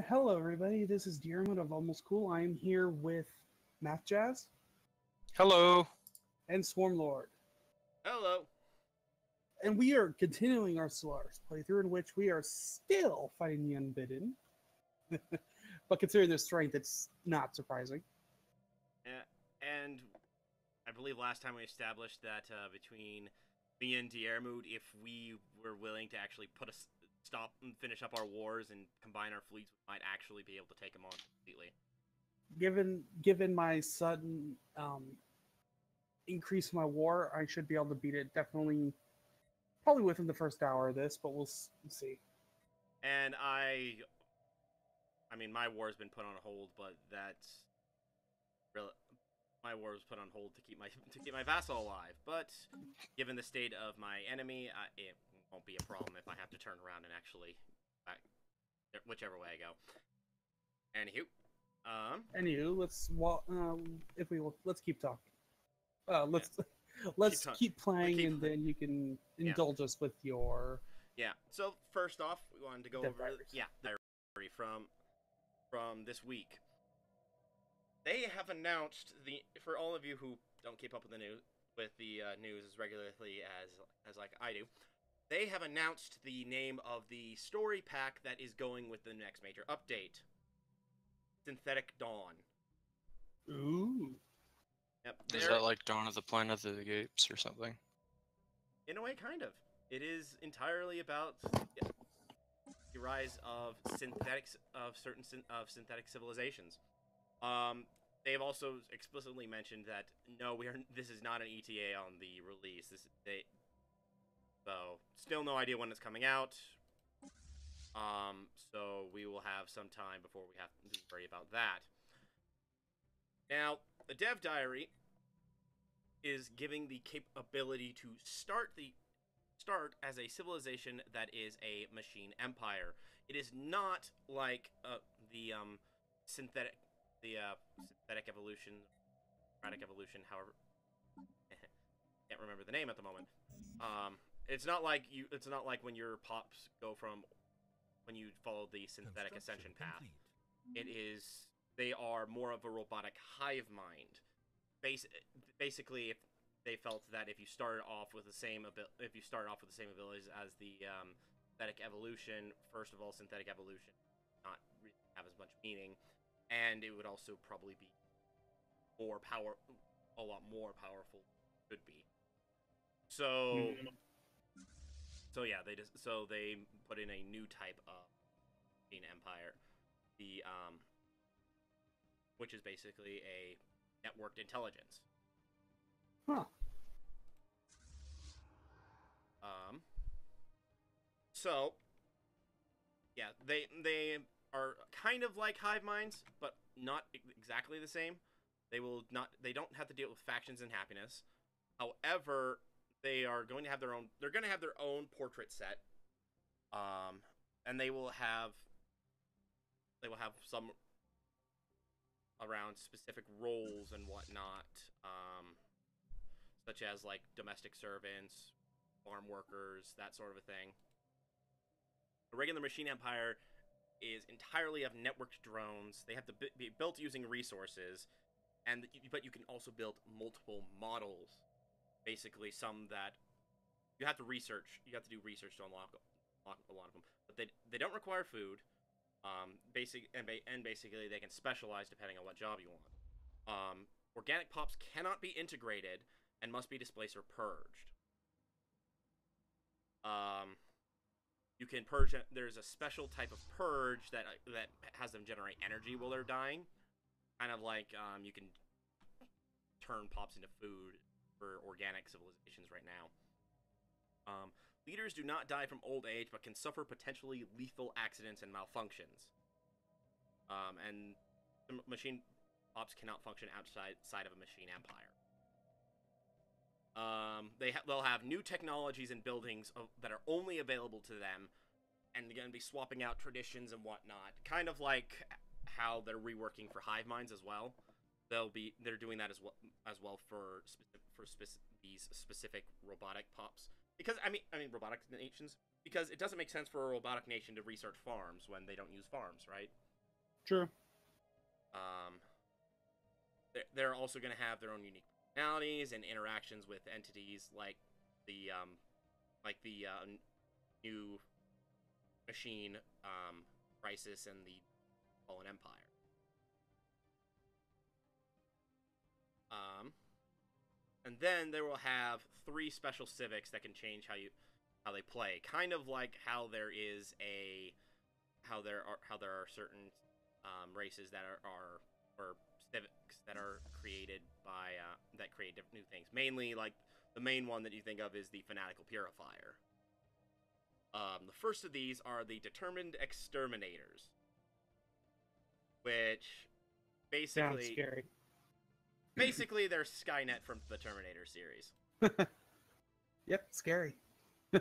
Hello, everybody. This is Dearmond of Almost Cool. I am here with Math Jazz Hello. and Swarmlord. Hello. And we are continuing our Stellaris playthrough in which we are still fighting the Unbidden. But considering their strength, it's not surprising. And I believe last time we established that between me and Diermud, if we were willing to actually stop and finish up our wars and combine our fleets, we might actually be able to take them on completely. Given my sudden increase in my war, I should be able to beat it. Probably within the first hour of this, but we'll see. And I mean, my war has been put on hold, but that's really. My war was put on hold to keep my vassal alive, but given the state of my enemy, it won't be a problem if I have to turn around and actually whichever way I go. Anywho, let's keep talking. Let's keep playing, and then you can indulge us with your. Yeah. So first off, we wanted to go over the diary from this week. They have announced for all of you who don't keep up with the news as regularly as like I do. They have announced the name of the story pack that is going with the next major update. Synthetic Dawn. Ooh. Yep. Is that like Dawn of the Planet of the Apes or something? In a way, kind of. It is entirely about the rise of certain synthetic civilizations. They've also explicitly mentioned that no, this is not an ETA on the release. So still no idea when it's coming out. So we will have some time before we have to worry about that. Now, the dev diary is giving the capability to start as a civilization that is a machine empire. It is not like the synthetic evolution, democratic evolution. However, can't remember the name at the moment. It's not like when your pops go from when you follow the synthetic ascension path. They are more of a robotic hive mind. Basically, if they felt that if you started off with the same abilities as the synthetic evolution, first of all, synthetic evolution not really have as much meaning, and it would also probably be a lot more powerful than it could be. So yeah, they put in a new type of machine empire, which is basically a networked intelligence. Huh. So yeah, they are kind of like hive minds, but not exactly the same. They don't have to deal with factions and happiness. However, they're going to have their own portrait set. And they will have some around specific roles and whatnot, such as like domestic servants, farm workers, that sort of a thing. The regular machine empire is entirely of networked drones. They have to be built using resources, but you can also build multiple models. Basically, some that you have to research. You have to do research to unlock a lot of them, but they don't require food. Basically, they can specialize depending on what job you want. Organic pops cannot be integrated and must be displaced or purged. You can purge. There's a special type of purge that has them generate energy while they're dying, kind of like you can turn pops into food for organic civilizations right now. Leaders do not die from old age, but can suffer potentially lethal accidents and malfunctions. And the machine pops cannot function outside of a machine empire. They'll have new technologies and buildings that are only available to them, and they're going to be swapping out traditions and whatnot, kind of like how they're reworking for hive minds as well. They're doing that as well for these specific robotic pops, because I mean robotic nations, because it doesn't make sense for a robotic nation to research farms when they don't use farms, right? True. They're also going to have their own unique personalities and interactions with entities like the new machine Crisis and the Fallen Empire. And then they will have 3 special civics that can change how they play, kind of like how there are certain races that are or civics that are created by that create new things. Mainly, like the main one that you think of is the Fanatical Purifier. The first of these are the Determined Exterminators, which Sounds scary. basically they're Skynet from the Terminator series. Yep, scary.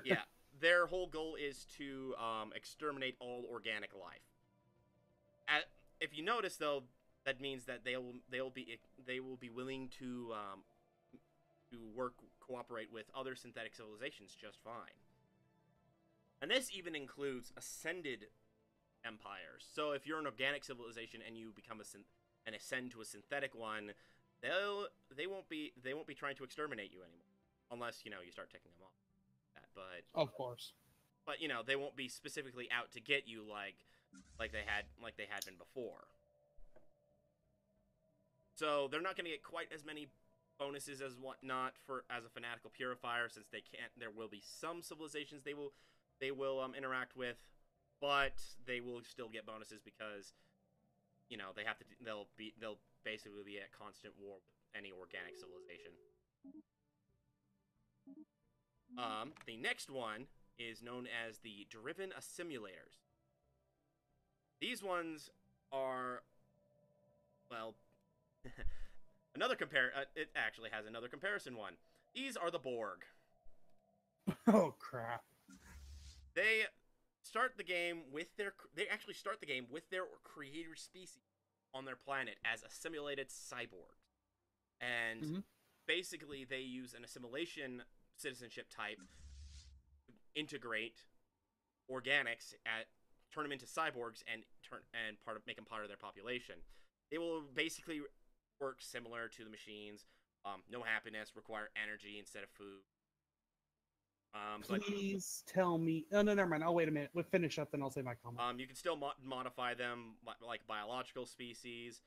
Yeah, their whole goal is to exterminate all organic life. If you notice, though, that means that they will be willing to cooperate with other synthetic civilizations just fine. And this even includes ascended empires. So if you're an organic civilization and you become and ascend to a synthetic one, they won't be trying to exterminate you anymore, unless you start taking them off. But of course, but they won't be specifically out to get you like they had been before. So they're not going to get quite as many bonuses as whatnot as a Fanatical Purifier, since they can't. There will be some civilizations they will interact with, but they will still get bonuses because they'll basically be at constant war with any organic civilization. The next one is known as the Driven Assimilators. These ones are, well, it actually has another comparison one. These are the Borg. Oh crap! They start the game with They actually start the game with their creator species on their planet as assimilated cyborgs, and basically they use an assimilation citizenship type to integrate organics, turn them into cyborgs, and make them part of their population. They will basically work similar to the machines. No happiness, require energy instead of food. Please tell me. Oh, no, never mind. I'll wait a minute. We'll finish up, then I'll say my comment. You can still modify them like biological species.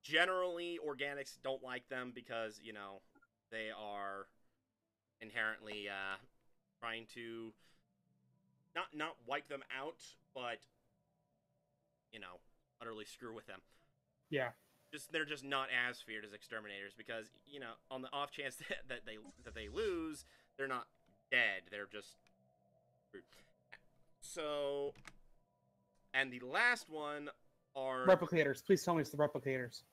Generally, organics don't like them because they are inherently trying to not wipe them out, but utterly screw with them. Yeah. They're just not as feared as exterminators because on the off chance that they lose, they're not dead. They're just screwed. So, and the last one are replicators. Please tell me it's the replicators.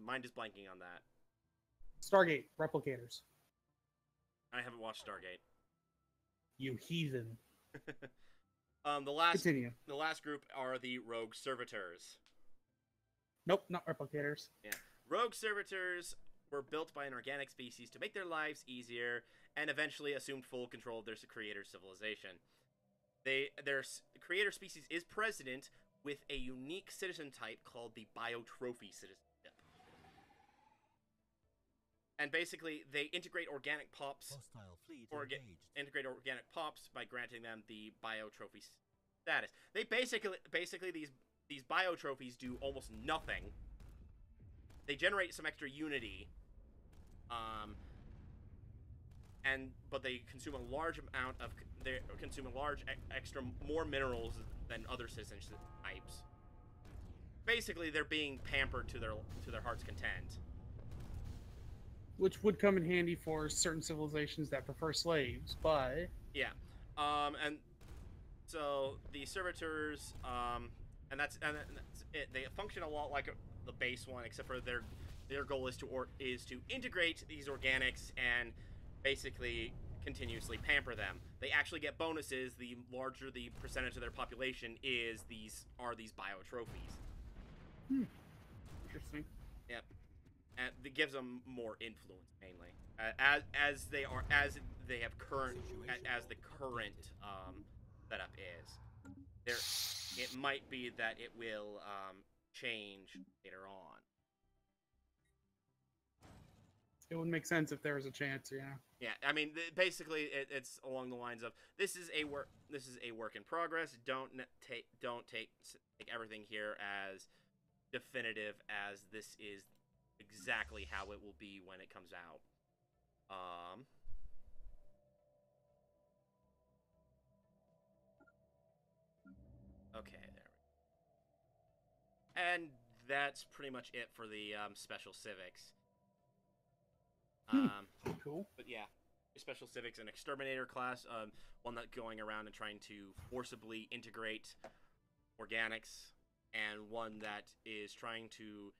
Mind is blanking on that. Stargate replicators. I haven't watched Stargate. You heathen. The last Continue. The last group are the Rogue Servitors. Nope, not replicators. Yeah, Rogue Servitors were built by an organic species to make their lives easier and eventually assumed full control of their creator civilization. Their creator species is present with a unique citizen type called the Biotrophy citizenship. And basically, they integrate organic pops by granting them the Biotrophy status. They basically these Biotrophies do almost nothing. They generate some extra unity, but they consume a large amount of extra more minerals than other citizenship types. Basically, they're being pampered to their heart's content. Which would come in handy for certain civilizations that prefer slaves, but yeah, and so the servitors, and that's it. They function a lot like the base one, except for their goal is to integrate these organics and basically continuously pamper them. They actually get bonuses the larger the percentage of their population is these biotrophies. Interesting. Yep. and it gives them more influence mainly, as they have current as the current setup is. There, it might be that it will change later on. It would make sense if there was a chance, yeah. Yeah, I mean, basically, it's along the lines of this is a work in progress. Don't take everything here as definitive as this is exactly how it will be when it comes out. Okay, there we go. And that's pretty much it for the special civics. Cool. But yeah, special civics and exterminator class, one that going around and trying to forcibly integrate organics, and one that is trying to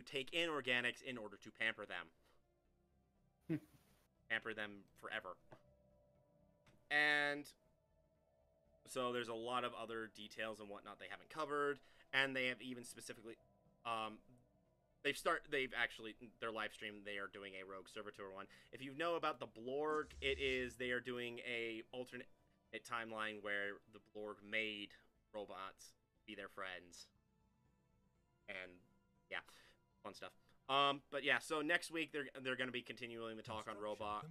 take in organics in order to pamper them. Pamper them forever. And so there's a lot of other details and whatnot they haven't covered, and they have even specifically they've actually their live stream, they are doing a rogue servitor one. If you know about the Blorg, they are doing a alternate timeline where the Blorg made robots be their friends. And yeah, fun stuff. But yeah, so next week they're going to be continuing the talk on robots,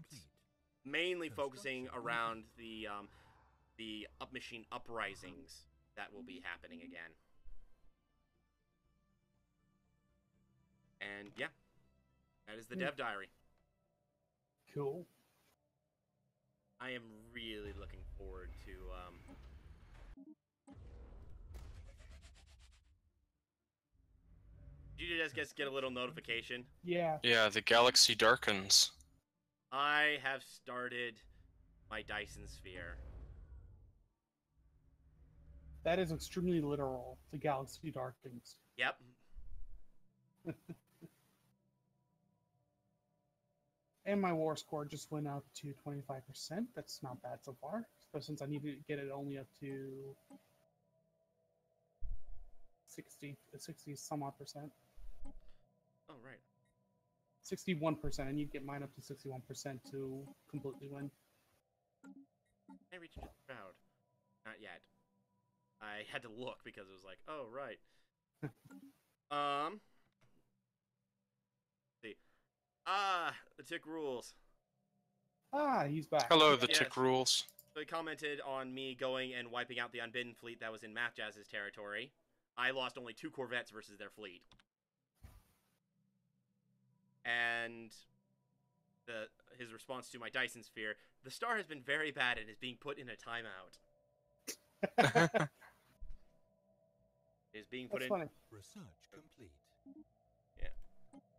mainly focusing around the machine uprisings that will be happening again. And yeah, that is the Dev Diary. Cool. I am really looking forward to Did you guys get a little notification? Yeah. Yeah, the galaxy darkens. I have started my Dyson sphere. That is extremely literal. The galaxy darkens. Yep. And my war score just went up to 25%. That's not bad so far, especially since I need to get it only up to 60 some odd percent. Oh, right. 61%. I need to get mine up to 61% to completely win. I reached the crowd. Not yet. I had to look because it was like, oh, right. See. The Tick rules. Ah, he's back. Hello, the Yes. tick rules. So he commented on me going and wiping out the Unbidden fleet that was in Math Jazz's territory. I lost only 2 corvettes versus their fleet. And his response to my Dyson sphere, the star has been very bad and is being put in a timeout. Is being put That's in. funny. Research complete. Yeah,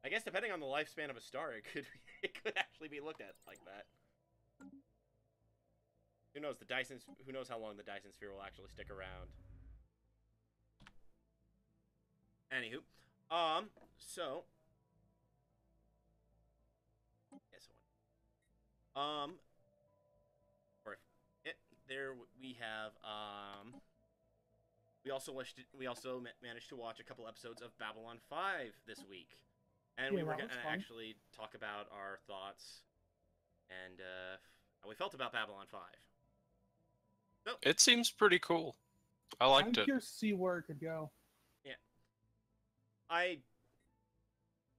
I guess depending on the lifespan of a star, it could actually be looked at like that. Who knows? Who knows how long the Dyson sphere will actually stick around? Anywho, so yes, there we have we also managed to watch a couple episodes of Babylon 5 this week, and we were going to actually talk about our thoughts and how we felt about Babylon 5. So, It seems pretty cool. I liked I'm it. curious to see where it could go. yeah.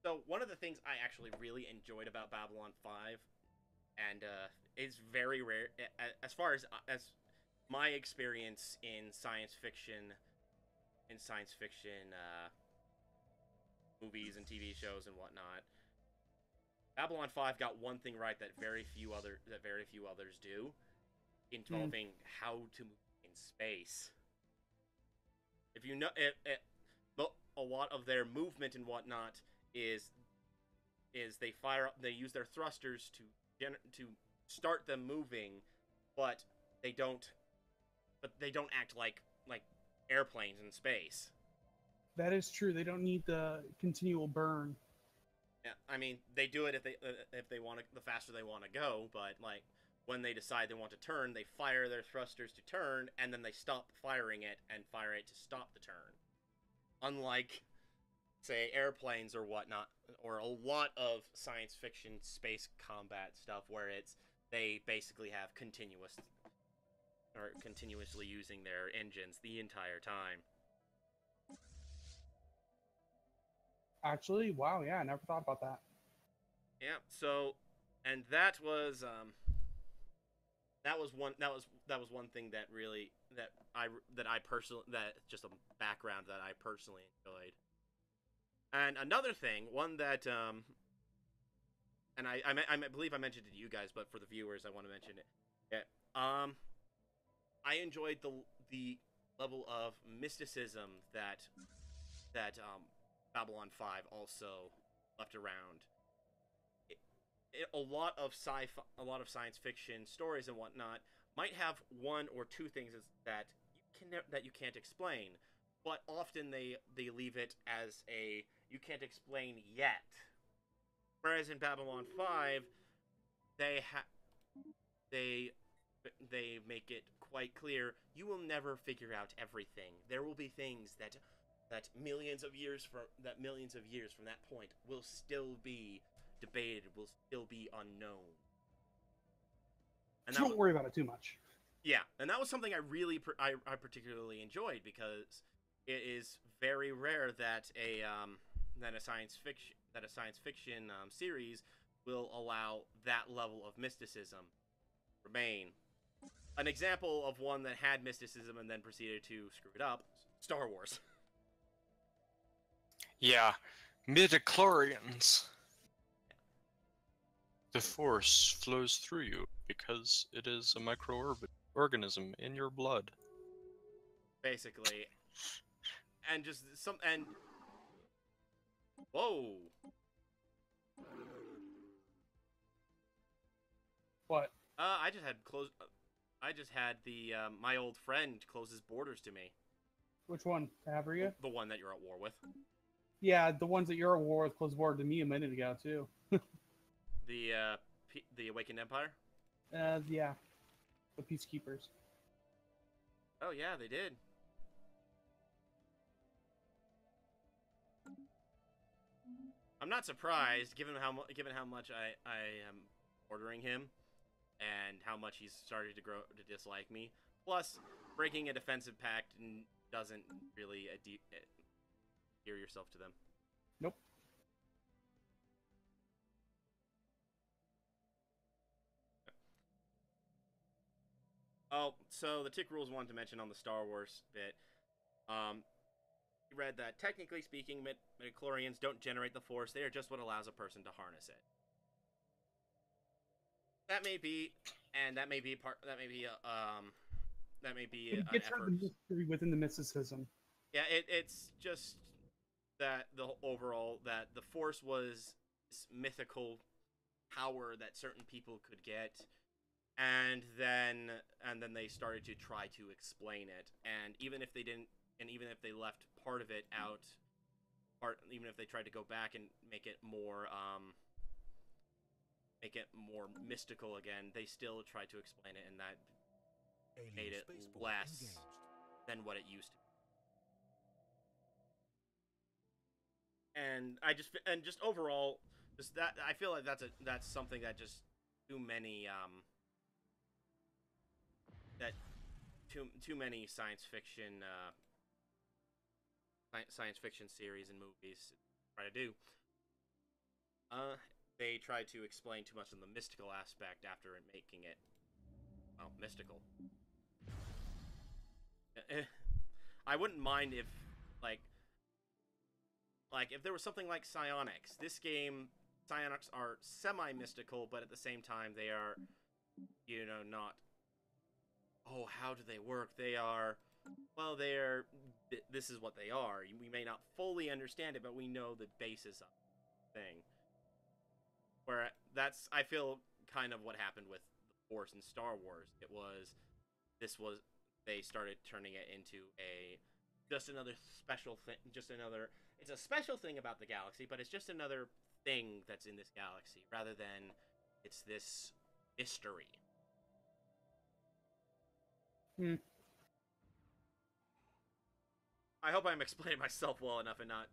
So one of the things I actually really enjoyed about Babylon 5, and it's very rare as far as my experience in science fiction movies and TV shows and whatnot. Babylon 5 got one thing right that very few others do, involving how to move in space. If you know, a lot of their movement and whatnot is they use their thrusters to start them moving, but they don't act like airplanes in space. That is true. They don't need the continual burn. Yeah, I mean, they do it if they want to, the faster they want to go, but like when they decide they want to turn, they fire their thrusters to turn, and then they stop firing it and fire it to stop the turn. Unlike, say, airplanes or whatnot, or a lot of science fiction space combat stuff where they basically have continuously using their engines the entire time. Actually, wow, yeah, I never thought about that. Yeah. So, and that was one thing that really that just a background that I personally enjoyed. And another thing, one that and I believe I mentioned it to you guys, but for the viewers, I want to mention it. Yeah. I enjoyed the level of mysticism that Babylon 5 also left around. A lot of science fiction stories and whatnot might have one or two things that you can't explain, but often they leave it as a you can't explain yet. Whereas in Babylon 5, they they make it quite clear you will never figure out everything. There will be things that millions of years from that point will still be debated, will still be unknown. And Don't worry about it too much. Yeah, and that was something I particularly enjoyed, because it is very rare that a science fiction series will allow that level of mysticism remain. An example of one that had mysticism and then proceeded to screw it up: Star Wars. Yeah, midichlorians. The Force flows through you because it is a microorganism in your blood. Basically. And just whoa. What? I just had my old friend close his borders to me. Which one? Fabria? The one that you're at war with. Yeah, the ones that you're at war with closed border to me a minute ago too. The Awakened Empire? Yeah. The Peacekeepers. Oh yeah, they did. I'm not surprised, given how much I am ordering him, and how much he's started to grow to dislike me. Plus, breaking a defensive pact doesn't really adhere yourself to them. Nope. Oh, so the Tick Rules wanted to mention on the Star Wars bit. He read that, technically speaking, midichlorians don't generate the Force. They are just what allows a person to harness it. That may be, and that may be part. That may be It gets rid of the mystery within the mysticism. Yeah, it's just that that the Force was this mythical power that certain people could get, and then they started to try to explain it, and even if they didn't, and even if they left part of it out, even if they tried to go back and make it more mystical again, they still tried to explain it, and that made it less than what it used to be. And just overall, just that, I feel like that's something that just too many science fiction series and movies try to do. They try to explain too much of the mystical aspect after making it, well, mystical. I wouldn't mind if, like if there was something like psionics. This game, psionics are semi-mystical, but at the same time they are, not, oh, how do they work? They are, well, this is what they are. We may not fully understand it, but we know the basis of the thing. Where I feel, kind of what happened with the Force in Star Wars. They started turning it into just another special thing, it's a special thing about the galaxy, but it's just another thing that's in this galaxy, rather than it's this mystery. I hope I'm explaining myself well enough and not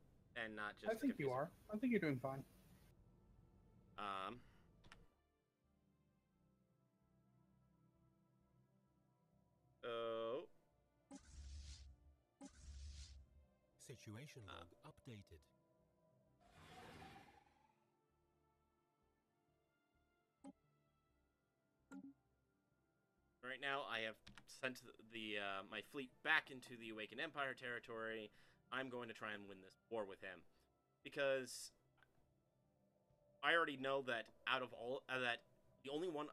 just. I think you are. I think you're doing fine. Um. Oh. Situation log updated. Right now, I have sent the my fleet back into the Awakened Empire territory. I'm going to try and win this war with him because I already know that out of all that, the only one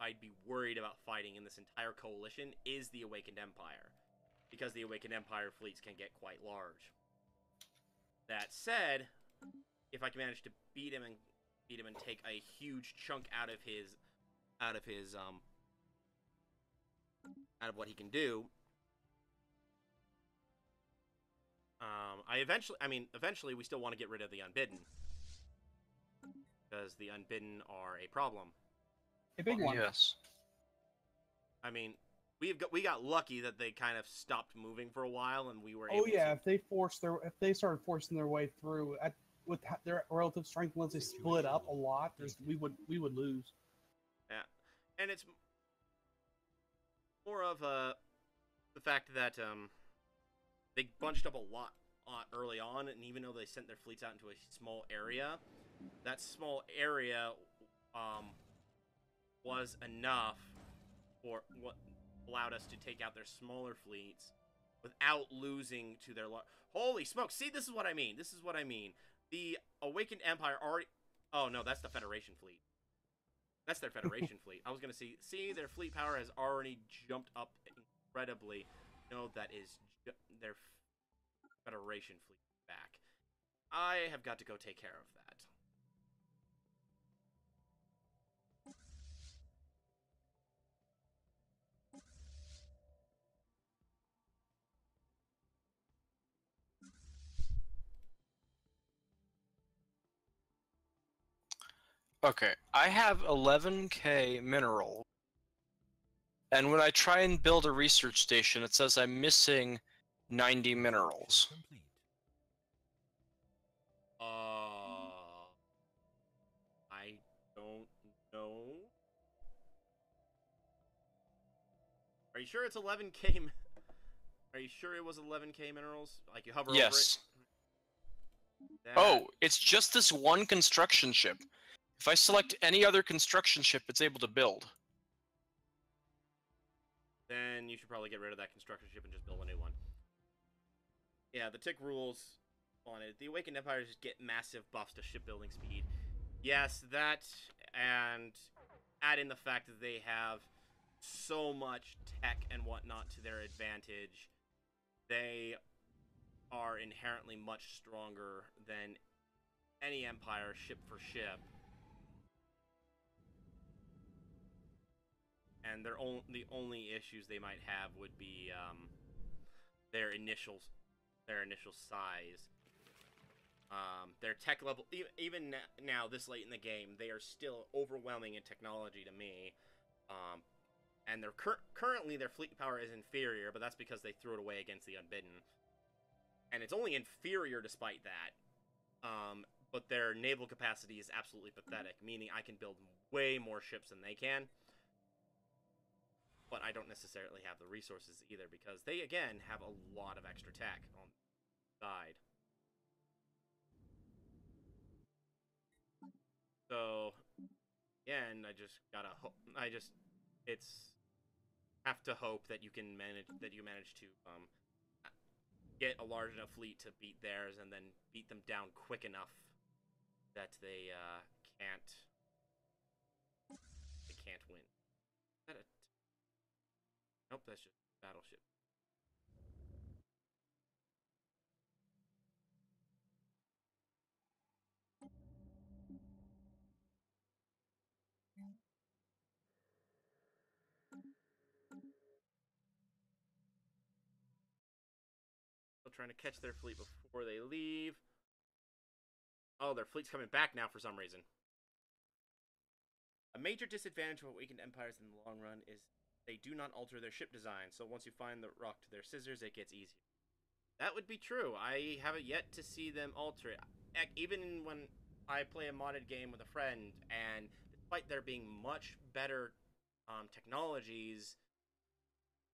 I'd be worried about fighting in this entire coalition is the Awakened Empire, because the Awakened Empire fleets can get quite large. That said, if I can manage to beat him and take a huge chunk out of what he can do, eventually we still want to get rid of the Unbidden, because the Unbidden are a problem. A big one. Yes. I mean, we got lucky that they kind of stopped moving for a while, and we were Oh able yeah, to... if they started forcing their way through with their relative strength, once they split up a lot, we would lose. Yeah, and it's more of the fact that they bunched up a lot early on, and even though they sent their fleets out into a small area, that small area was enough for what allowed us to take out their smaller fleets without losing to their holy smoke. See, this is what I mean. The Awakened Empire already... Oh, no, that's the Federation fleet. That's their Federation fleet. I was going to see, their fleet power has already jumped up incredibly. No, that is their Federation fleet back. I have got to go take care of that. Okay, I have 11k mineral, and when I try and build a research station, it says I'm missing 90 minerals. Complete. I don't know. Are you sure it's 11k? Are you sure it was 11k minerals? Like, you hover over it? Yes. That... Oh, it's just this one construction ship. If I select any other construction ship, it's able to build. Then you should probably get rid of that construction ship and just build a new one. Yeah, the tick rules on it. The Awakened Empire just get massive buffs to shipbuilding speed. Yes, that, and add in the fact that they have so much tech and whatnot to their advantage. They are inherently much stronger than any empire, ship for ship. And the only issues they might have would be their initial size. Their tech level, even now, this late in the game, they are still overwhelming in technology to me. And they're currently their fleet power is inferior, but that's because they threw it away against the Unbidden. And it's only inferior despite that. But their naval capacity is absolutely pathetic, meaning I can build way more ships than they can. But I don't necessarily have the resources either, because they, again, have a lot of extra tech on the side. So, again, have to hope that you manage to get a large enough fleet to beat theirs, and then beat them down quick enough that they can't win. Is that a... Nope, that's just a battleship. Still trying to catch their fleet before they leave. Oh, their fleet's coming back now for some reason. A major disadvantage of Awakened Empires in the long run is they do not alter their ship design, so once you find the rock to their scissors, it gets easier. That would be true. I haven't yet to see them alter it. Heck, even when I play a modded game with a friend, and despite there being much better technologies,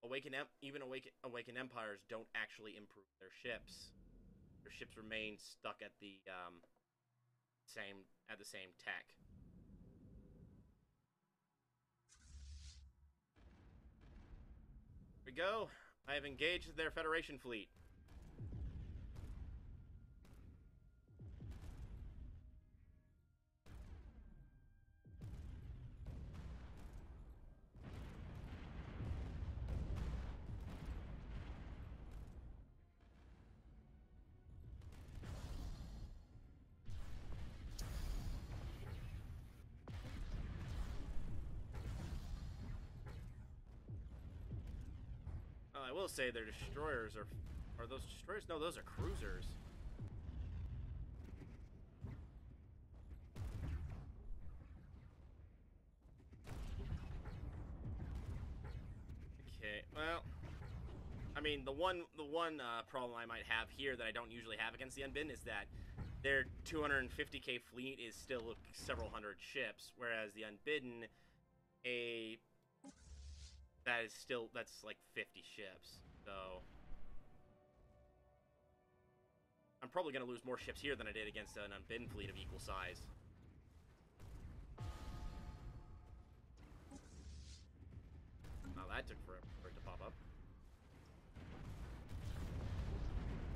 Awakened Empires don't actually improve their ships. Their ships remain stuck at the same tech. Here we go. I have engaged their Federation fleet. I will say their destroyers are those destroyers? No, those are cruisers. Okay, well, I mean the one problem I might have here that I don't usually have against the Unbidden is that their 250k fleet is still several hundred ships, whereas the Unbidden, that's like 50 ships. So I'm probably going to lose more ships here than I did against an Unbidden fleet of equal size. Wow, that took forever for it to pop up.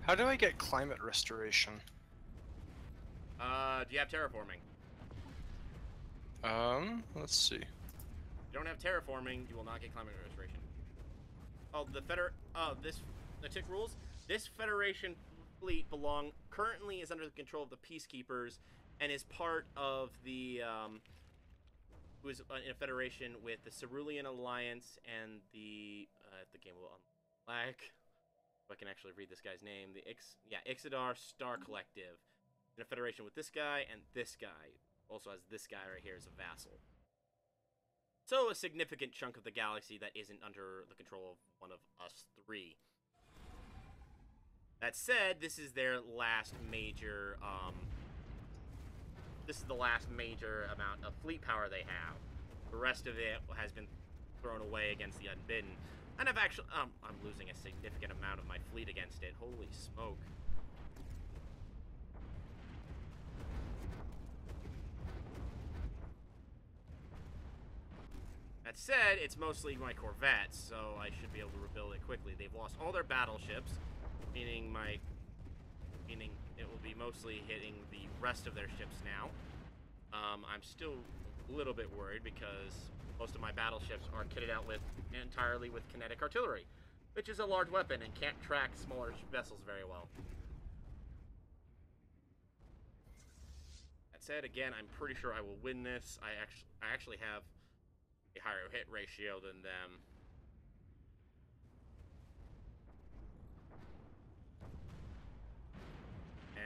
How do I get climate restoration? Do you have terraforming? Let's see. If you don't have terraforming, you will not get climate restoration. Oh, the tick rules. This Federation fleet currently is under the control of the Peacekeepers and is part of the who is in a federation with the Cerulean Alliance and the game will unlock. If I can actually read this guy's name, Ixidar Star Collective, in a federation with this guy and this guy. Also has this guy right here as a vassal. So a significant chunk of the galaxy that isn't under the control of one of us three. That said, this is their last major, this is the last major amount of fleet power they have. The rest of it has been thrown away against the Unbidden. And I've actually, I'm losing a significant amount of my fleet against it. Holy smoke. That said, it's mostly my corvettes, so I should be able to rebuild it quickly. They've lost all their battleships, meaning it will be mostly hitting the rest of their ships now. I'm still a little bit worried because most of my battleships are kitted out entirely with kinetic artillery, which is a large weapon and can't track smaller vessels very well. That said, again, I'm pretty sure I will win this. I actually have a higher hit ratio than them.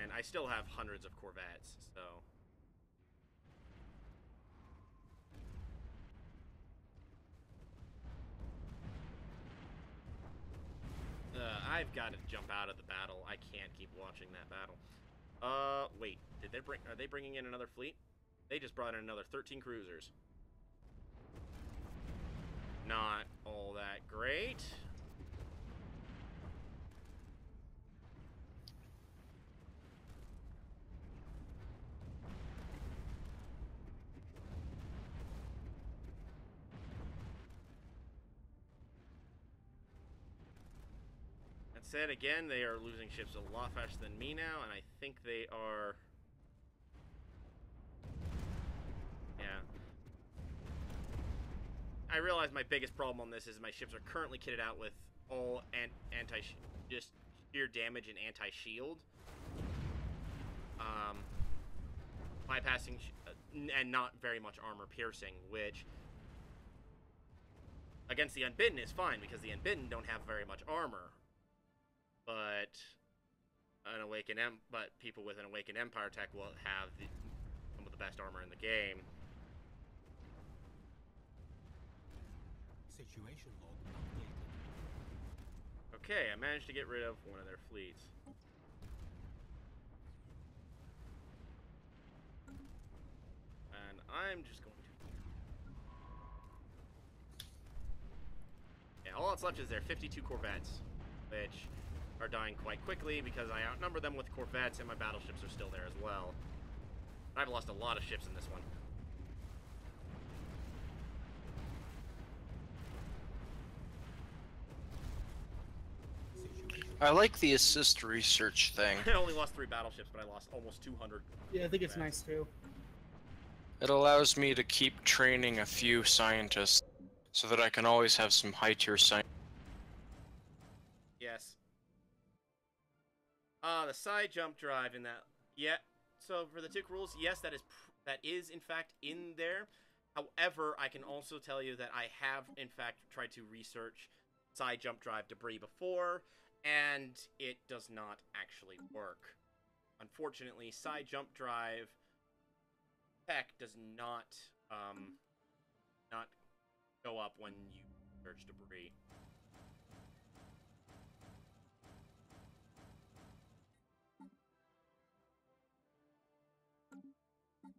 And I still have hundreds of corvettes, so... I've got to jump out of the battle. I can't keep watching that battle. Wait. Are they bringing in another fleet? They just brought in another 13 cruisers. Not all that great. That said, again, they are losing ships a lot faster than me now, and I think they are... Yeah. I realize my biggest problem on this is my ships are currently kitted out with all just sheer damage and anti-shield. Bypassing and not very much armor piercing, which against the Unbidden is fine because the Unbidden don't have very much armor. But people with an Awakened Empire tech will have some of the best armor in the game. Situation log updated. Okay, I managed to get rid of one of their fleets. I'm just going to... Yeah, all that's left is their 52 Corvettes, which are dying quite quickly because I outnumber them with Corvettes and my battleships are still there as well. I've lost a lot of ships in this one. I like the assist research thing. I only lost 3 battleships, but I lost almost 200. Yeah, I think it's Corvettes. nice too. It allows me to keep training a few scientists so that I can always have some high-tier science. Yes. The side jump drive in that. Yeah. So for the tick rules, yes, that is in fact in there. However, I can also tell you that I have in fact tried to research side jump drive debris before, and it does not actually work. Unfortunately, side jump drive tech does not not go up when you search debris.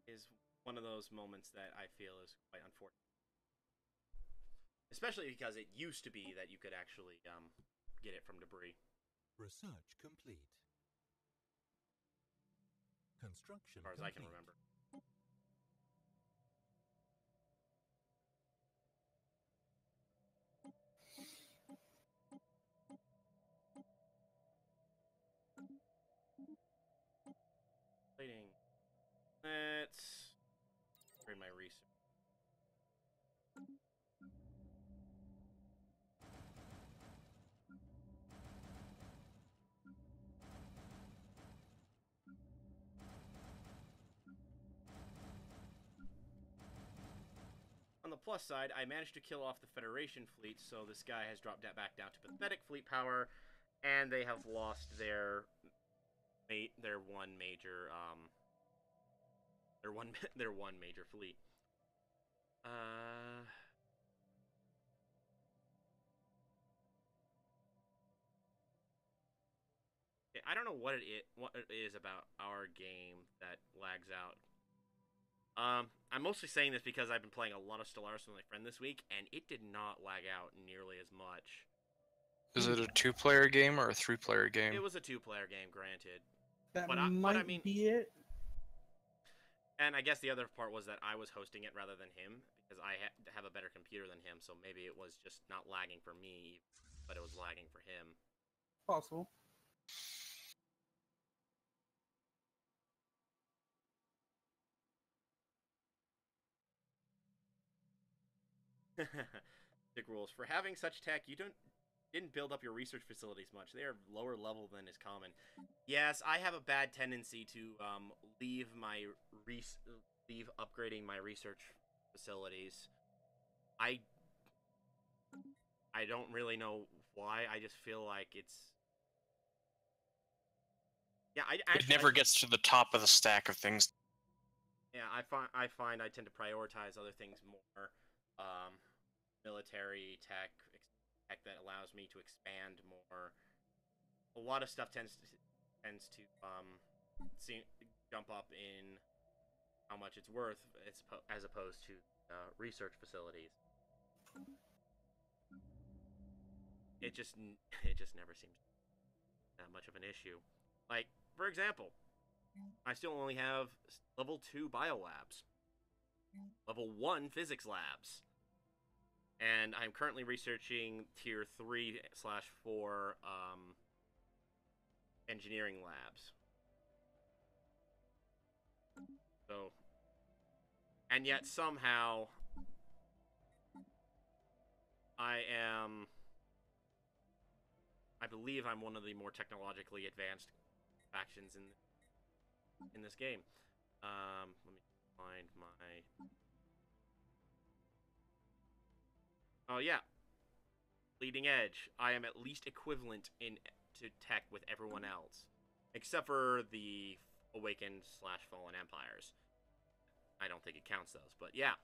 Is one of those moments that I feel is quite unfortunate. Especially because it used to be that you could actually get it from debris. Research complete. Construction As far as I can complete. remember. Plating. Let's read my research. On the plus side, I managed to kill off the Federation fleet, so this guy has dropped that back down to pathetic fleet power, and they have lost their one major their one major fleet. I don't know what it is about our game that lags out. I'm mostly saying this because I've been playing a lot of Stellaris with my friend this week, and it did not lag out nearly as much. Is it a 2-player game or a 3-player game? It was a 2-player game, granted. That But might I mean- be it. And I guess the other part was that I was hosting it rather than him, because I have a better computer than him, so maybe it was just not lagging for me, but it was lagging for him. Possible. Dick rules. For having such tech, you didn't build up your research facilities much. They are lower level than is common. Yes, I have a bad tendency to leave upgrading my research facilities. I don't really know why. I just feel like it's It never gets to the top of the stack of things. Yeah, I find I tend to prioritize other things more. Military tech that allows me to expand more. A lot of stuff tends to jump up in how much it's worth as opposed to research facilities. It just never seems that much of an issue. Like, for example, I still only have level 2 biolabs, level 1 physics labs, and I'm currently researching tier 3/4 engineering labs. So, and yet somehow I believe I'm one of the more technologically advanced factions in this game. Let me find my... Oh yeah, leading edge. I am at least equivalent to tech with everyone else, except for the Awakened/Fallen Empires. I don't think it counts those, but yeah,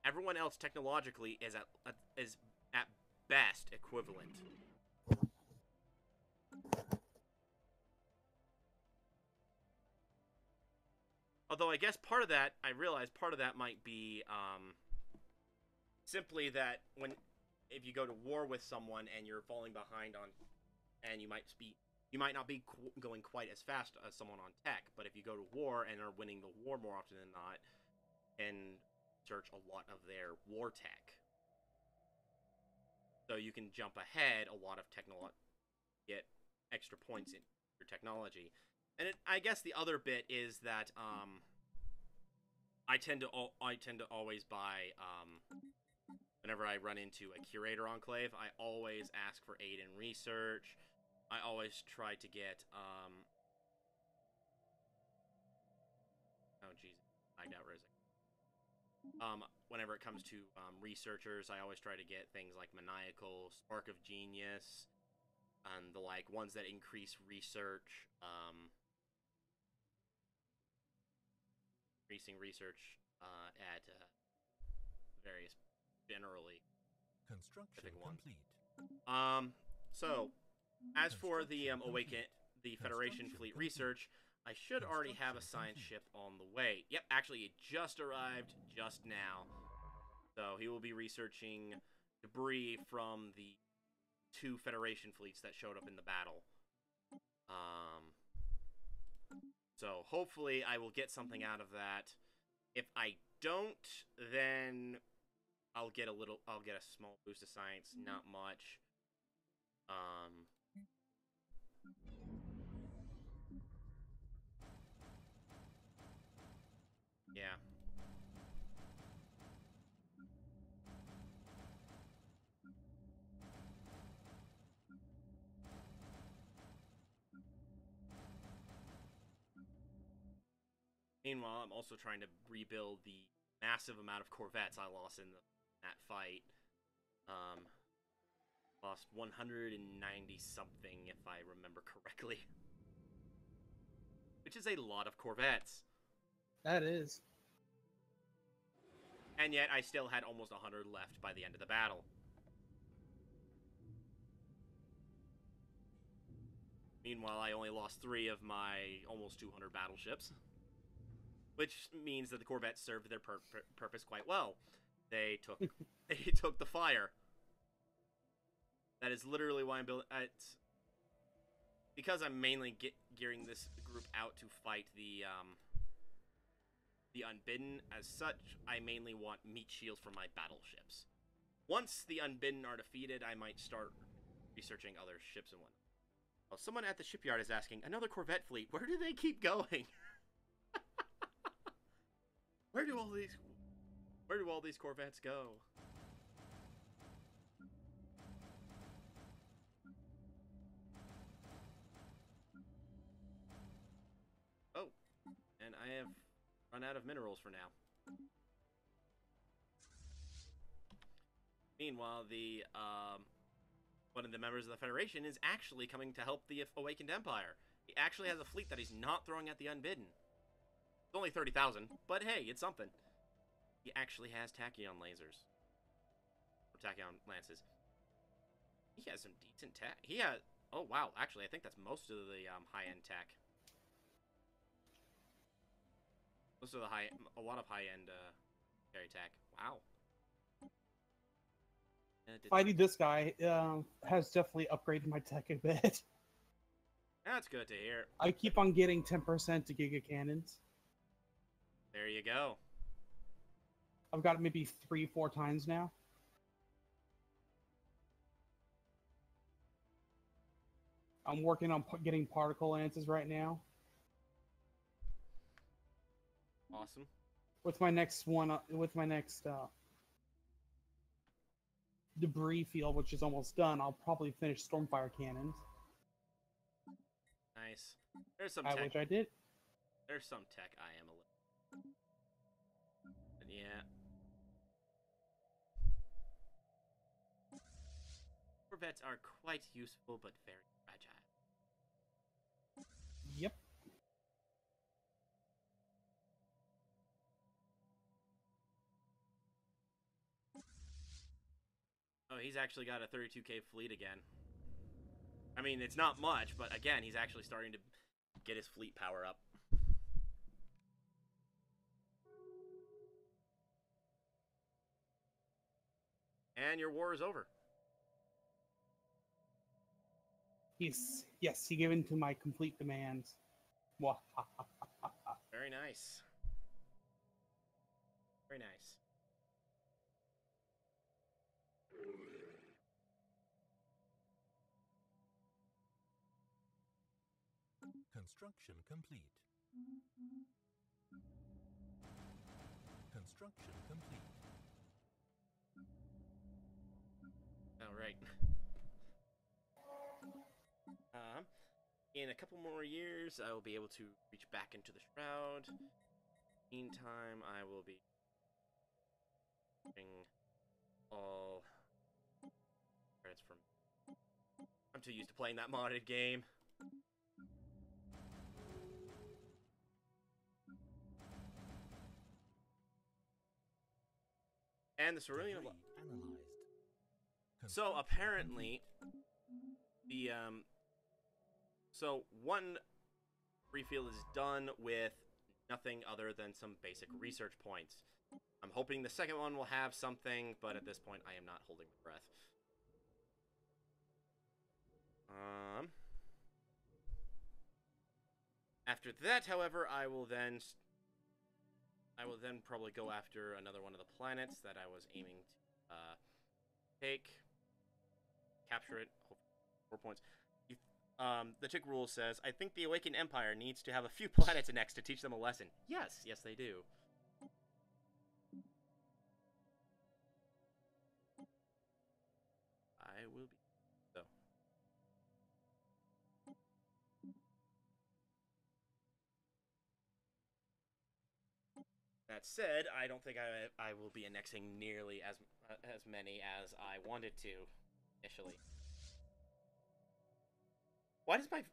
everyone else technologically is at best equivalent. Although I guess part of that, I realized part of that might be simply that if you go to war with someone and you're falling behind on, and you might not be going quite as fast as someone on tech, but if you go to war and are winning the war more often than not, and search a lot of their war tech, so you can jump ahead a lot of technology, get extra points in your technology. And I guess the other bit is that I tend to always buy whenever I run into a curator enclave, I always ask for aid in research. I always try to get oh jeez, I got rid of it. Whenever it comes to researchers, I always try to get things like Maniacal, Spark of Genius, and the like, ones that increase research, increasing research at various generally Construction specific ones. complete. So as for the the Federation fleet research, I should already have a science ship on the way. Yep, actually it just arrived just now. So he will be researching debris from the 2 Federation fleets that showed up in the battle. So hopefully I will get something out of that. If I don't, then I'll get a small boost of science, not much. Yeah. Meanwhile, I'm also trying to rebuild the massive amount of Corvettes I lost in that fight. Lost 190 something, if I remember correctly. Which is a lot of Corvettes. That is. And yet, I still had almost 100 left by the end of the battle. Meanwhile, I only lost 3 of my almost 200 battleships. Which means that the Corvettes served their purpose quite well. They took they took the fire. That is literally why I'm building. Because I'm mainly gearing this group out to fight the Unbidden. As such, I mainly want meat shields for my battleships. Once the Unbidden are defeated, I might start researching other ships and whatnot. Well, someone at the shipyard is asking, another Corvette fleet. Where do they keep going? Where do all these Corvettes go? Oh, and I have run out of minerals for now. Meanwhile, the one of the members of the Federation is actually coming to help the Awakened Empire. He actually has a fleet that he's not throwing at the Unbidden. It's only 30,000, but hey, it's something. He actually has tachyon lasers. Or tachyon lances. He has some decent tech. He has... Oh, wow. Actually, I think that's most of the high-end tech. Most of the a lot of high-end military tech. Wow. Fighting this guy has definitely upgraded my tech a bit. That's good to hear. I keep on getting 10% to Giga Cannons. There you go. I've got it maybe 3-4 times now. I'm working on getting particle lances right now. Awesome. With my next one, debris field, which is almost done, I'll probably finish Stormfire cannons. Nice. There's some tech. Which I did. There's some tech I am a little. But yeah. Corvettes are quite useful, but very fragile. Yep. Oh, he's actually got a 32k fleet again. I mean, it's not much, but again, he's actually starting to get his fleet power up. And your war is over. Yes, he gave in to my complete demands. Very nice. Very nice. Construction complete. Construction complete. All right. In a couple more years, I will be able to reach back into the shroud. Meantime, I will be doing all credits from. I'm too used to playing that modded game. And the cerulean of Analyzed. So apparently, the so one refill is done with nothing other than some basic research points. I'm hoping the second one will have something, but at this point, I am not holding my breath. After that, however, I will then probably go after another one of the planets that I was aiming to take, capture it, 4 points. The Tick Rule says, I think the Awakened Empire needs to have a few planets next to teach them a lesson. Yes, they do. I will be. So. That said, I don't think I will be annexing nearly as many as I wanted to initially. Why does my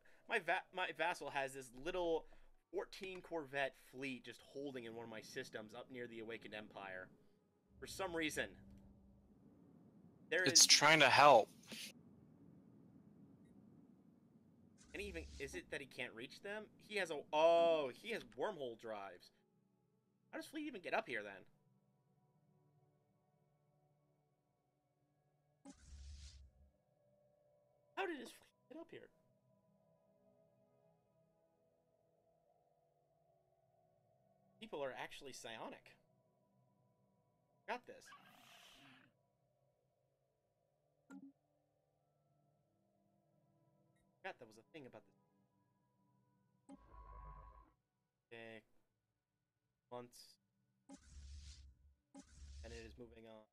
vassal has this little 14 Corvette fleet just holding in one of my systems up near the Awakened Empire? For some reason. It's trying to help. And even, is it that he can't reach them? He has he has wormhole drives. How does fleet even get up here then? How did his fleet get up here? People are actually psionic. Got this. Forgot that was a thing about this. Okay. Months. And it is moving on.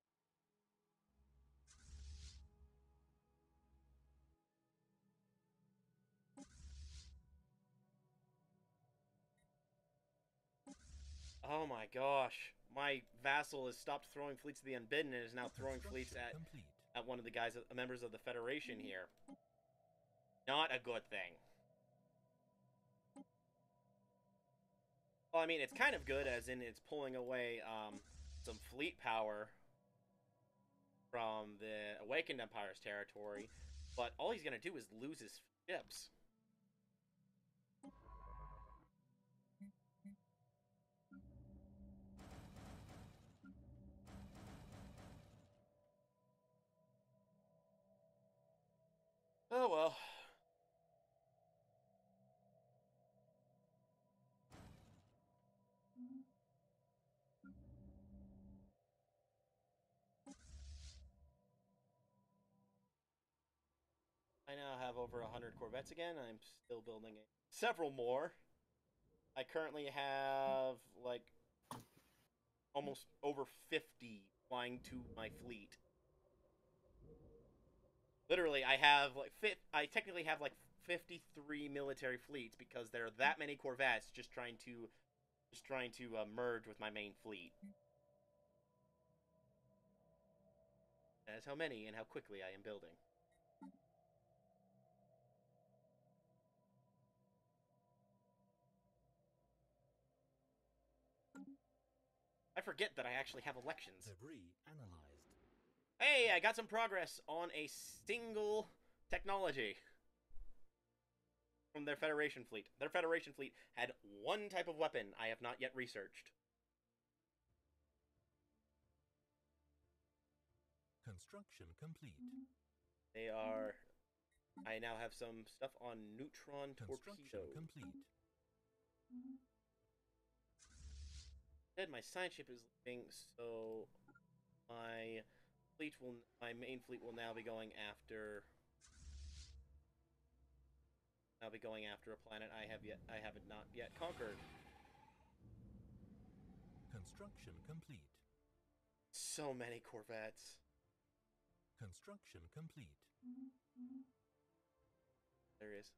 Oh my gosh. My vassal has stopped throwing fleets to the Unbidden and is now throwing fleets at one of the guys, members of the Federation here. Not a good thing. Well, I mean, it's kind of good, as in it's pulling away some fleet power from the Awakened Empire's territory, but all he's going to do is lose his ships. Oh well. I now have over 100 Corvettes again. I'm still building several more. I currently have, like, almost over 50 flying to my fleet. Literally, I have, like, I technically have, like, 53 military fleets because there are that many Corvettes just trying to merge with my main fleet. That's how many and how quickly I am building. I forget that I actually have elections. Debris analyzed. Hey, I got some progress on a single technology from their Federation fleet. Their Federation fleet had one type of weapon I have not yet researched. Construction complete. They are. I now have some stuff on neutron Construction torpedo. complete. Instead, my science ship is leaving, so my main fleet will now be going after. I'll be going after a planet I have not yet conquered. Construction complete. So many corvettes. Construction complete. There is.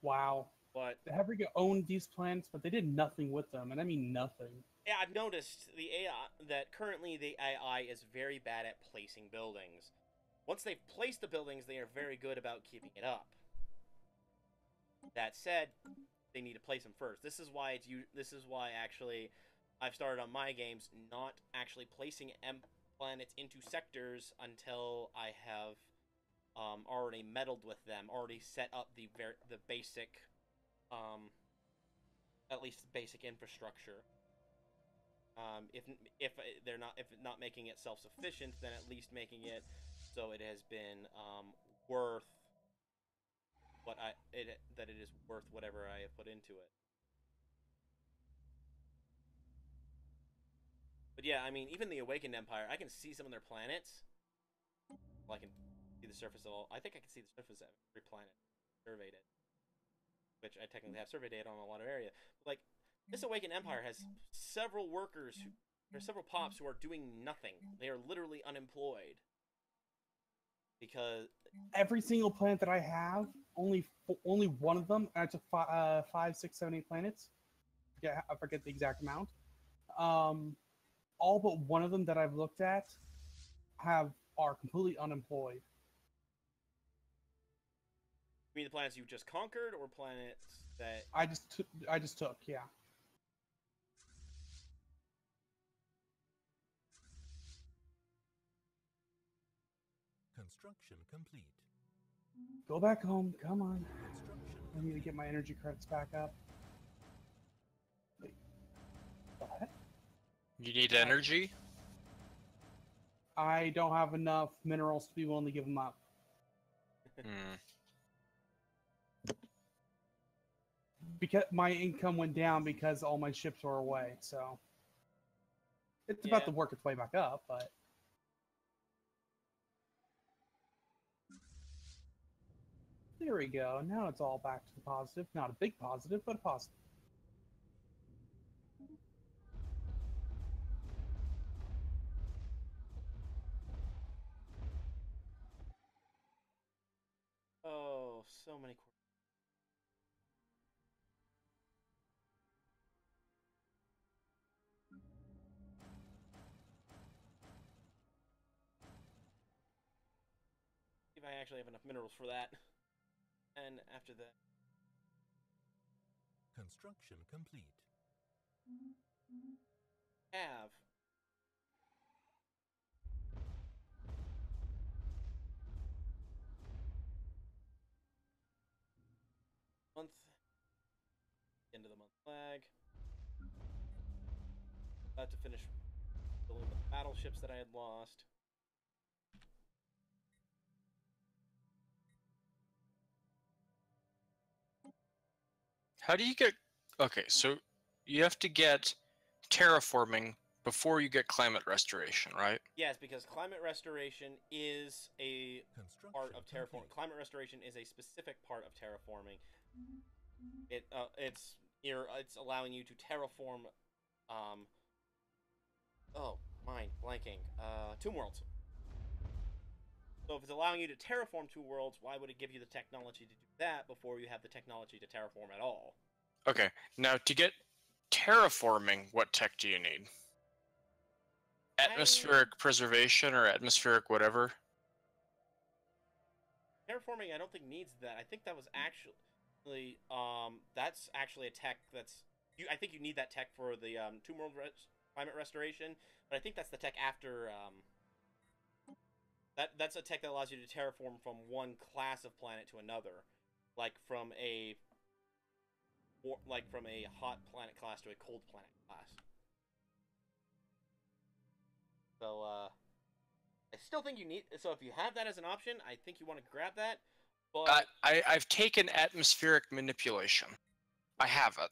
Wow. But The Hebriga owned these planets, but they did nothing with them, and I mean nothing. yeah, I've noticed the AI that currently the AI is very bad at placing buildings. Once they've placed the buildings, they are very good about keeping it up. That said, they need to place them first. This is why actually I've started on my games not actually placing planets into sectors until I have already meddled with them, already set up the basic, at least basic infrastructure. If they're not making it self-sufficient, then at least making it so it has been worth that it is worth whatever I have put into it. But yeah, I mean, even the Awakened Empire, I can see some of their planets. Well, I can see the surface of all. I think I can see the surface of every planet. Surveyed it, which I technically have survey data on a lot of area. But, like, this Awakened Empire has several workers. There are several pops who are doing nothing. They are literally unemployed. Because Every single planet that I have, only one of them, and I took 5, 6, 7, 8 planets. Yeah, I forget the exact amount. All but one of them that I've looked at are completely unemployed. you mean the planets you just conquered, or planets that I just took, yeah. Construction complete. Go back home, come on. Construction I need to get my energy credits back up. Wait, what? You need energy? I don't have enough minerals to be willing to give them up. Hmm. Because my income went down because all my ships were away, so it's about Yeah. to work its way back up, but there we go. Now it's all back to the positive. Not a big positive, but a positive. oh, so many. See if I actually have enough minerals for that. And after that, Construction complete. have month, end of the month flag. About to finish building the battleships that I had lost. How do you get... Okay, so you have to get terraforming before you get climate restoration, right? Yes, because climate restoration is a Construction part of terraforming. complete. Climate restoration is a specific part of terraforming. It's allowing you to terraform. Oh, mind blanking. Tomb worlds. So if it's allowing you to terraform two worlds, why would it give you the technology to do that before you have the technology to terraform at all? Okay, now to get terraforming, what tech do you need? Atmospheric preservation or atmospheric whatever? Terraforming, I don't think needs that. I think that was that's actually a tech that's. I think you need that tech for the Tomb World climate restoration, but I think that's the tech after. That's a tech that allows you to terraform from one class of planet to another, like from a hot planet class to a cold planet class. So I still think you need. So if you have that as an option, I think you want to grab that. But I've taken atmospheric manipulation. I have it.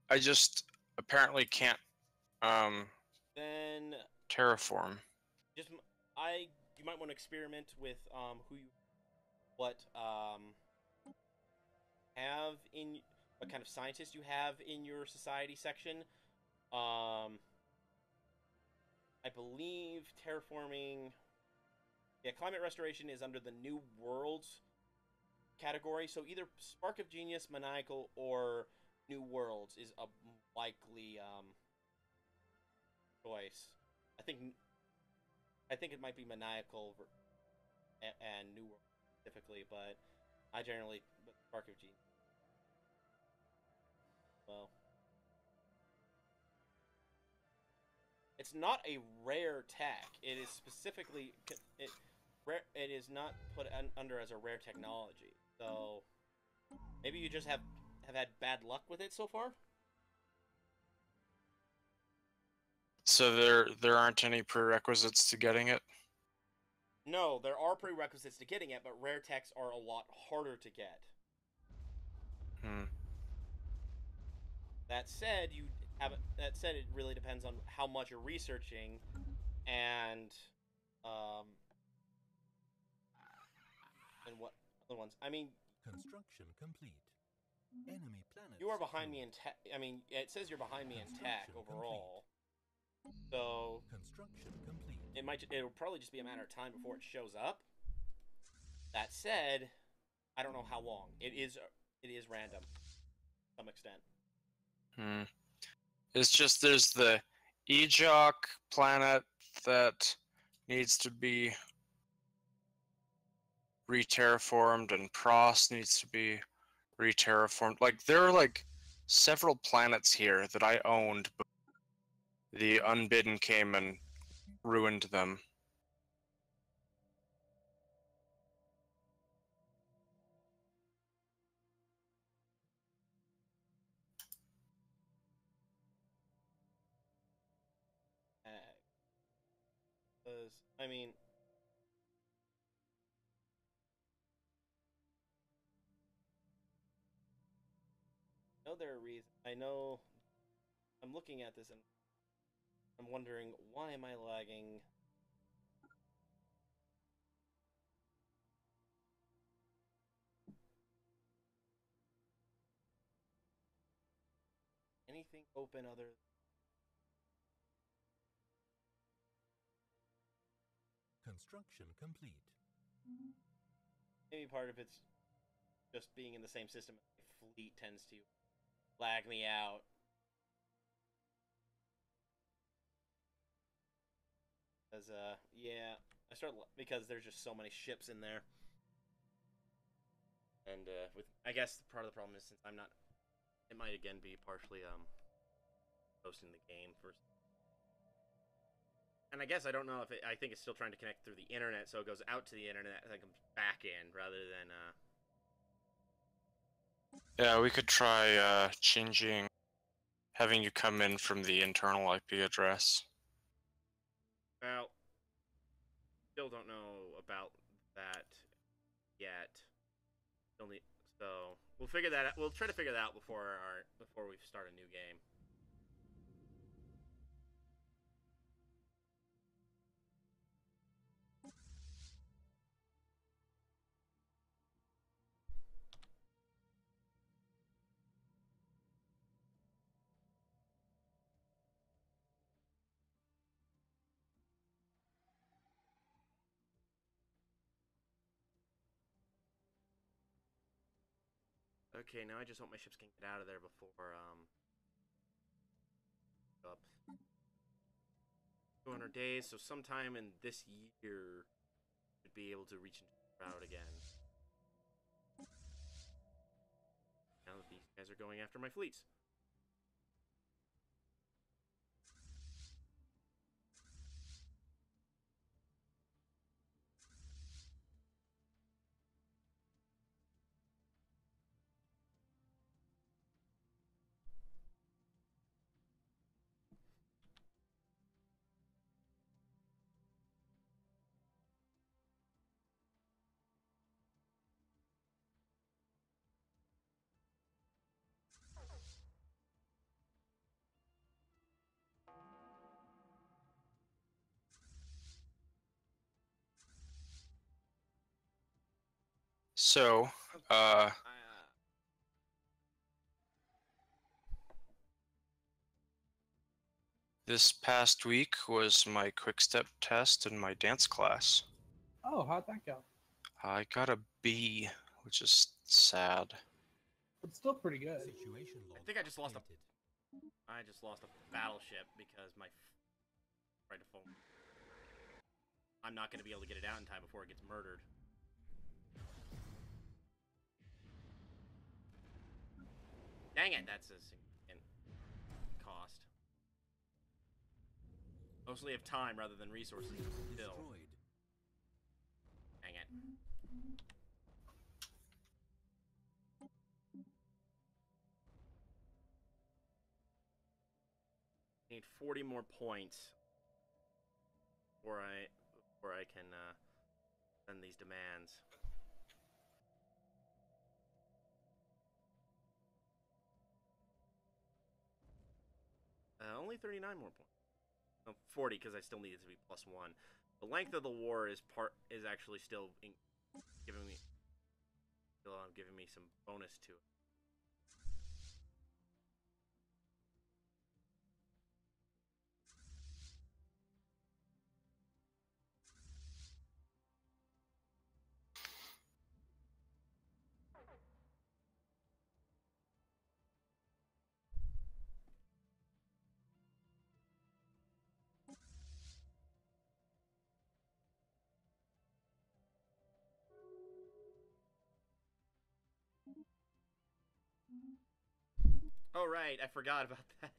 I just apparently can't then terraform. just you might want to experiment with what kind of scientists you have in your society section. I believe terraforming, climate restoration is under the New Worlds category. So either Spark of Genius, Maniacal, or New Worlds is a likely choice. I think it might be Maniacal and New World specifically, but Spark of Genius. Well, it's not a rare tech. It is specifically it is not put under as a rare technology. So maybe you just have had bad luck with it so far. So there aren't any prerequisites to getting it? No, there are prerequisites to getting it, but rare techs are a lot harder to get. That said, it really depends on how much you're researching, and what other ones. I mean, Construction complete. Enemy planet. you are behind me in tech. I mean, it says you're behind me in tech overall. So Construction complete. It'll probably just be a matter of time before it shows up. That said, I don't know how long. It is random to some extent. It's just there's the Ejok planet that needs to be re-terraformed, and Pross needs to be re-terraformed. Like, there are like several planets here that I owned, but the Unbidden came and ruined them. I mean, I know there are reasons. I know I'm looking at this and I'm wondering, why am I lagging? Anything open other? Construction complete. Maybe part of it's just being in the same system. Fleet tends to lag me out. Because there's just so many ships in there. And I guess part of the problem is, since I'm not, it might again be partially hosting the game first. And I guess I don't know if I think it's still trying to connect through the internet, so it goes out to the internet and then comes back in rather than Yeah, we could try having you come in from the internal IP address. Well, still don't know about that yet. So we'll figure that out. We'll try to figure that out before we start a new game. Okay, now I just hope my ships can get out of there before up 200 days. So sometime in this year, should be able to reach into the route again. Now that these guys are going after my fleets. So, this past week was my quick step test in my dance class. Oh, how'd that go? I got a B, which is sad. It's still pretty good. Situation log I think I just lost updated. I just lost a battleship because my tried to phone. I'm not going to be able to get it out in time before it gets murdered. Dang it, that's a significant cost. Mostly of time rather than resources. Still. Destroyed. Dang it. Need 40 more points before I can send these demands. Only 39 more points. Oh, 40 because I still need it to be +1. The length of the war is actually still giving me some bonus to it. Oh right, I forgot about that.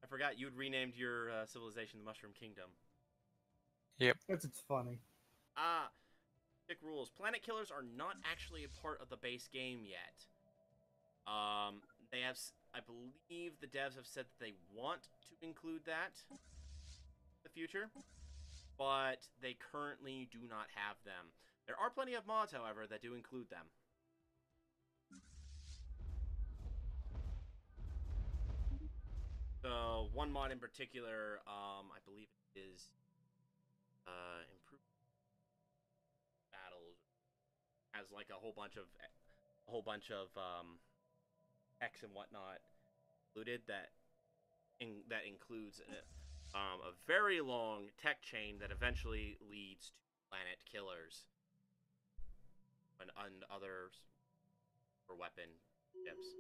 I forgot you'd renamed your civilization the Mushroom Kingdom. Yep. It's funny. Quick rules. Planet killers are not actually a part of the base game yet. They have, I believe the devs have said that they want to include that in the future, but they currently do not have them. There are plenty of mods, however, that do include them. So one mod in particular, I believe it is improve battles, has like a whole bunch of X and whatnot included that includes a very long tech chain that eventually leads to planet killers and others for weapon ships.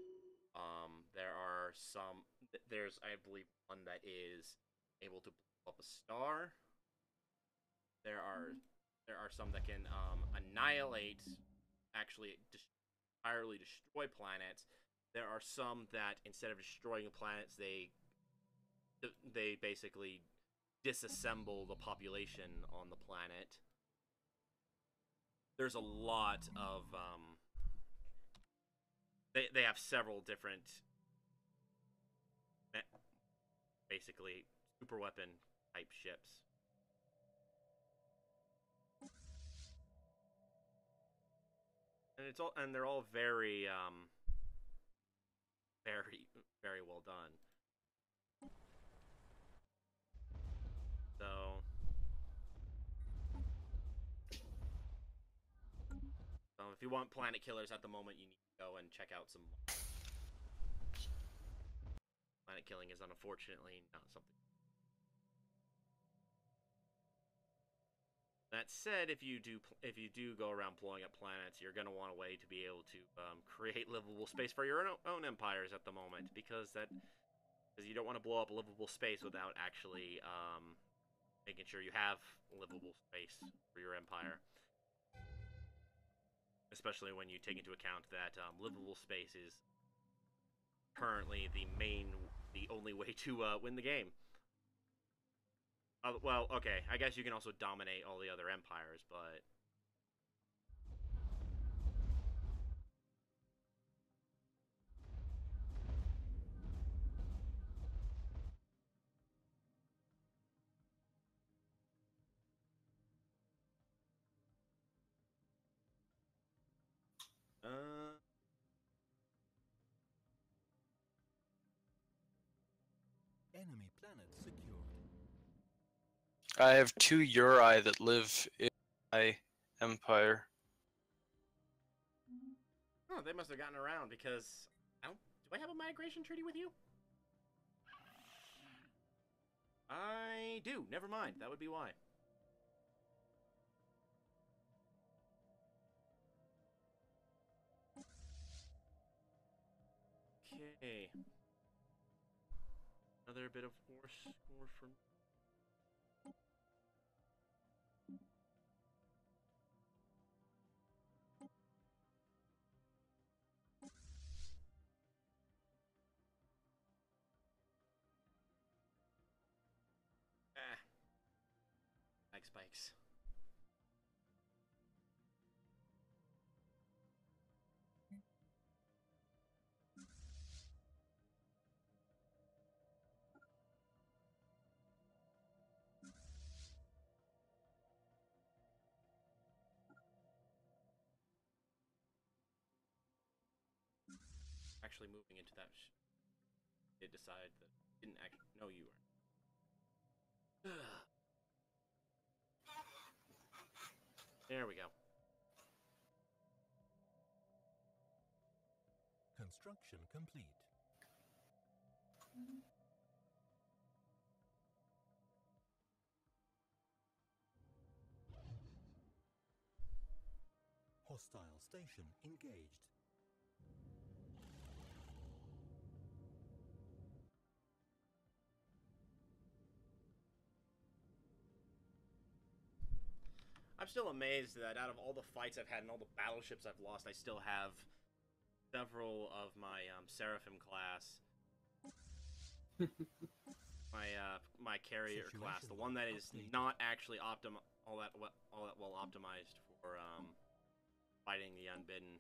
There are some. There's, I believe, one that is able to blow up a star. There are some that can annihilate, actually entirely destroy planets. There are some that instead of destroying planets, they basically disassemble the population on the planet. There's a lot of they have several different basically super weapon type ships. And they're all very very well done. So if you want planet killers at the moment, you need to go and check out some. Planet killing is unfortunately not something. That said, if you do go around blowing up planets, you're gonna want a way to be able to create livable space for your own empires at the moment, because you don't want to blow up livable space without actually making sure you have livable space for your empire. Especially when you take into account that livable space is currently the only way to win the game. Well, okay, I guess you can also dominate all the other empires, but Enemy planet secured. I have 2 Uri that live in my empire. Oh, they must have gotten around because I don't. Do I have a migration treaty with you? I do. Never mind. That would be why. Okay. Another bit of war score from. Ah. Like spikes. Actually moving into that did decide that didn't actually know you were. There we go. Construction complete. Hostile station engaged. I'm still amazed that out of all the fights I've had and all the battleships I've lost, I still have several of my Seraphim class, my carrier class, the one that is not actually all that well optimized for fighting the Unbidden.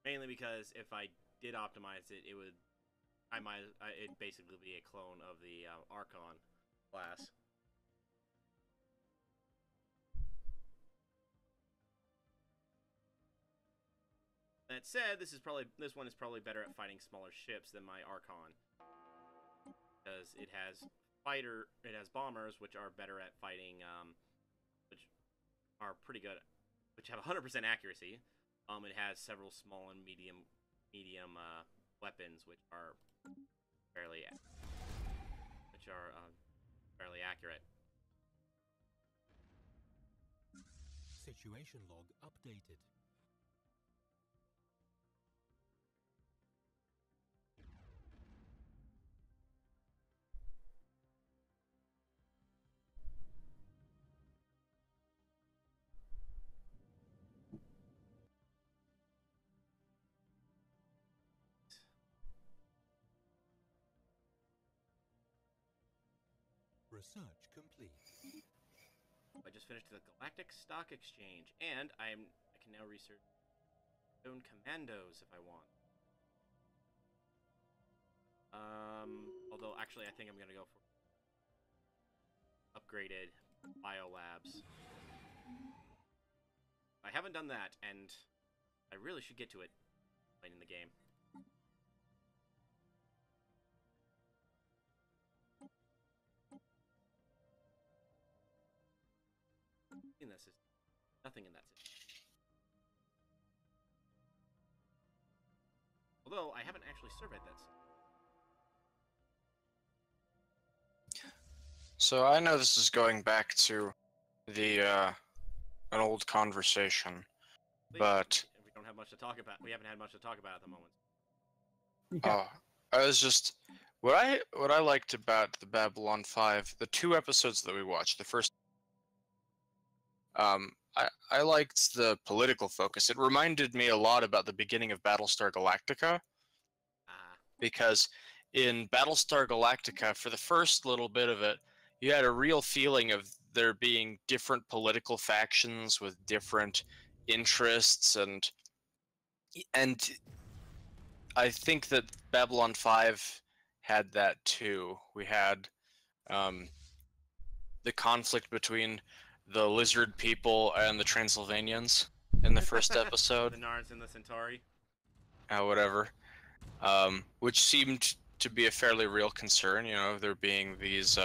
Mainly because if I did optimize it, it'd basically be a clone of the Archon class. That said, this one is probably better at fighting smaller ships than my Archon, because it has bombers, which are better at fighting, which are pretty good, which have 100% accuracy. It has several small and medium weapons, which are fairly accurate. Situation log updated. Research complete. I just finished the Galactic Stock Exchange, and I can now research own commandos if I want. Although actually I think I'm gonna go for upgraded biolabs. I haven't done that, and I really should get to it playing in the game. And this is nothing in that system. Although I haven't actually surveyed that system. So I know this is going back to the an old conversation, but we don't have much to talk about. We haven't had much to talk about at the moment. Yeah. I was just what I liked about the Babylon 5, the 2 episodes that we watched. The first, I liked the political focus. It reminded me a lot about the beginning of Battlestar Galactica, because in Battlestar Galactica, for the first little bit of it, you had a real feeling of there being different political factions with different interests, and I think that Babylon 5 had that too. We had the conflict between the lizard people and the Transylvanians in the first episode. The Nards and the Centauri. Whatever. Which seemed to be a fairly real concern, you know, there being these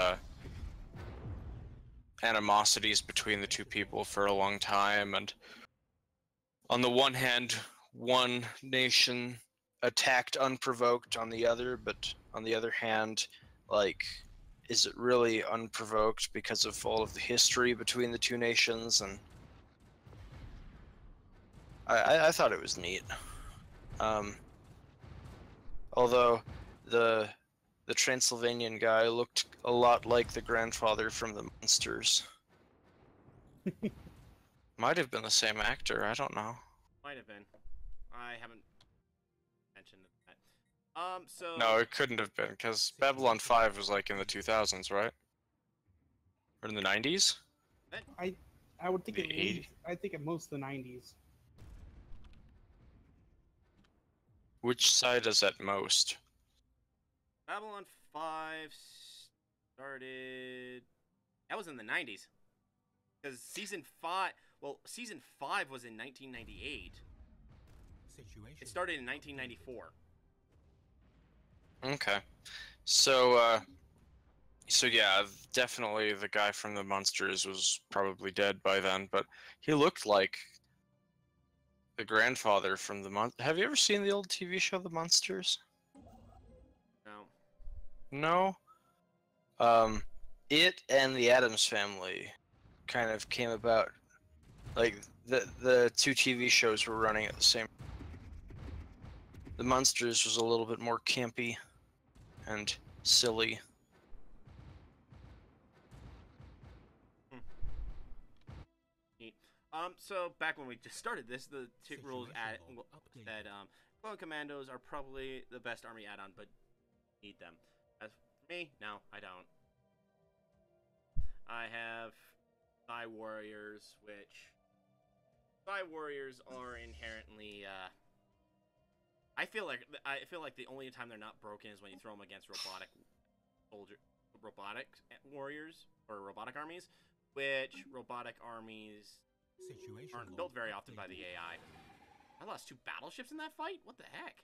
animosities between the two people for a long time, and on the one hand, one nation attacked unprovoked on the other, but on the other hand, like, is it really unprovoked because of all of the history between the two nations? And I thought it was neat. Although the Transylvanian guy looked a lot like the grandfather from the Monsters. Might have been the same actor, I don't know. Might have been. I haven't mentioned that. So... No, it couldn't have been, because Babylon 5 was like in the 2000s, right? Or in the 90s? I would think The at 80s? least, I think at most the 90s. Which side is at most? Babylon 5 started... That was in the 90s. Because Season 5... Well, Season 5 was in 1998. It started in 1994. Okay. So yeah, definitely the guy from the Monsters was probably dead by then, but he looked like the grandfather from the Have you ever seen the old TV show The Monsters? No. No? It and the Addams Family kind of came about, like, the two TV shows were running at the same. The Monsters was a little bit more campy and silly. Neat. So back when we just started this, the two rules said clone commandos are probably the best army add-on, but need them. As for me, no, I don't. I have Thigh Warriors, which Thigh Warriors are inherently. I feel like the only time they're not broken is when you throw them against robotic warriors or robotic armies, which robotic armies aren't built very often by the AI. I lost 2 battleships in that fight? What the heck?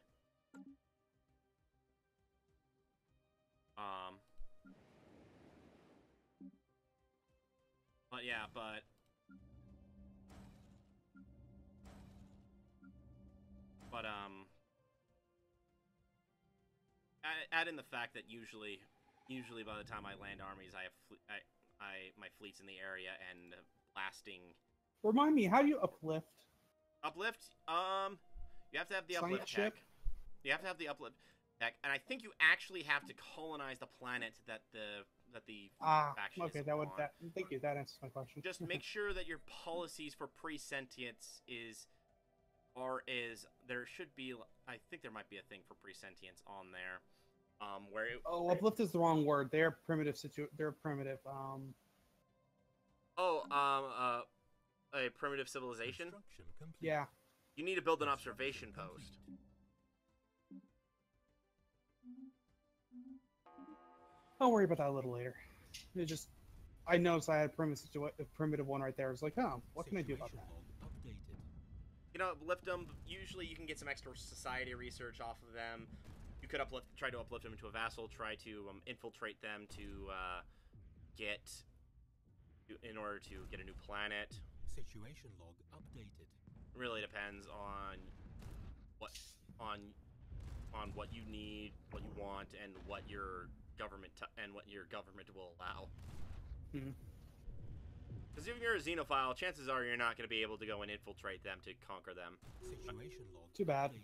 But yeah, add in the fact that usually by the time I land armies, I have my fleet's in the area and blasting. Remind me, how do you uplift? Uplift? You have to have the Sonic uplift ship? tech. You have to have the uplift tech, and I think you actually have to colonize the planet that the faction okay, is that would on. thank you. That answers my question. Just make sure that your policies for pre-sentience there should be. I think there might be a thing for pre-sentience on there. Uplift is the wrong word. They're primitive. They're primitive. A primitive civilization. Yeah. You need to build an observation post. I'll worry about that a little later. I noticed I had a primitive one right there. I was like, oh, what can I do about that? You know, uplift them. Usually, you can get some extra society research off of them. You could try to uplift them into a vassal. Try to infiltrate them in order to get a new planet. Situation log updated. It really depends on what you need, what you want, and what your government will allow. Because if you're a xenophile, chances are you're not going to be able to go and infiltrate them to conquer them. Situation log Too bad. updated.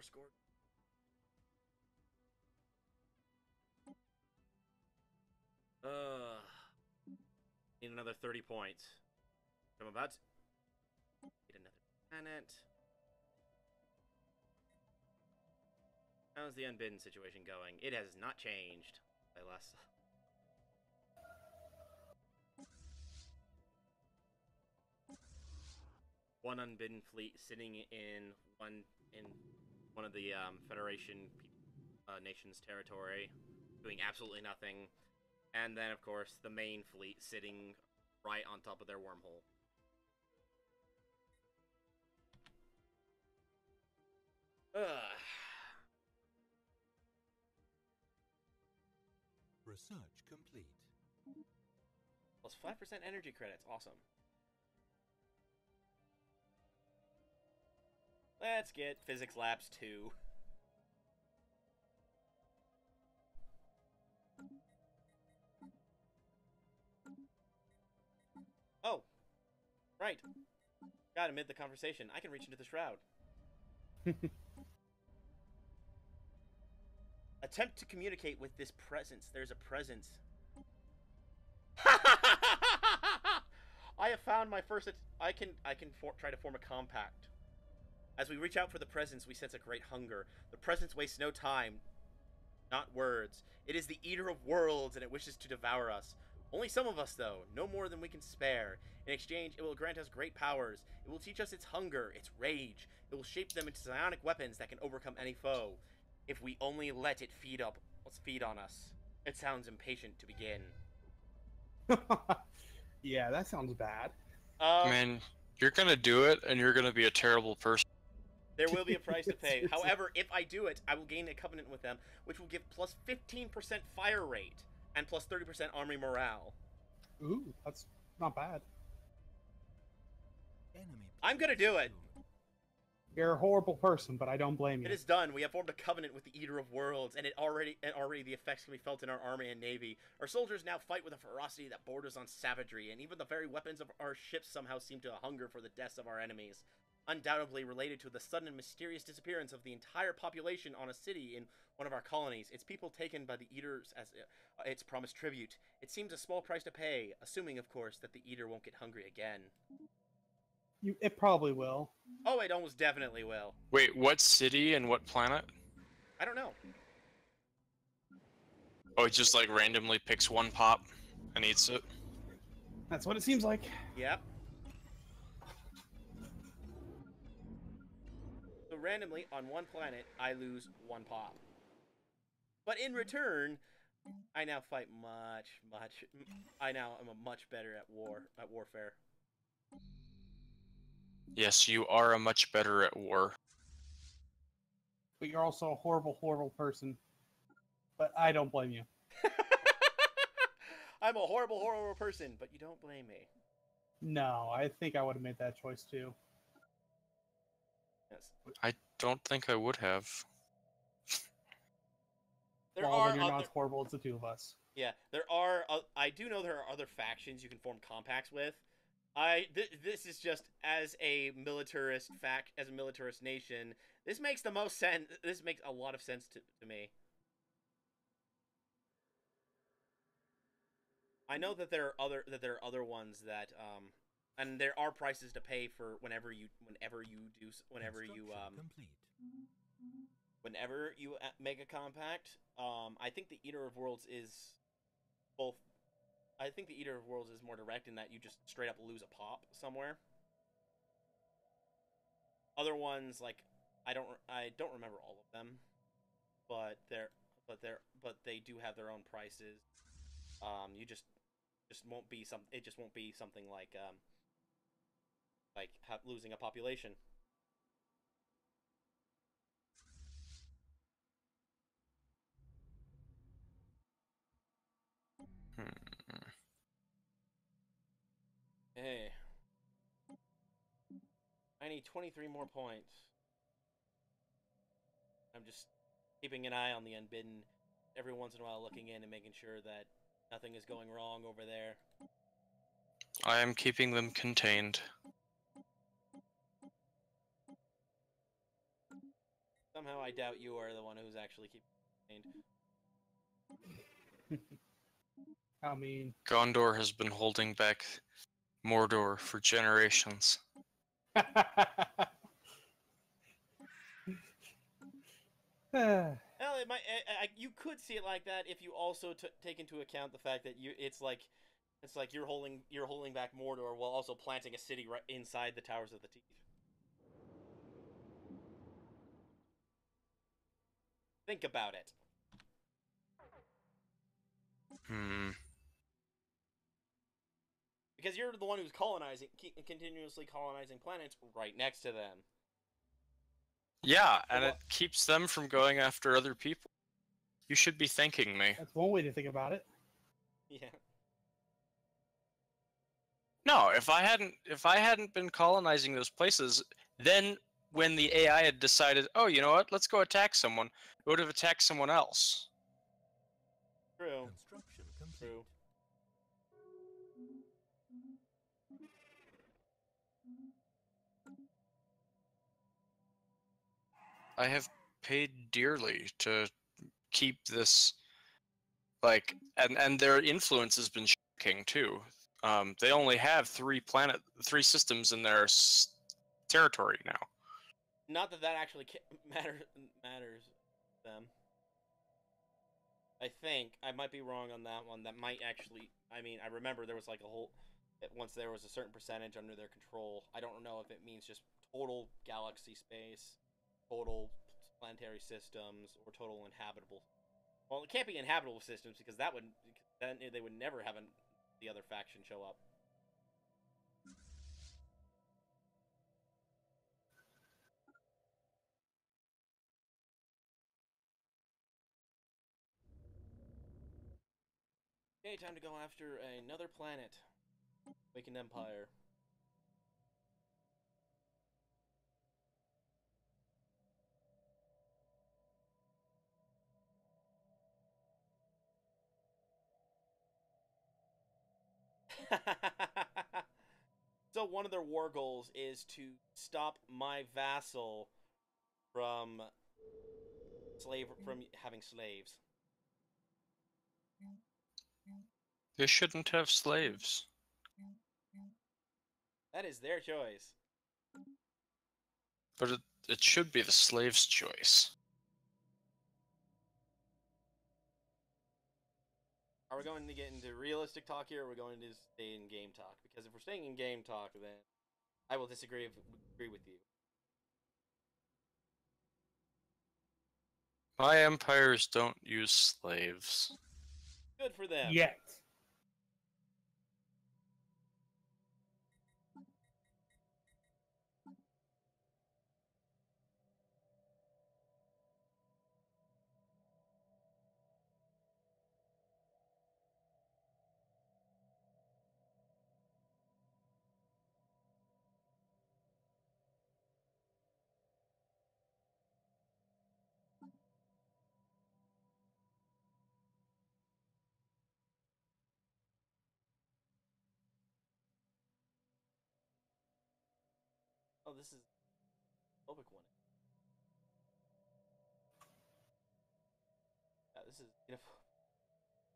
Score. Need another 30 points. I'm about to get another planet. How's the unbidden situation going? It has not changed by less. One unbidden fleet sitting in one of the Federation nation's territory, doing absolutely nothing. And then, of course, the main fleet sitting right on top of their wormhole. Research complete. Plus 5% energy credits. Awesome. Let's get Physics Labs 2. Oh, right. God, amid the conversation, I can reach into the shroud. Attempt to communicate with this presence. There's a presence. I have found my first. I can try to form a compact. As we reach out for the presence, we sense a great hunger. The presence wastes no time, not words. It is the eater of worlds, and it wishes to devour us. Only some of us, though, no more than we can spare. In exchange, it will grant us great powers. It will teach us its hunger, its rage. It will shape them into psionic weapons that can overcome any foe. If we only let it feed on us. It sounds impatient to begin. Yeah, that sounds bad. Man, you're gonna do it, and you're gonna be a terrible person. There will be a price to pay. However, if I do it, I will gain a covenant with them, which will give plus 15% fire rate and plus 30% army morale. Ooh, that's not bad. Enemy I'm gonna do it. You're a horrible person, but I don't blame you. It is done. We have formed a covenant with the Eater of Worlds, and already the effects can be felt in our army and navy. Our soldiers now fight with a ferocity that borders on savagery, and even the very weapons of our ships somehow seem to hunger for the deaths of our enemies. Undoubtedly related to the sudden and mysterious disappearance of the entire population on a city in one of our colonies, its people taken by the Eaters as its promised tribute. It seems a small price to pay, assuming, of course, that the Eater won't get hungry again. It probably will. Oh, it almost definitely will. Wait, what city and what planet? I don't know. Oh, it just like randomly picks one pop and eats it. That's what it seems like. Yep. So randomly, on one planet, I lose one pop. But in return, I now fight I now am a much better at warfare. Yes, you are a much better at war. But you're also a horrible, horrible person. But I don't blame you. I'm a horrible, horrible person, but you don't blame me. No, I think I would have made that choice too. Yes. I don't think I would have. When you're not as horrible as the two of us. Yeah, there are. I do know there are other factions you can form compacts with. This is just as a militarist nation. This makes the most sense. This makes a lot of sense to me. I know that there are other ones that and there are prices to pay for whenever you make a compact. I think the Eater of Worlds is both. I think the Eater of Worlds is more direct in that you just straight up lose a pop somewhere. Other ones, like I don't remember all of them, but they do have their own prices. You just won't be it just won't be something like losing a population. Hey. I need 23 more points. I'm just keeping an eye on the Unbidden, every once in a while looking in and making sure that nothing is going wrong over there. I am keeping them contained. Somehow I doubt you are the one who's actually keeping contained. I mean, Gondor has been holding back Mordor for generations. Well, you could see it like that if you also take into account the fact that it's like you're holding back Mordor while also planting a city right inside the Towers of the Teeth. Think about it. Because you're the one who's continuously colonizing planets right next to them. Yeah, and it keeps them from going after other people. You should be thanking me. That's one way to think about it. Yeah. No, if I hadn't been colonizing those places, then when the AI had decided, oh, you know what, let's go attack someone, it would have attacked someone else. True. Construction complete. True. I have paid dearly to keep this, like, and their influence has been shocking too. They only have three systems in their territory now. Not that actually matters to them. I think I might be wrong on that one. That might actually. I mean, I remember there was like a whole. Once there was a certain percentage under their control. I don't know if it means just total galaxy space, total planetary systems, or total inhabitable. Well, it can't be inhabitable systems because then they would never have the other faction show up. Okay, time to go after another planet. Awakened Empire. So one of their war goals is to stop my vassal from having slaves. They shouldn't have slaves. That is their choice. But it should be the slave's choice. Are we going to get into realistic talk here, or are we going to stay in game talk? Because if we're staying in game talk, then I will agree with you. My empires don't use slaves. Good for them. Yet. Oh, this is phobic one. Yeah, this is xenophobe.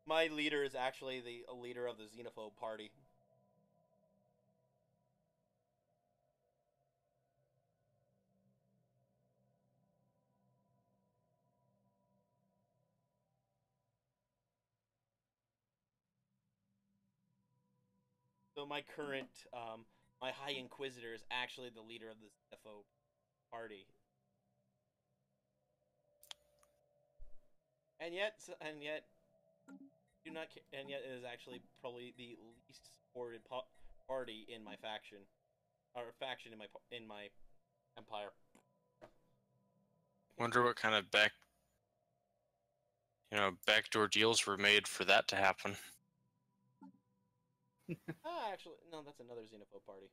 My leader is actually the leader of the xenophobe party. So my current, my High Inquisitor is actually the leader of the xenophobe party. And yet, and yet it is actually probably the least supported party in my faction, or faction in my empire. Wonder what kind of backdoor deals were made for that to happen. Actually, no, that's another xenophobe party.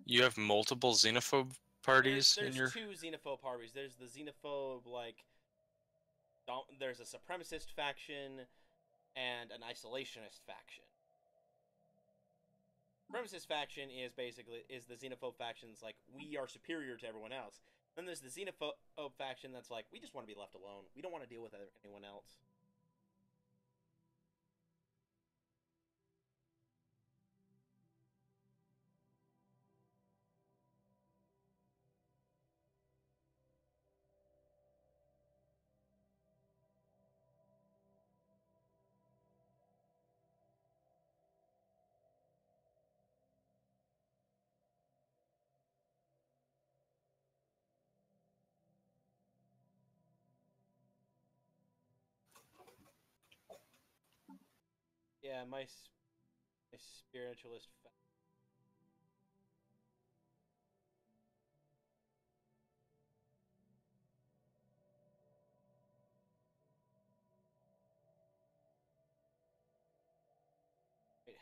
You have multiple xenophobe parties There's in your... two xenophobe parties. There's the xenophobe, there's a supremacist faction and an isolationist faction. Supremacist faction is the xenophobe faction that's like, we are superior to everyone else. Then there's the xenophobe faction that's like, we just want to be left alone. We don't want to deal with anyone else. Yeah, my spiritualist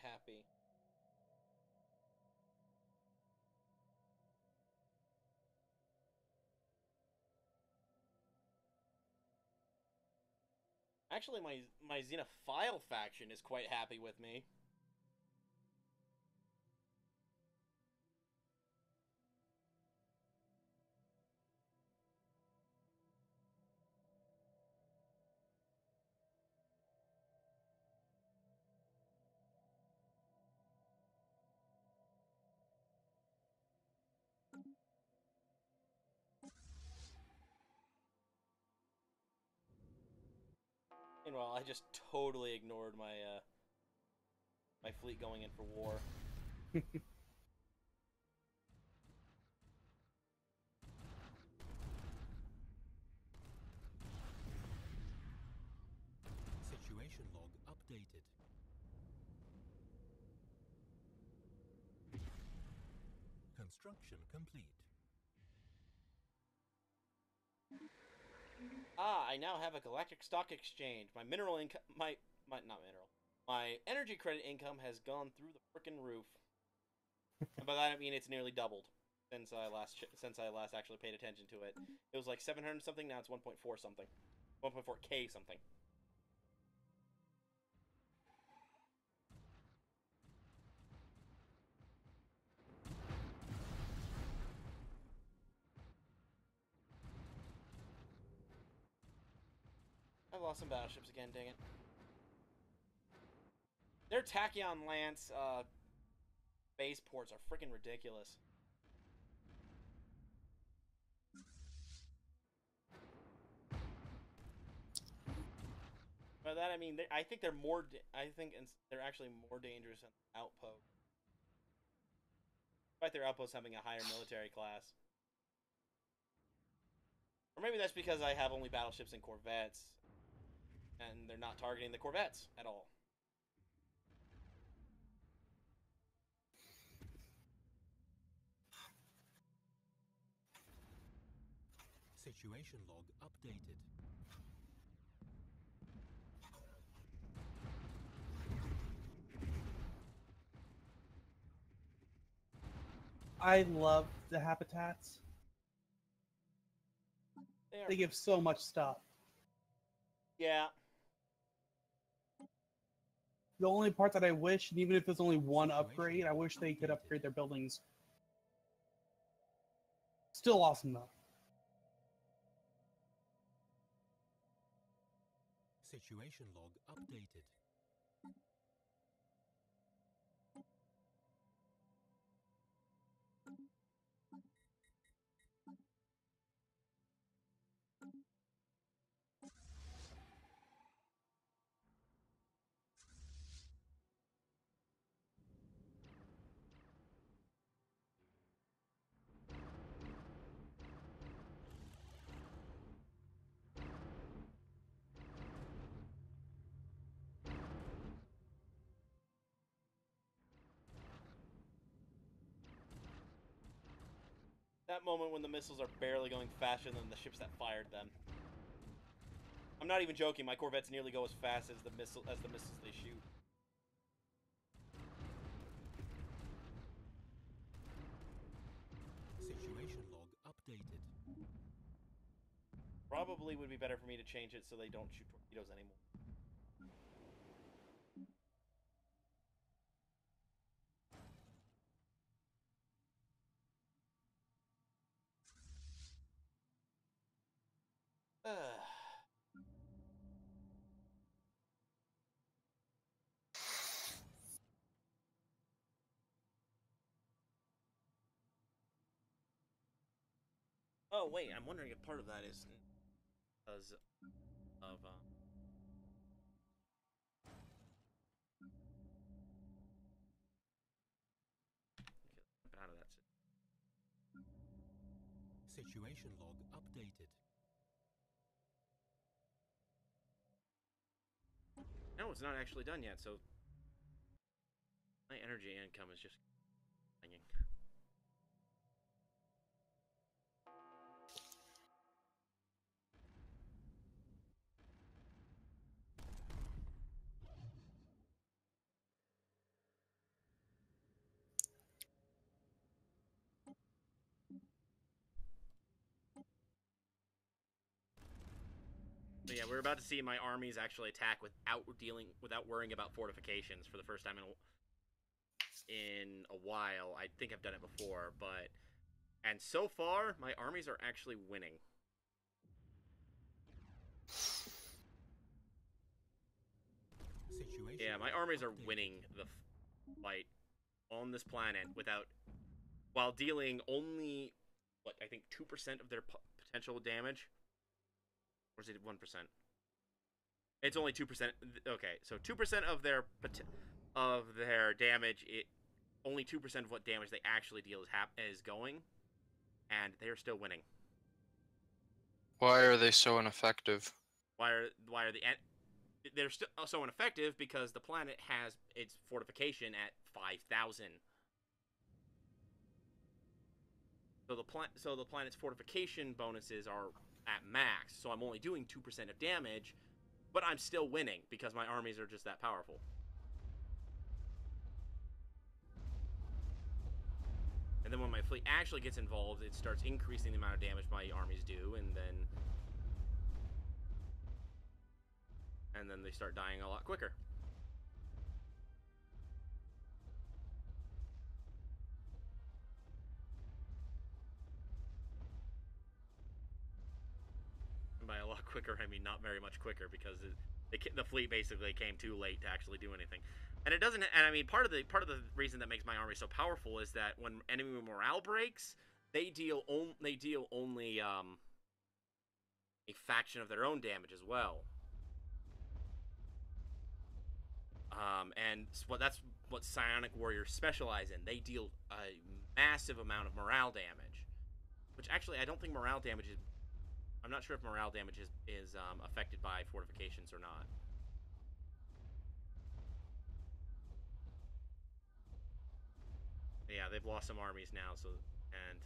happy. Actually, my Xenophile faction is quite happy with me. Meanwhile, I just totally ignored my fleet going in for war. Situation log updated. Construction complete. Ah, I now have a galactic stock exchange. My mineral income, my not mineral, my energy credit income has gone through the frickin' roof. And by that I mean it's nearly doubled since I last actually paid attention to it. It was like 700 something. Now it's 1.4 something, 1.4k something. I've lost some battleships again, dang it. Their Tachyon Lance base ports are freaking ridiculous. By that I mean I think they're more. I think they're actually more dangerous than outposts. Despite their outposts having a higher military class. Or maybe that's because I have only battleships and corvettes, and they're not targeting the corvettes at all. Situation log updated. I love the habitats. They give so much stuff. Yeah. The only part that I wish, and even if there's only one upgrade, I wish they could upgrade their buildings. Still awesome though. Situation log updated. That moment when the missiles are barely going faster than the ships that fired them. I'm not even joking. My corvettes nearly go as fast as the missiles they shoot. Situation log updated. Probably would be better for me to change it so they don't shoot torpedoes anymore. Oh wait, I'm wondering if part of that is because of out of that. Situation log updated. No, it's not actually done yet, so my energy income is just hanging. So yeah, we're about to see my armies actually attack without worrying about fortifications for the first time in a while. I think I've done it before, and so far my armies are actually winning. Situation Yeah, my log armies are updated. winning the fight on this planet while dealing only what I think 2% of their potential damage, or is it 1%? It's only 2%. Okay, so 2% of their damage. Only 2% of what damage they actually deal is going, and they're still winning. Why are they so ineffective? Why are they're still so ineffective? Because the planet has its fortification at 5,000. So the planet's fortification bonuses are at max. So I'm only doing 2% of damage, but I'm still winning because my armies are just that powerful. And then when my fleet actually gets involved, it starts increasing the amount of damage my armies do, and then they start dying a lot quicker. And by a lot quicker, I mean not very much quicker, because the fleet basically came too late to actually do anything. And it doesn't. And I mean, part of the reason that makes my army so powerful is that when enemy morale breaks, they deal only a faction of their own damage as well. And that's what psionic warriors specialize in. They deal a massive amount of morale damage, which actually I don't think morale damage is. I'm not sure if morale damage is affected by fortifications or not. Yeah, they've lost some armies now, and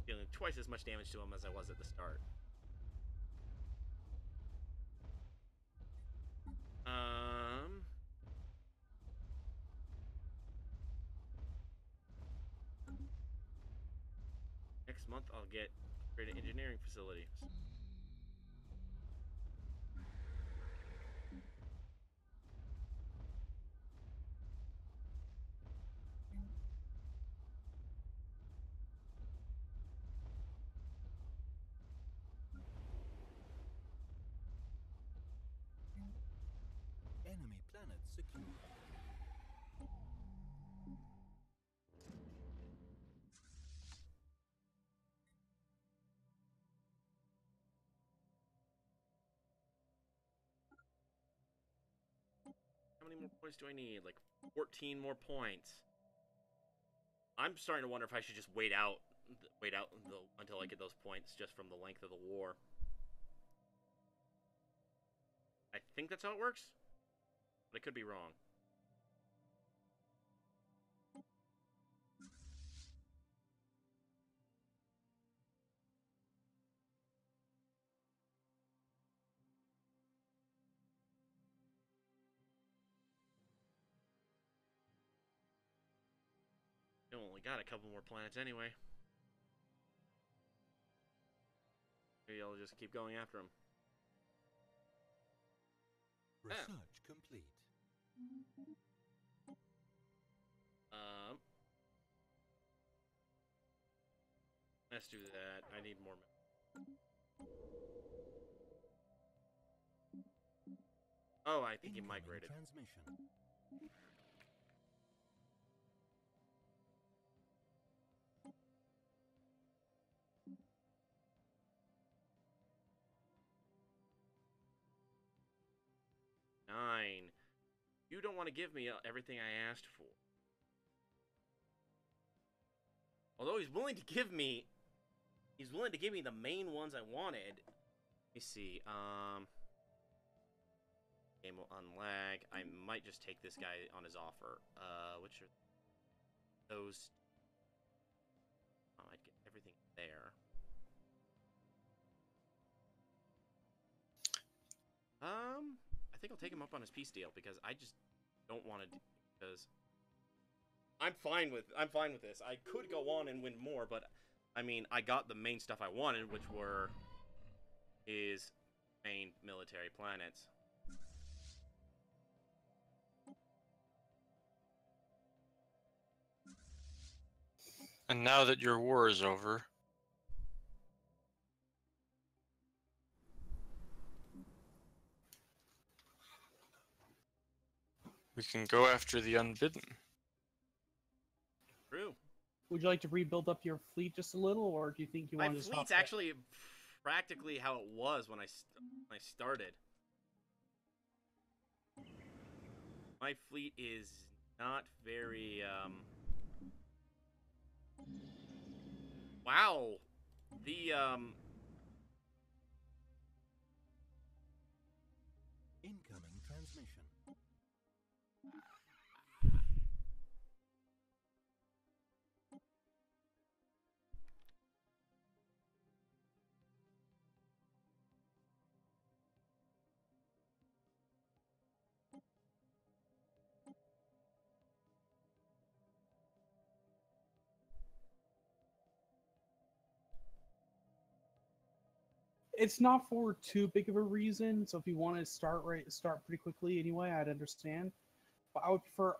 dealing twice as much damage to them as I was at the start. Next month I'll get upgraded engineering facilities. Enemy planet secure. How many more points do I need? Like 14 more points. I'm starting to wonder if I should just wait out until I get those points just from the length of the war. I think that's how it works, but I could be wrong. I only got a couple more planets anyway. Maybe I'll just keep going after them. Research complete. Let's do that. I need more. Oh, I think he Incoming migrated. Transmission. Nine. You don't want to give me everything I asked for. Although he's willing to give me the main ones I wanted. Let me see. Game will unlag. I might just take this guy on his offer. Which are those? Oh, I'd get everything there. I think I'll take him up on his peace deal because I just don't want to. Because I'm fine with this. I could go on and win more, but I mean, I got the main stuff I wanted, which is main military planets. And now that your war is over, we can go after the unbidden. True. Would you like to rebuild up your fleet just a little, or do you think you My want to just fleet's hop actually practically how it was when I started. My fleet is not very, Wow! The, Incoming transmission. It's not for too big of a reason, so if you want to start pretty quickly anyway, I'd understand. But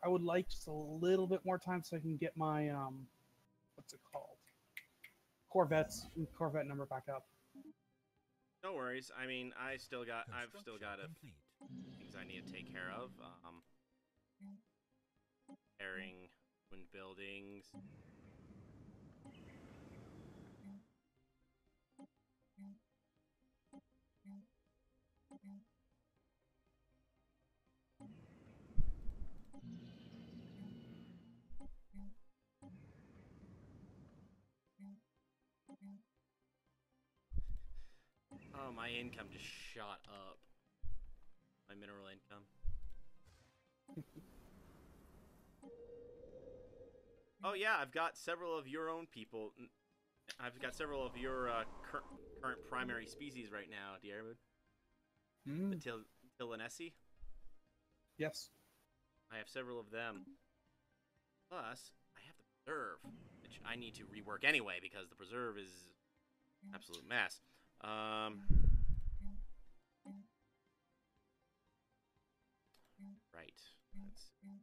I would like just a little bit more time so I can get my what's it called? Corvette number back up. no worries. I mean, I've still got Construction complete. things I need to take care of. Repairing wind buildings. Oh, my income just shot up. My mineral income. Oh yeah, I've got several of your own people. I've got several of your current primary species right now, Dierwood. The Tilanesi. Yes. I have several of them. Plus, I have the preserve, which I need to rework anyway because the preserve is an absolute mess. Right. Let's see.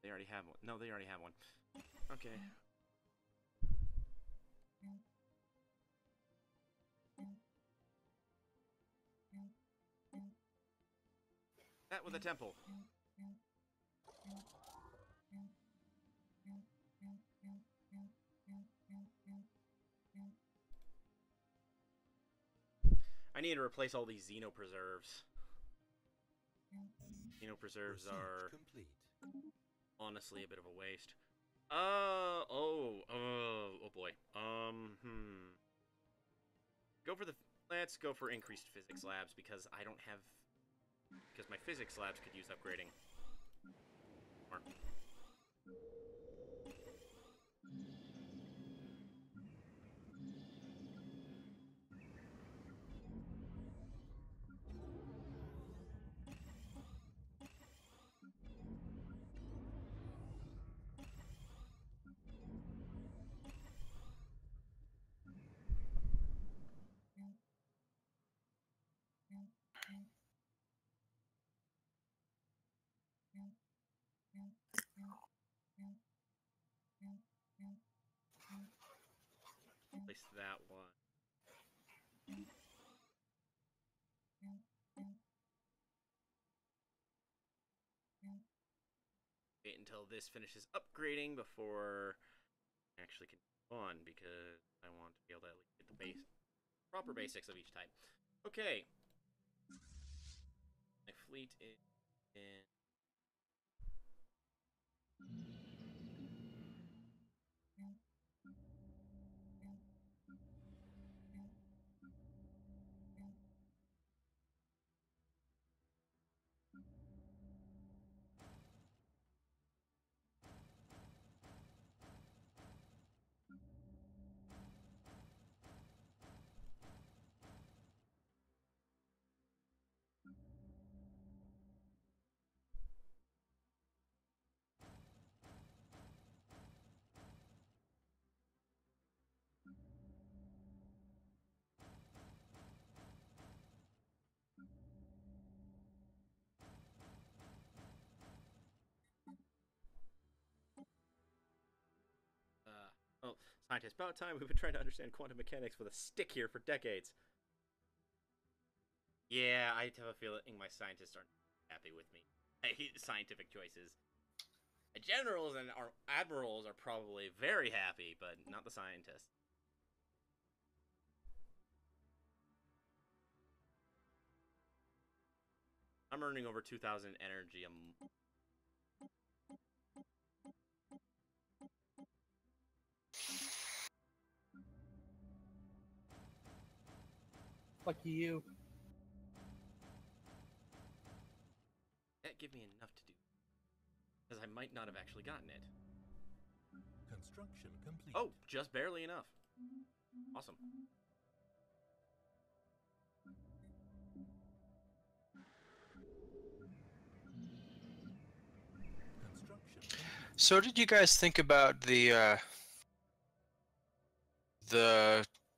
They already have one. No, they already have one. Okay. That with a temple. I need to replace all these Xenopreserves. Xenopreserves are Complete. honestly a bit of a waste. Oh boy. Let's go for increased physics labs because I don't have, because my physics labs could use upgrading. Or, place that one. Wait until this finishes upgrading before I actually can move on because I want to be able to at least get the proper basics of each type. Okay. My fleet is in. scientists. About time. We've been trying to understand quantum mechanics with a stick here for decades. Yeah, I have a feeling my scientists aren't happy with me. Scientific choices. Generals and our admirals are probably very happy, but not the scientists. I'm earning over 2,000 energy. Lucky you. That give me enough to do, because I might not have actually gotten it. Construction complete. Oh, just barely enough. Awesome. Construction complete. So, did you guys think about the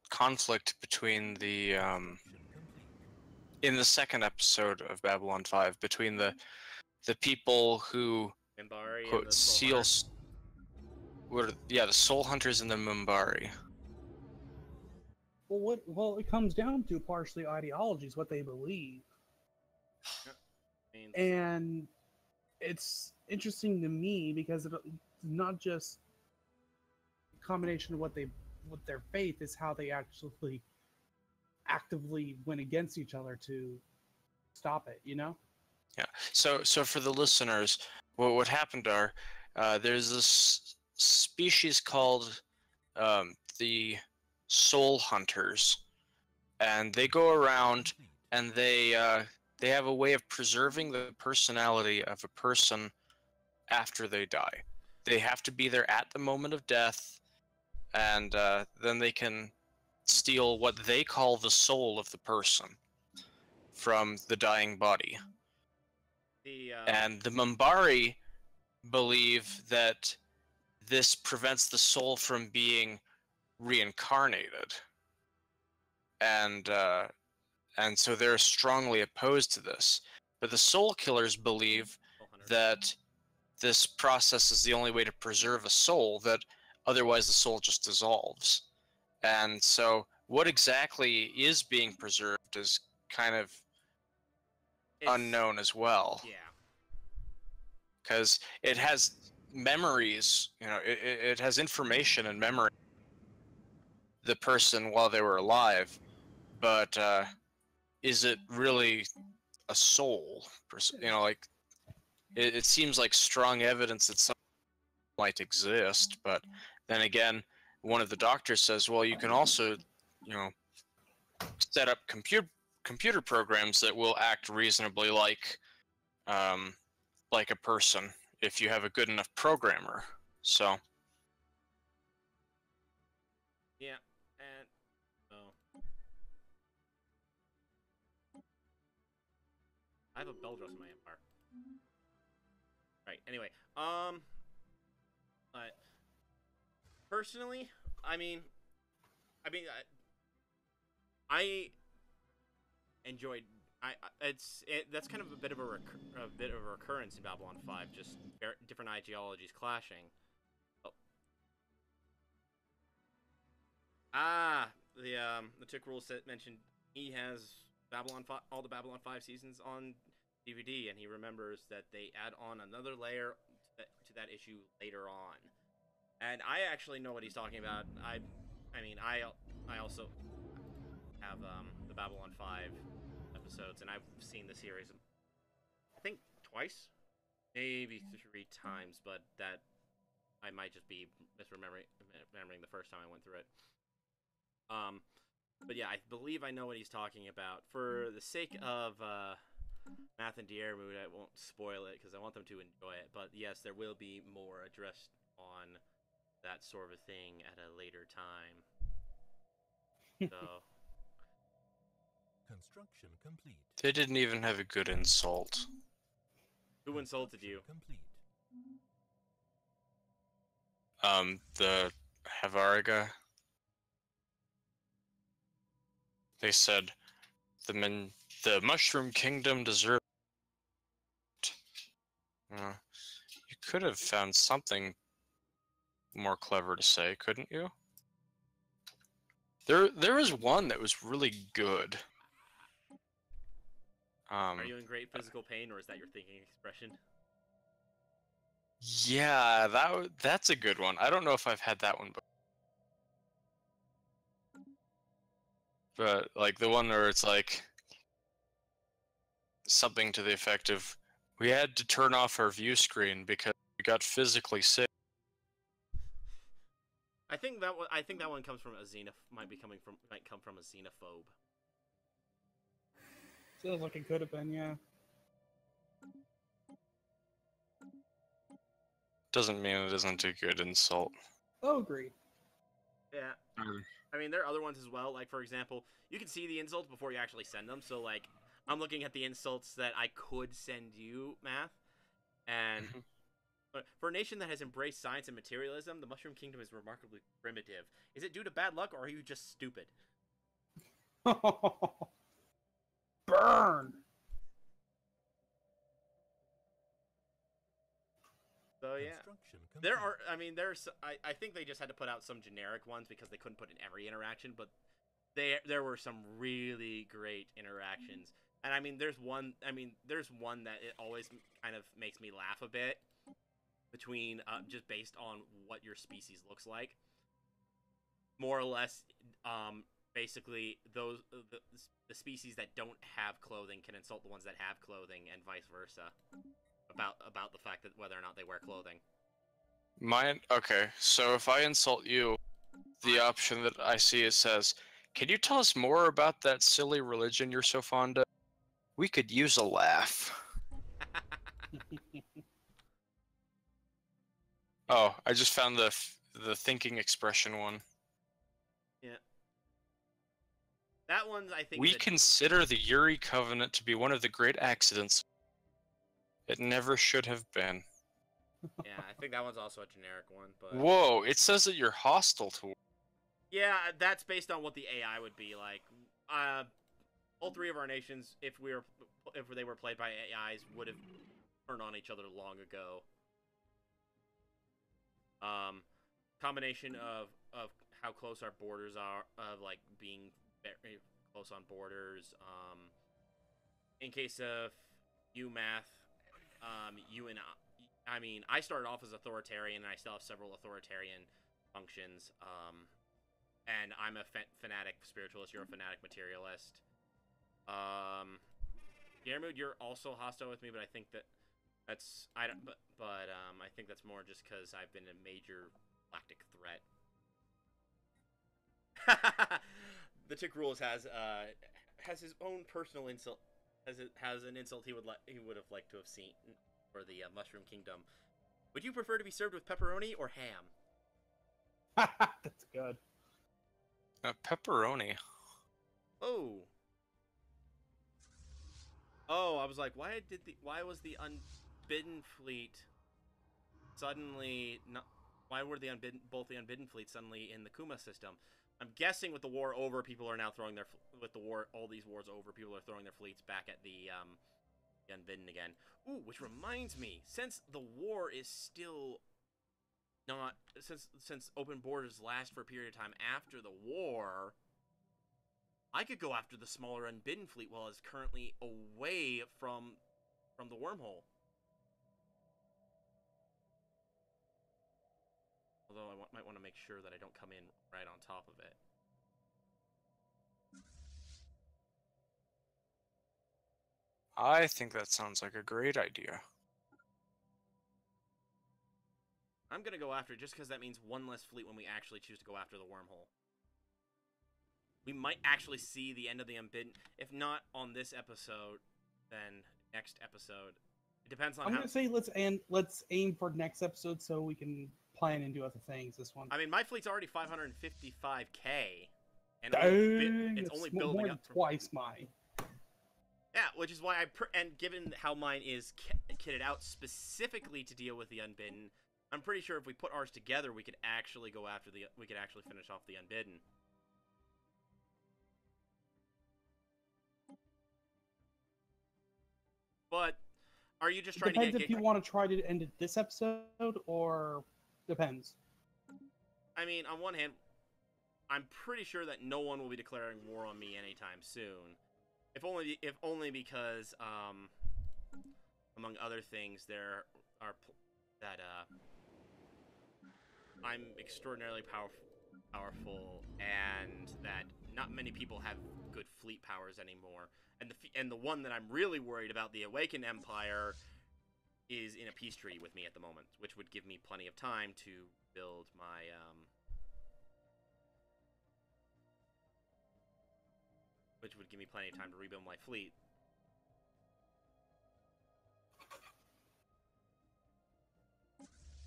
conflict between the Construction complete. in the second episode of Babylon 5 between the people who Minbari quote and the Soul seal Hunter. the Soul Hunters and the Minbari. Well, it comes down to partially ideologies, what they believe, I mean, and it's interesting to me because it's not just a combination of what their faith is, how they actually actively went against each other to stop it. You know? Yeah. So for the listeners, what happened are there's this species called the Soul Hunters, and they go around and they have a way of preserving the personality of a person after they die. They have to be there at the moment of death, and then they can steal what they call the soul of the person from the dying body. And the Minbari believe that this prevents the soul from being reincarnated, and so they're strongly opposed to this. But the Soul Killers believe Soul Hunter. that this process is the only way to preserve a soul, that otherwise the soul just dissolves. And so what exactly is being preserved is kind of It's- unknown as well. Yeah. Because it has memories, it has information and memory the person while they were alive, but is it really a soul? Like it seems like strong evidence that something might exist, but then again, one of the doctors says, well, you can also, set up computer programs that will act reasonably like a person if you have a good enough programmer. So Yeah. And oh, I have a Beldros in my empire. Right. Anyway, but personally, I enjoyed. That's kind of a bit of a recurrence in Babylon 5, just different ideologies clashing. Oh. The Tick Rule set mentioned he has all the Babylon 5 seasons on DVD, and he remembers that they add on another layer to that issue later on. And I actually know what he's talking about. I also have the Babylon 5 episodes, and I've seen the series, I think twice, maybe 3 times, but that I might just be remembering the first time I went through it. But yeah, I believe I know what he's talking about. For the sake of Math and Diermood, I won't spoil it because I want them to enjoy it. But yes, there will be more addressed on that sort of a thing at a later time. So Construction complete. they didn't even have a good insult. who insulted you? Complete. The Havariga. They said the Mushroom Kingdom deserved. You could have found something more clever to say, couldn't you? There was one that was really good. Are you in great physical pain, or is that your thinking expression? Yeah, that's a good one. I don't know if I've had that one, but like the one where it's like something to the effect of, we had to turn off our view screen because we got physically sick. I think that one comes from a might come from a xenophobe. Feels like it could have been, yeah. Doesn't mean it isn't a good insult. Oh, agreed. Yeah. I mean, there are other ones as well. Like, for example, you can see the insults before you actually send them. So, like, I'm looking at the insults that I could send you, Math. And for a nation that has embraced science and materialism, the Mushroom Kingdom is remarkably primitive. Is it due to bad luck, or are you just stupid? Burn! So, yeah. Construction There complete. are, I mean, I think they just had to put out some generic ones because they couldn't put in every interaction, but there were some really great interactions. And I mean, there's one that it always kind of makes me laugh a bit between, just based on what your species looks like. More or less, basically, the species that don't have clothing can insult the ones that have clothing, and vice versa. About the fact that whether or not they wear clothing. Mine, okay, so if I insult you, the option that I see it says, can you tell us more about that silly religion you're so fond of? We could use a laugh. Oh, I just found the thinking expression one. Yeah. That one, I think. We consider the Uri Covenant to be one of the great accidents. It never should have been. Yeah, I think that one's also a generic one, but. Whoa, it says that you're hostile to. Yeah, that's based on what the AI would be like. All three of our nations, if they were played by AIs, would have turned on each other long ago. Combination of how close our borders are, of like being very close on borders. In case of you, Math, you and I mean, I started off as authoritarian, and I still have several authoritarian functions. And I'm a fanatic spiritualist. You're a fanatic materialist. Yermud, you're also hostile with me, but I think that's I don't. But I think that's more just because I've been a major galactic threat. The Tick Rules has his own personal insult. Has an insult he would have liked to have seen for the Mushroom Kingdom. Would you prefer to be served with pepperoni or ham? That's good. Pepperoni. Oh. Oh, I was like, why was the Unbidden Fleet suddenly not? Why were both the Unbidden Fleet suddenly in the Kuma system? I'm guessing with the war over, people are now throwing all these wars over, people are throwing their fleets back at the Unbidden again. Ooh, which reminds me, since the war is still not, since open borders last for a period of time after the war, I could go after the smaller Unbidden Fleet while it's currently away from the wormhole. Although I might want to make sure that I don't come in right on top of it. I think that sounds like a great idea. I'm going to go after it just because that means one less fleet when we actually choose to go after the wormhole. We might actually see the end of the Unbidden. If not on this episode, then next episode. It depends on I'm gonna say let's aim for next episode so we can plan and do other things. This one. I mean, my fleet's already 555k, and it's only more building than up. Twice mine. Yeah, which is why and given how mine is kitted out specifically to deal with the Unbidden, I'm pretty sure if we put ours together, we could actually finish off the Unbidden. But are you just trying Depends to get? If you want to try to end it this episode, or depends. I mean, on one hand, I'm pretty sure that no one will be declaring war on me anytime soon. If only because, among other things, there are I'm extraordinarily powerful, and that not many people have good fleet powers anymore. And the one that I'm really worried about, the Awakened Empire, is in a peace treaty with me at the moment, which would give me plenty of time to build my rebuild my fleet.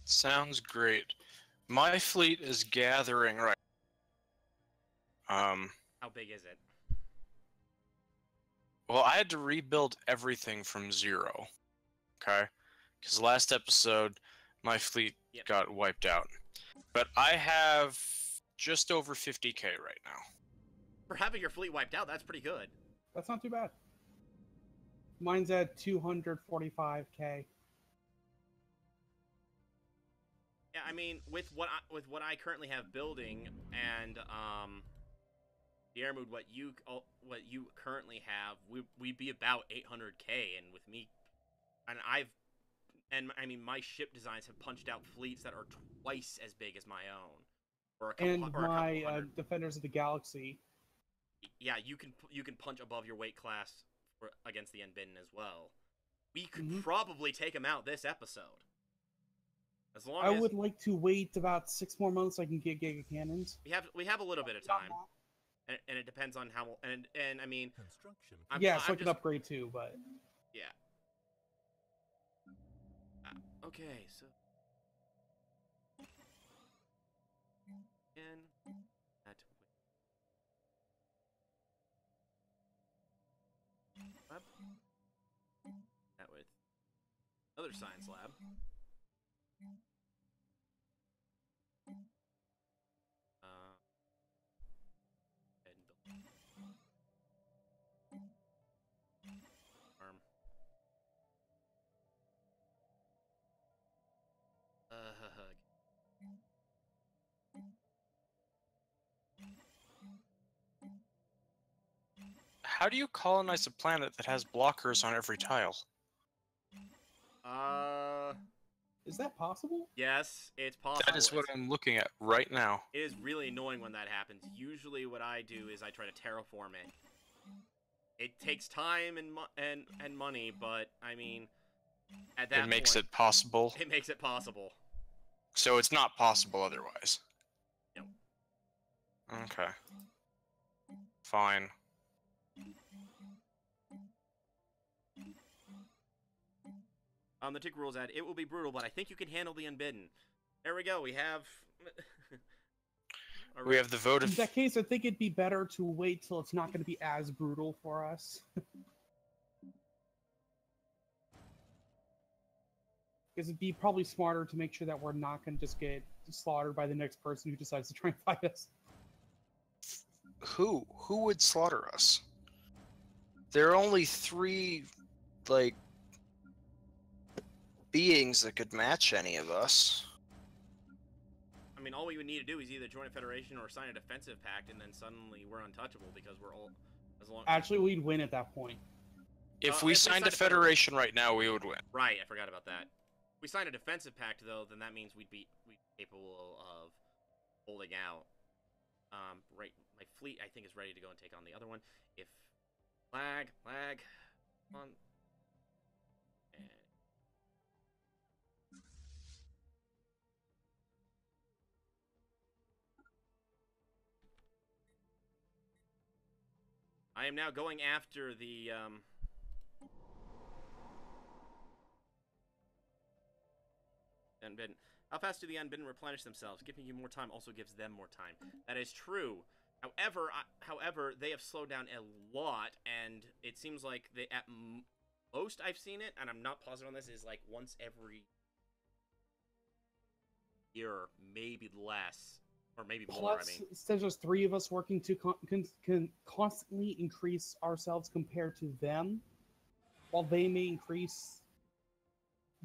Sounds great. My fleet is gathering right. How big is it? Well, I had to rebuild everything from zero. Okay? Because last episode, my fleet got wiped out. But I have just over 50k right now. For having your fleet wiped out, that's pretty good. That's not too bad. Mine's at 245k. Yeah, I mean, with what I currently have building, and the air mood, what you currently have, we'd be about 800k, and with me, and I mean, my ship designs have punched out fleets that are twice as big as my own, or a couple hundred. Defenders of the Galaxy. Yeah, you can punch above your weight class against the Unbidden as well. We could probably take them out this episode. As long I would like to wait about 6 more months so I can get Giga Cannons. We have a little bit of time, and it depends on how and I mean. Construction. So I can upgrade too, but yeah. Okay, so and that lab. That with other science lab. And arm. How do you colonize a planet that has blockers on every tile? is that possible? Yes, it's possible. That is what I'm looking at right now. It is really annoying when that happens. Usually what I do is I try to terraform it. It takes time and money, but I mean, at that point, It makes it possible. It makes it possible. So it's not possible otherwise. No. Okay. Fine. The tick rules add, it will be brutal, but I think you can handle the Unbidden. There we go. We have. We have the vote In of. that case, I think it'd be better to wait till it's not going to be as brutal for us. Because it'd be probably smarter to make sure that we're not going to just get slaughtered by the next person who decides to try and fight us. Who would slaughter us? There are only 3, like, beings that could match any of us. I mean, all we would need to do is either join a federation or sign a defensive pact, and then suddenly we're untouchable because we're all Actually, we'd win at that point. If we signed a federation right now, we would win. Right, I forgot about that. If we signed a defensive pact, though, then that means we'd be capable of holding out. Right, my fleet, I think, is ready to go and take on the other one. If lag, on. And I am now going after the Unbidden. How fast do the Unbidden replenish themselves? Giving you more time also gives them more time. That is true. However, they have slowed down a lot, and it seems like they, at most I've seen it, and I'm not positive on this, is like once every year, maybe less, or maybe more. Plus, since there's 3 of us working to constantly increase ourselves compared to them, while they may increase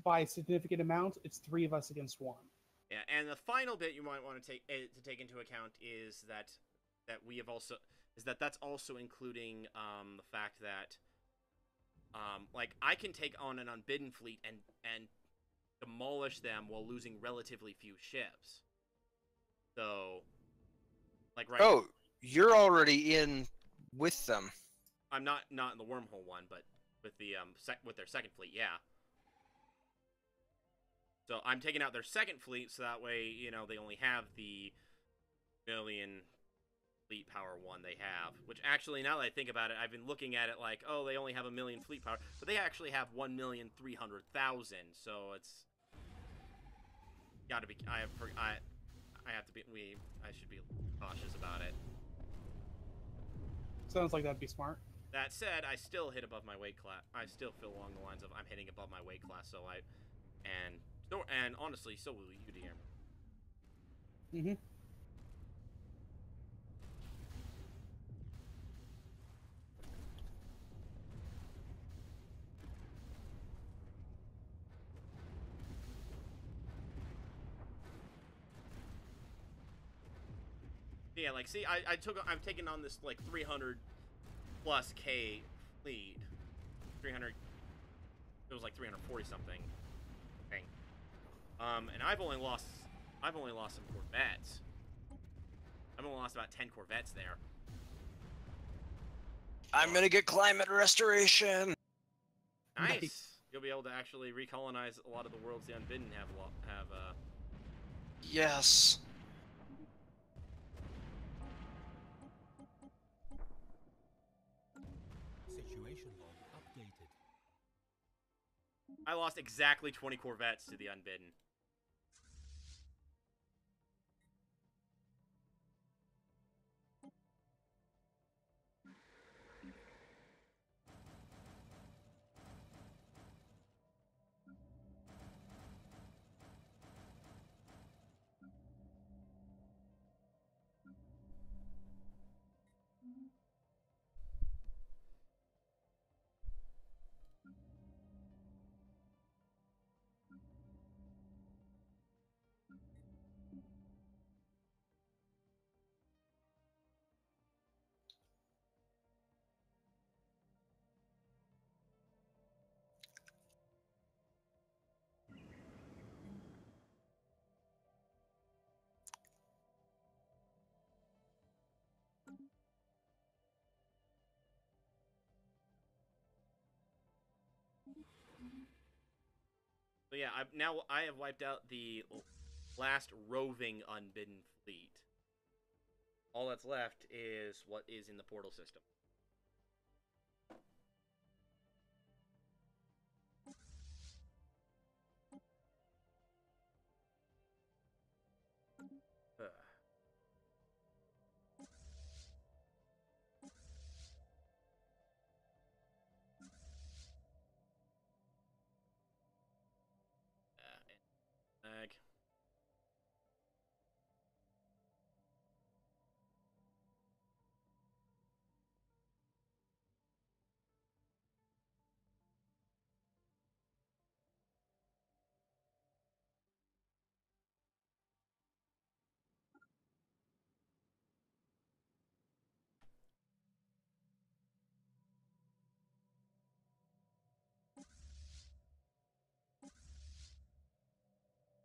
by a significant amount, it's 3 of us against 1. Yeah, and the final bit you might want to take into account is that we have also that's also including the fact that like I can take on an unbidden fleet and demolish them while losing relatively few ships. So, like right. Oh, you're already in with them. I'm not in the wormhole one, but with the with their second fleet, yeah. So I'm taking out their second fleet, so that way, you know, they only have the million fleet power one they have. Which actually, now that I think about it, I've been looking at it like, oh, they only have 1 million fleet power, but they actually have 1,300,000. So it's gotta be. I have to be. I should be cautious about it. Sounds like that'd be smart. That said, I still hit above my weight class. I still feel along the lines of I'm hitting above my weight class. So and honestly, so will you, DM. Mm-hmm. Yeah, like, see, I'm taking on this, like, 300 plus K fleet. 300, it was like 340 something thing. And I've only lost some Corvettes. I've only lost about 10 Corvettes there. I'm gonna get climate restoration. Nice. You'll be able to actually recolonize a lot of the worlds the Unbidden have Yes. Situation log updated. I lost exactly 20 Corvettes to the Unbidden. So yeah, I have wiped out the last roving Unbidden fleet. All that's left is what is in the portal system. Ugh. Lag.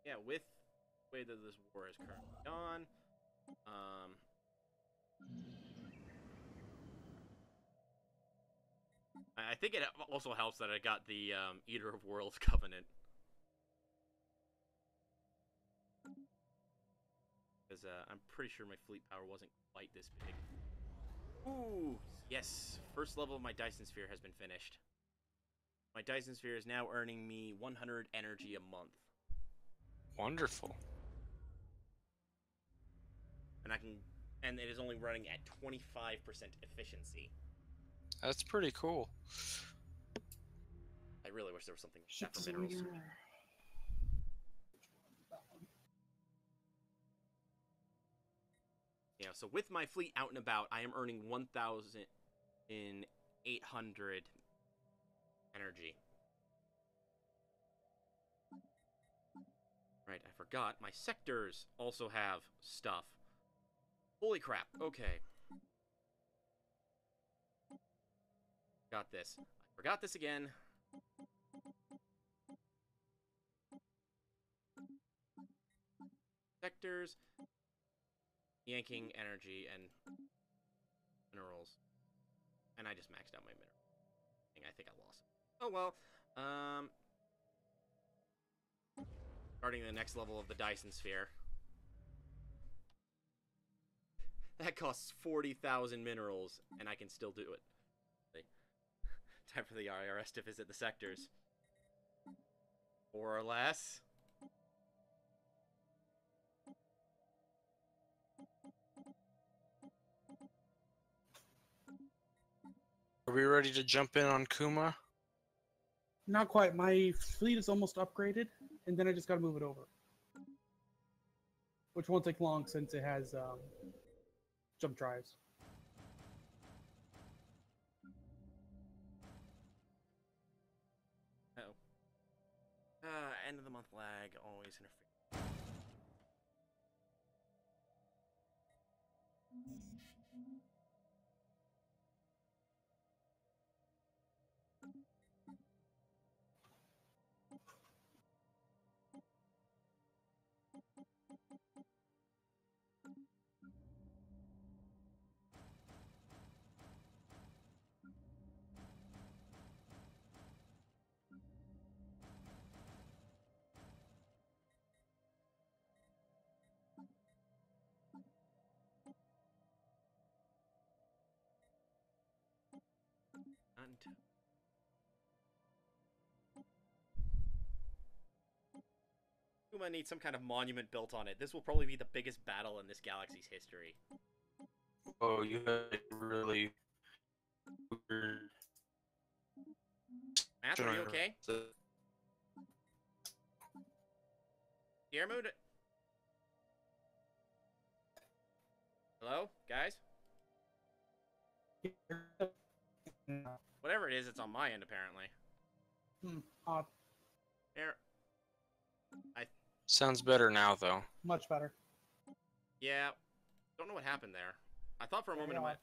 Yeah, with the way that this war is currently on, I think it also helps that I got the Eater of Worlds Covenant. Because I'm pretty sure my fleet power wasn't quite this big. Ooh, yes. First level of my Dyson Sphere has been finished. My Dyson Sphere is now earning me 100 energy a month. Wonderful. And it is only running at 25% efficiency. That's pretty cool. I really wish there was something like that for minerals. Yeah, so with my fleet out and about, I am earning 1,800 energy. Right, I forgot. My sectors also have stuff. Holy crap. Okay. Got this. I forgot this again. Sectors. Yanking energy and minerals. And I just maxed out my mineral. I think I lost it. Oh well. Starting the next level of the Dyson Sphere. That costs 40,000 minerals, and I can still do it. Time for the IRS to visit the sectors. More or less. Are we ready to jump in on Kuma? Not quite. My fleet is almost upgraded, and then I just got to move it over, which won't take long since it has jump drives. Uh-oh. End of the month lag always interferes. Kuma needs some kind of monument built on it. This will probably be the biggest battle in this galaxy's history. Oh, you had really weird. Matt, are you okay? Air mode. Hello, guys? Whatever it is, it's on my end, apparently. Odd. Air. Sounds better now, though. Much better. Yeah. Don't know what happened there. I thought for a moment it might...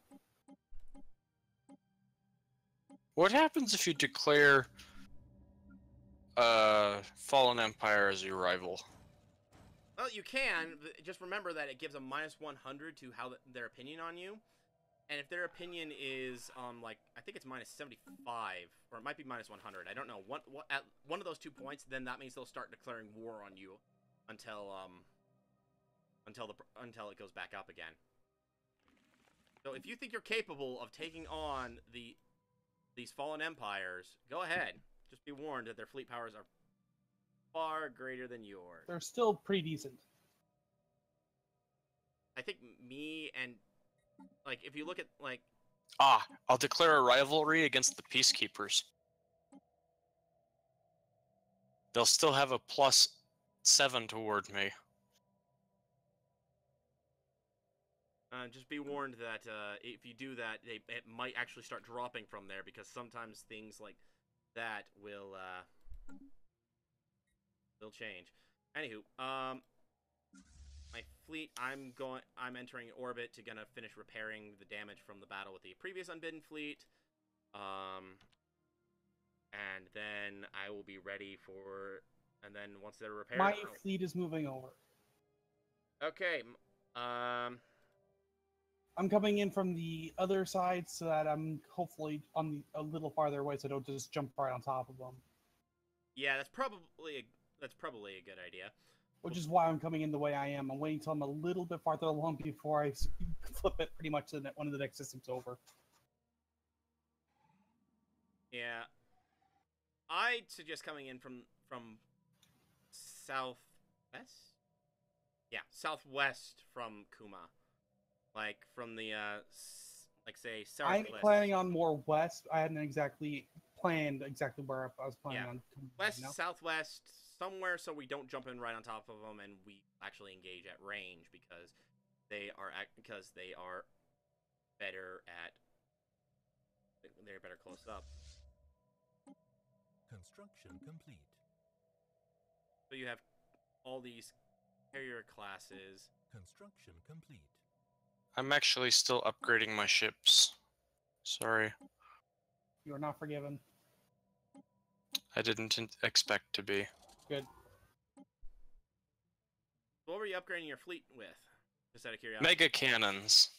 What happens if you declare Fallen Empire as your rival? Well, you can. Just remember that it gives a -100 to how their opinion on you. And if their opinion is, like, I think it's -75, or it might be -100. I don't know. At one of those 2 points, then that means they'll start declaring war on you until it goes back up again. So if you think you're capable of taking on these fallen empires, go ahead. Just be warned that their fleet powers are far greater than yours. They're still pretty decent. I think me and, like, if you look at, like... I'll declare a rivalry against the Peacekeepers. They'll still have a +7 toward me. Just be warned that if you do that, it might actually start dropping from there, because sometimes things like that will change. Anywho, my fleet, I'm entering orbit to gonna finish repairing the damage from the battle with the previous unbidden fleet. And then I will be ready for, and then once they're repaired, My fleet is moving over. Okay. I'm coming in from the other side so that I'm hopefully on a little farther away, so I don't just jump right on top of them. Yeah, that's probably a good idea. Which is why I'm coming in the way I am. I'm waiting until I'm a little bit farther along before I flip it pretty much to one of the next systems over. Yeah. I'd suggest coming in from southwest? Yeah, southwest from Kuma. Like, from the, like, say, southwest. I'm planning on more west. I hadn't exactly planned exactly where I was planning on. West, southwest, somewhere so we don't jump in right on top of them and we actually engage at range, because they are better at... They're better close up. Construction complete. So you have all these carrier classes. Construction complete. I'm actually still upgrading my ships. Sorry, You are not forgiven. I didn't expect to be. Good. What were you upgrading your fleet with? Just out of curiosity. Mega cannons.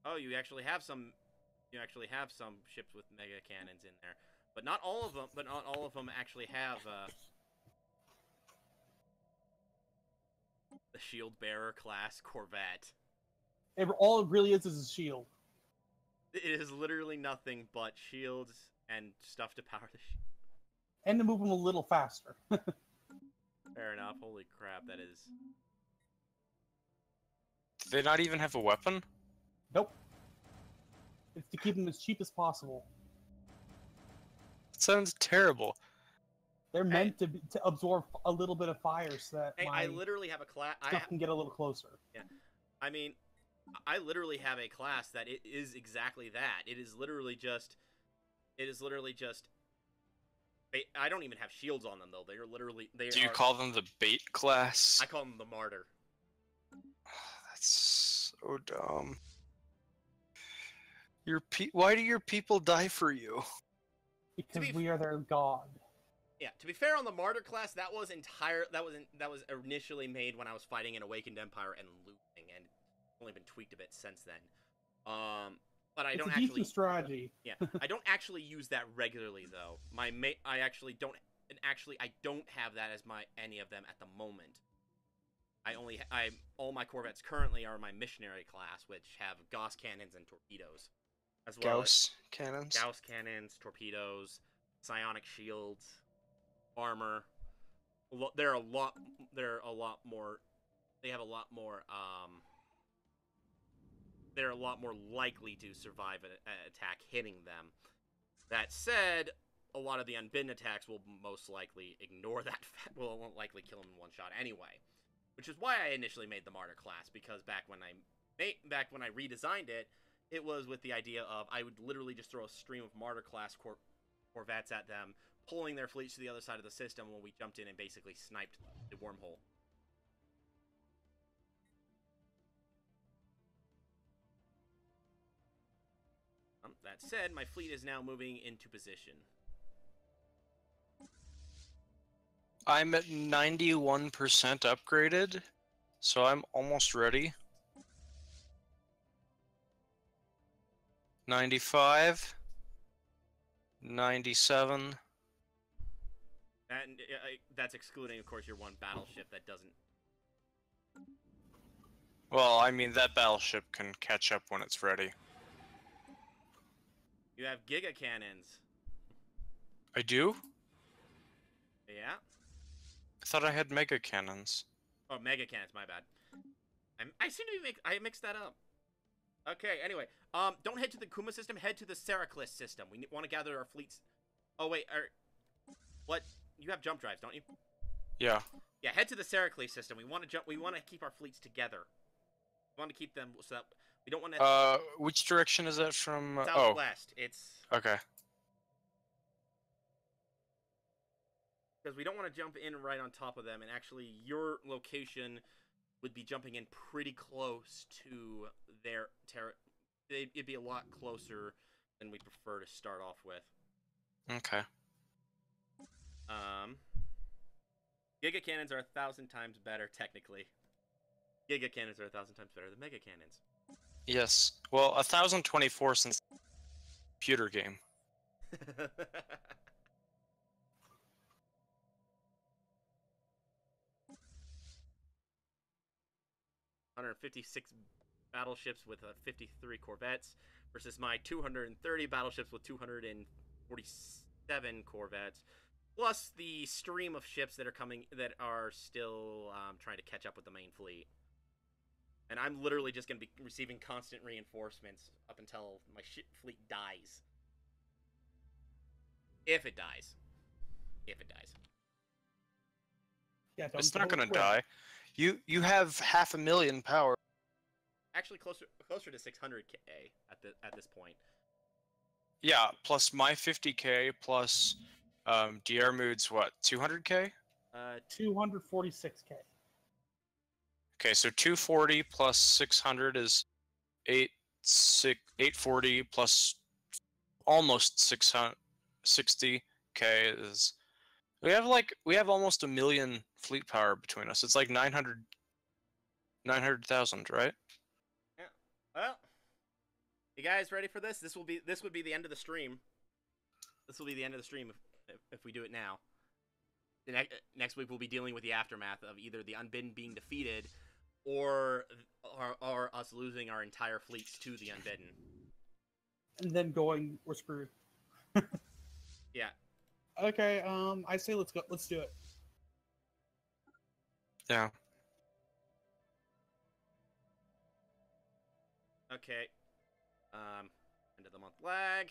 Oh, you actually have some. You actually have some ships with mega cannons in there, but not all of them. But not all of them actually have the Shield Bearer class Corvette. All it really is a shield. It is literally nothing but shields and stuff to power the ship. And to move them a little faster. Fair enough. Holy crap, that is. Do they not even have a weapon? Nope. It's to keep them as cheap as possible. It sounds terrible. They're meant to absorb a little bit of fire so that Hey, I literally have a class. stuff can get a little closer. Yeah, I mean, I literally have a class that it is exactly that. It is literally just. It is literally just. I don't even have shields on them though. They are literally. Do you call them the bait class? I call them the martyr. That's so dumb. Why do your people die for you? Because we are their god. Yeah, to be fair, on the martyr class, that was initially made when I was fighting an Awakened Empire and losing, and it's only been tweaked a bit since then. But I don't actually. It's a decent strategy. Yeah, I don't actually use that regularly though. I actually don't, and actually I don't have that as any of them at the moment. All my Corvettes currently are my missionary class, which have Gauss cannons and torpedoes, as well Gauss cannons. Gauss cannons, torpedoes, psionic shields, armor. They're a lot more. They have a lot more. They're a lot more likely to survive an attack hitting them. That said, a lot of the unbidden attacks will most likely ignore that. Won't likely kill them in one shot anyway. Which is why I initially made the martyr class, because back when I redesigned it, it was with the idea of I would literally just throw a stream of martyr class Corvettes at them, pulling their fleets to the other side of the system when we jumped in and basically sniped the wormhole. That said, my fleet is now moving into position. I'm at 91% upgraded, so I'm almost ready. 95, 97. And that's excluding, of course, your one battleship that doesn't. Well, I mean, that battleship can catch up when it's ready. You have giga cannons. I do? Yeah. I thought I had mega cannons. Oh, mega cannons, my bad. I seem to be I mixed that up. Okay, anyway. Don't head to the Kuma system, head to the Seraclis system. We want to gather our fleets. Oh, wait, what? You have jump drives, don't you? Yeah. Yeah, head to the Seraclis system. We want to keep our fleets together. We want to keep them so that we don't want to... which direction is that from? Southwest. It's... Okay. Because we don't want to jump in right on top of them, and actually your location would be jumping in pretty close to their it'd be a lot closer than we prefer to start off with. Okay. Giga cannons are 1,000 times better, technically. Giga cannons are 1,000 times better than mega cannons. Yes. Well, 1,024 since computer game. 156 battleships with 53 corvettes versus my 230 battleships with 247 corvettes, plus the stream of ships that are still trying to catch up with the main fleet. And I'm literally just going to be receiving constant reinforcements up until my fleet dies. If it dies. If it dies. Yeah, it's not going to die. You have 500,000 power. Actually, closer to 600k at this point. Yeah, plus my 50k, plus DR mood's what, 200k? 246k. Okay, so 240 plus 600 is 840 plus almost 660k is we have almost a million fleet power between us. It's like 900,000, right? Yeah. Well, you guys ready for this? This would be the end of the stream. This will be the end of the stream if we do it now. Next week we'll be dealing with the aftermath of either the Unbidden being defeated or us losing our entire fleets to the Unbidden. And then going, we're screwed. Yeah. Okay, I say let's go. Let's do it. Yeah. Okay. End of the month lag.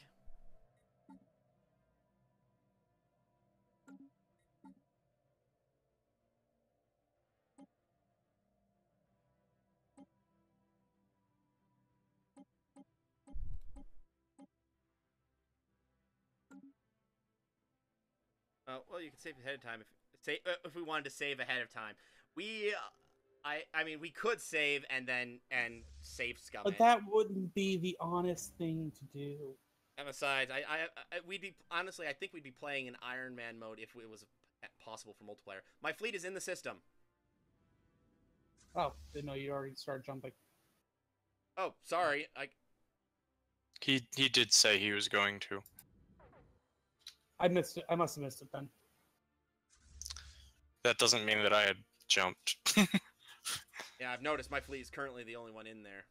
Well, you can save ahead of time if we wanted to save ahead of time. I mean, we could save and save scum. But that wouldn't be the honest thing to do. And besides, we'd be honestly, I think we'd be playing in Iron Man mode if it was possible for multiplayer. My fleet is in the system. Oh, didn't know you already started jumping. Oh, sorry. He did say he was going to. I missed it. I must have missed it then. That doesn't mean that I had jumped. Yeah, I've noticed my fleet is currently the only one in there.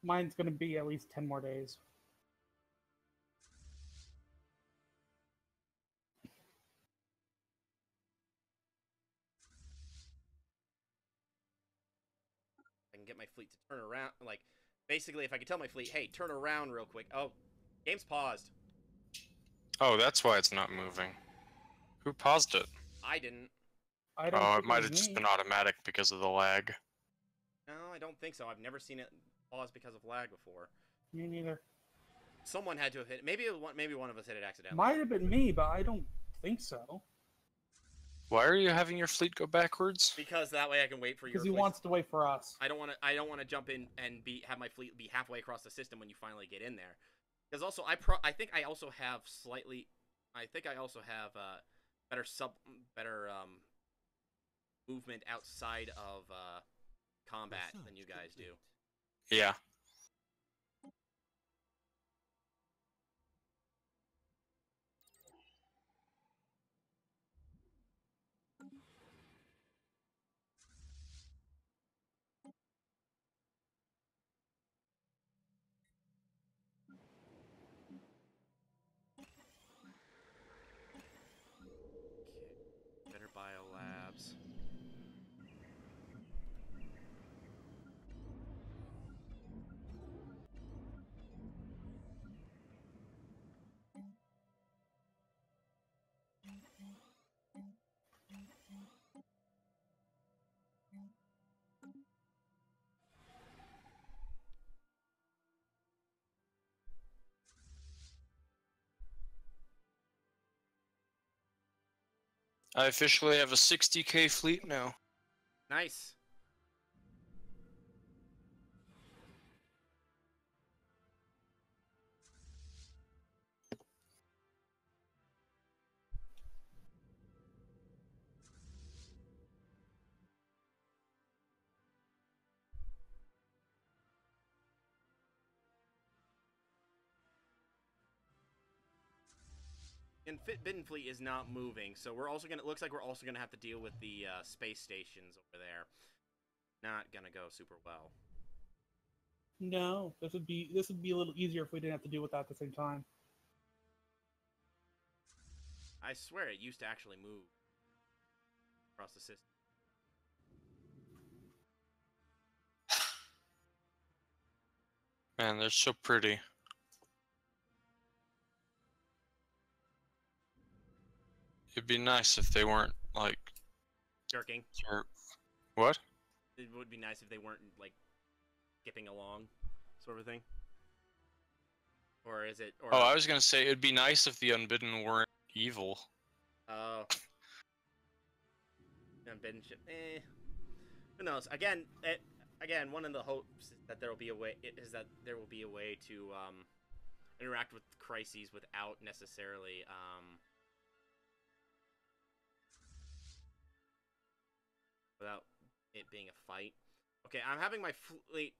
Mine's gonna be at least 10 more days. I can get my fleet to turn around. Like, basically, if I could tell my fleet, hey, turn around real quick. Oh, game's paused. Oh, that's why it's not moving. Who paused it? I didn't. I don't Oh, think it might was have just me. been automatic because of the lag. No, I don't think so. I've never seen it pause because of lag before. Me neither. Someone had to have hit it. Maybe one of us hit it accidentally. Might have been me, but I don't think so. Why are you having your fleet go backwards? Because that way I can wait for your Because he fleet. wants to wait for us. I don't want to jump in and have my fleet be halfway across the system when you finally get in there. Because also I think I also have better movement outside of combat than you guys do. Yeah. Okay. Better biolabs. I officially have a 60k fleet now. Nice. And Bidden Fleet is not moving, so we're also gonna. It looks like we're also gonna have to deal with the space stations over there. Not gonna go super well. No, this would be a little easier if we didn't have to deal with that at the same time. I swear it used to actually move across the system. Man, they're so pretty. It'd be nice if they weren't like Jerking. What? It would be nice if they weren't like skipping along, sort of thing. Or is it? Or Oh, I was gonna say it'd be nice if the Unbidden weren't evil. Oh. Unbidden ship. Who knows? Again, one of the hopes is that there will be a way to interact with crises without necessarily without it being a fight. Okay, I'm having my fleet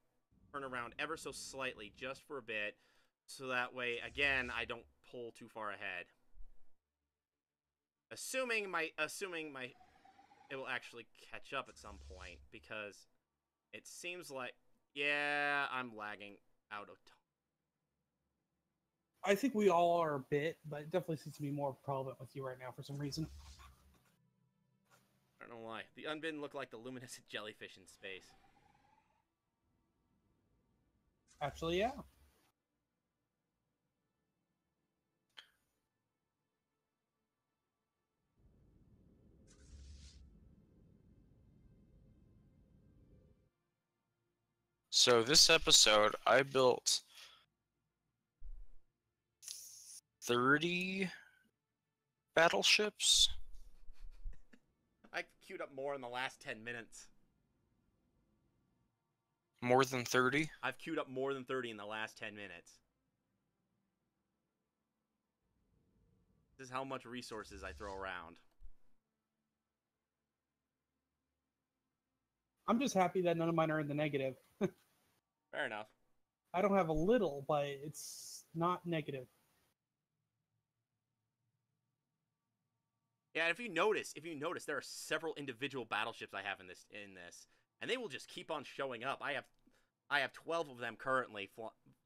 turn around ever so slightly just for a bit, so that way again I don't pull too far ahead. Assuming my it will actually catch up at some point, because it seems like, yeah, I'm lagging out of time. I think we all are a bit, but it definitely seems to be more prevalent with you right now for some reason. I don't know why. The unbidden look like the luminescent jellyfish in space. Actually, yeah. So this episode, I built 30 battleships. I queued up more in the last 10 minutes. More than 30? I've queued up more than 30 in the last 10 minutes. This is how much resources I throw around. I'm just happy that none of mine are in the negative. Fair enough. I don't have a little, but it's not negative. Yeah, if you notice, there are several individual battleships I have in this, and they will just keep on showing up. I have 12 of them currently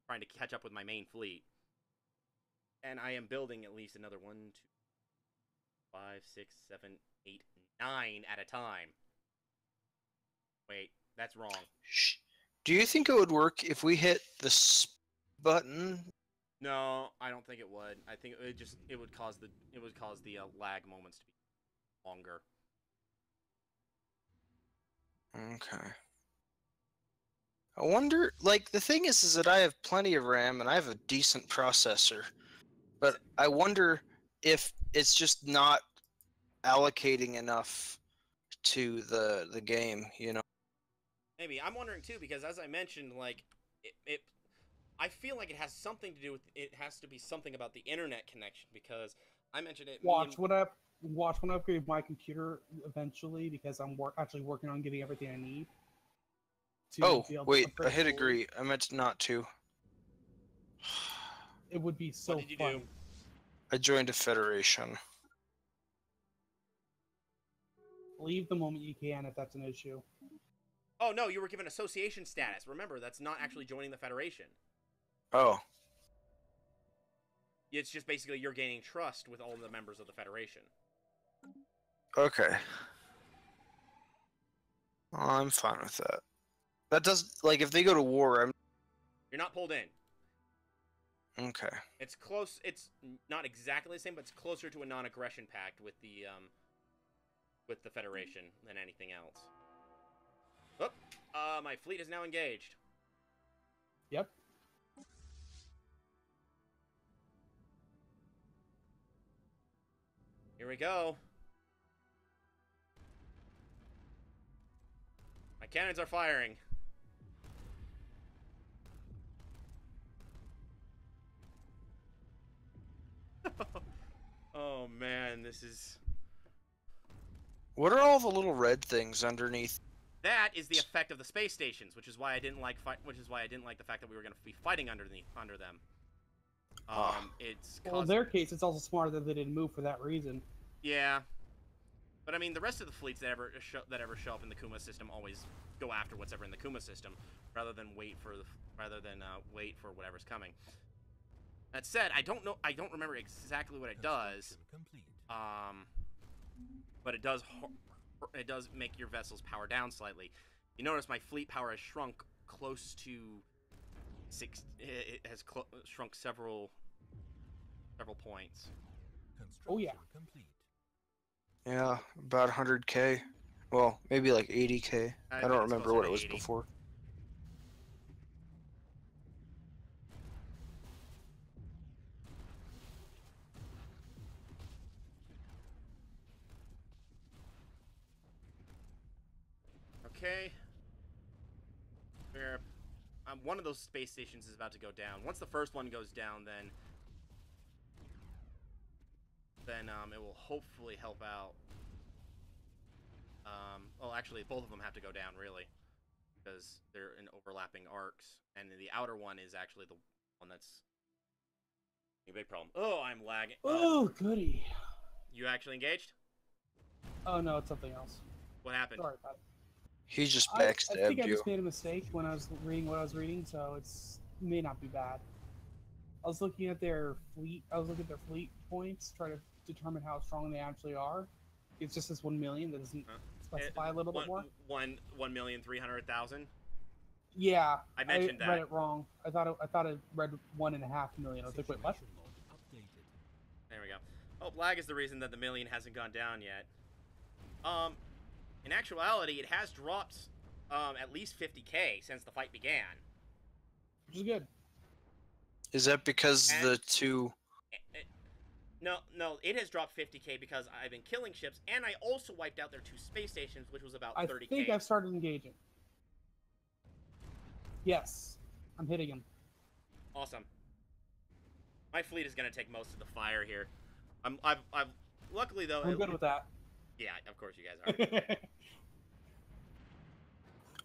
trying to catch up with my main fleet, and I am building at least another 1, 2, 5, 6, 7, 8, 9 at a time. Wait, that's wrong. Do you think it would work if we hit this button? No, I don't think it would. I think it would cause the lag moments to be longer. Okay. I wonder, like, the thing is that I have plenty of RAM and I have a decent processor, but I wonder if it's just not allocating enough to the game, you know? Maybe. I'm wondering too, because as I mentioned, like, I feel like it has something to do with, it has to be something about the internet connection, because I mentioned it. Watch when I upgrade my computer eventually, because I'm actually working on getting everything I need. Oh, wait, I hit agree. I meant not to. It would be so What did you fun. do? I joined a federation. Leave the moment you can if that's an issue. Oh, no, you were given association status. Remember, that's not actually joining the Federation. Oh. It's just basically you're gaining trust with all the members of the Federation. Okay. Well, I'm fine with that. That does, like, if they go to war, I'm... You're not pulled in. Okay. It's close. It's not exactly the same, but it's closer to a non-aggression pact with the Federation than anything else. Oh, my fleet is now engaged. Yep. Here we go. My cannons are firing. Oh man, this is... What are all the little red things underneath? That is the effect of the space stations, which is why I didn't like the fact that we were going to be fighting under them. It's well, in their case, it's also smarter that they didn't move for that reason. Yeah, but I mean, the rest of the fleets that ever show up in the Kuma system always go after what's ever in the Kuma system, rather than wait for whatever's coming. That said, I don't remember exactly what it does. But it does make your vessels power down slightly. You notice my fleet power has shrunk close to 6. It has shrunk several points. Oh yeah. Yeah, about 100k. Well, maybe like 80k. I don't remember what it was before. okay. Where one of those space stations is about to go down. Once the first one goes down, then it will hopefully help out. Well, actually, both of them have to go down, really, because they're in overlapping arcs, and the outer one is actually the one that's a big problem. Oh, I'm lagging. Oh, goody. You actually engaged? Oh no, it's something else. What happened? Sorry about it. He just I backstabbed think I you. just made a mistake when I was reading what I was reading, so it's may not be bad. I was looking at their fleet. I was looking at their fleet points, trying to determine how strong they actually are. It's just this 1 million that doesn't specify a little bit more. 1,300,000. Yeah, I mentioned I that. read it wrong. I thought it read 1.5 million. I was like, wait, what? Situation log updated. There we go. Oh, lag is the reason that the million hasn't gone down yet. In actuality, it has dropped at least 50k since the fight began. Which is good. Is that because And- the two... No, it has dropped 50k because I've been killing ships, and I also wiped out their 2 space stations, which was about I 30k. think I've started engaging. Yes, I'm hitting him. Awesome. My fleet is gonna take most of the fire here. I've luckily though. I'm good with that. Yeah, of course you guys are.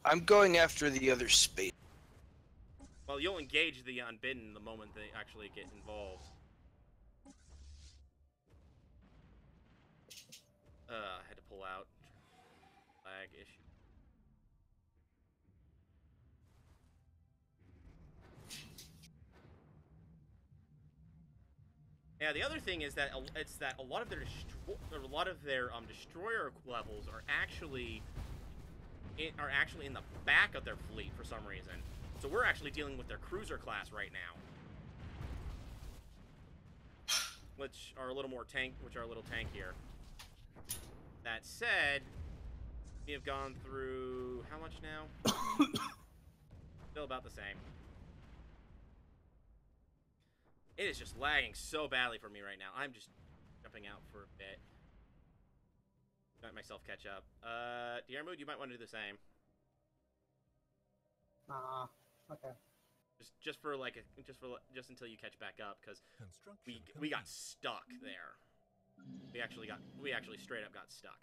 I'm going after the other space. Well, you'll engage the unbidden the moment they actually get involved. I had to pull out. Lag issue. Yeah, the other thing is that it's that a lot of their destroyer levels are actually in the back of their fleet for some reason. So we're actually dealing with their cruiser class right now, which are a little tankier. That said, we have gone through how much now? Still about the same. It is just lagging so badly for me right now. I'm just jumping out for a bit. Let myself catch up. Diarmud, you might want to do the same. Okay. Just until you catch back up, because we got stuck there. We actually straight up got stuck.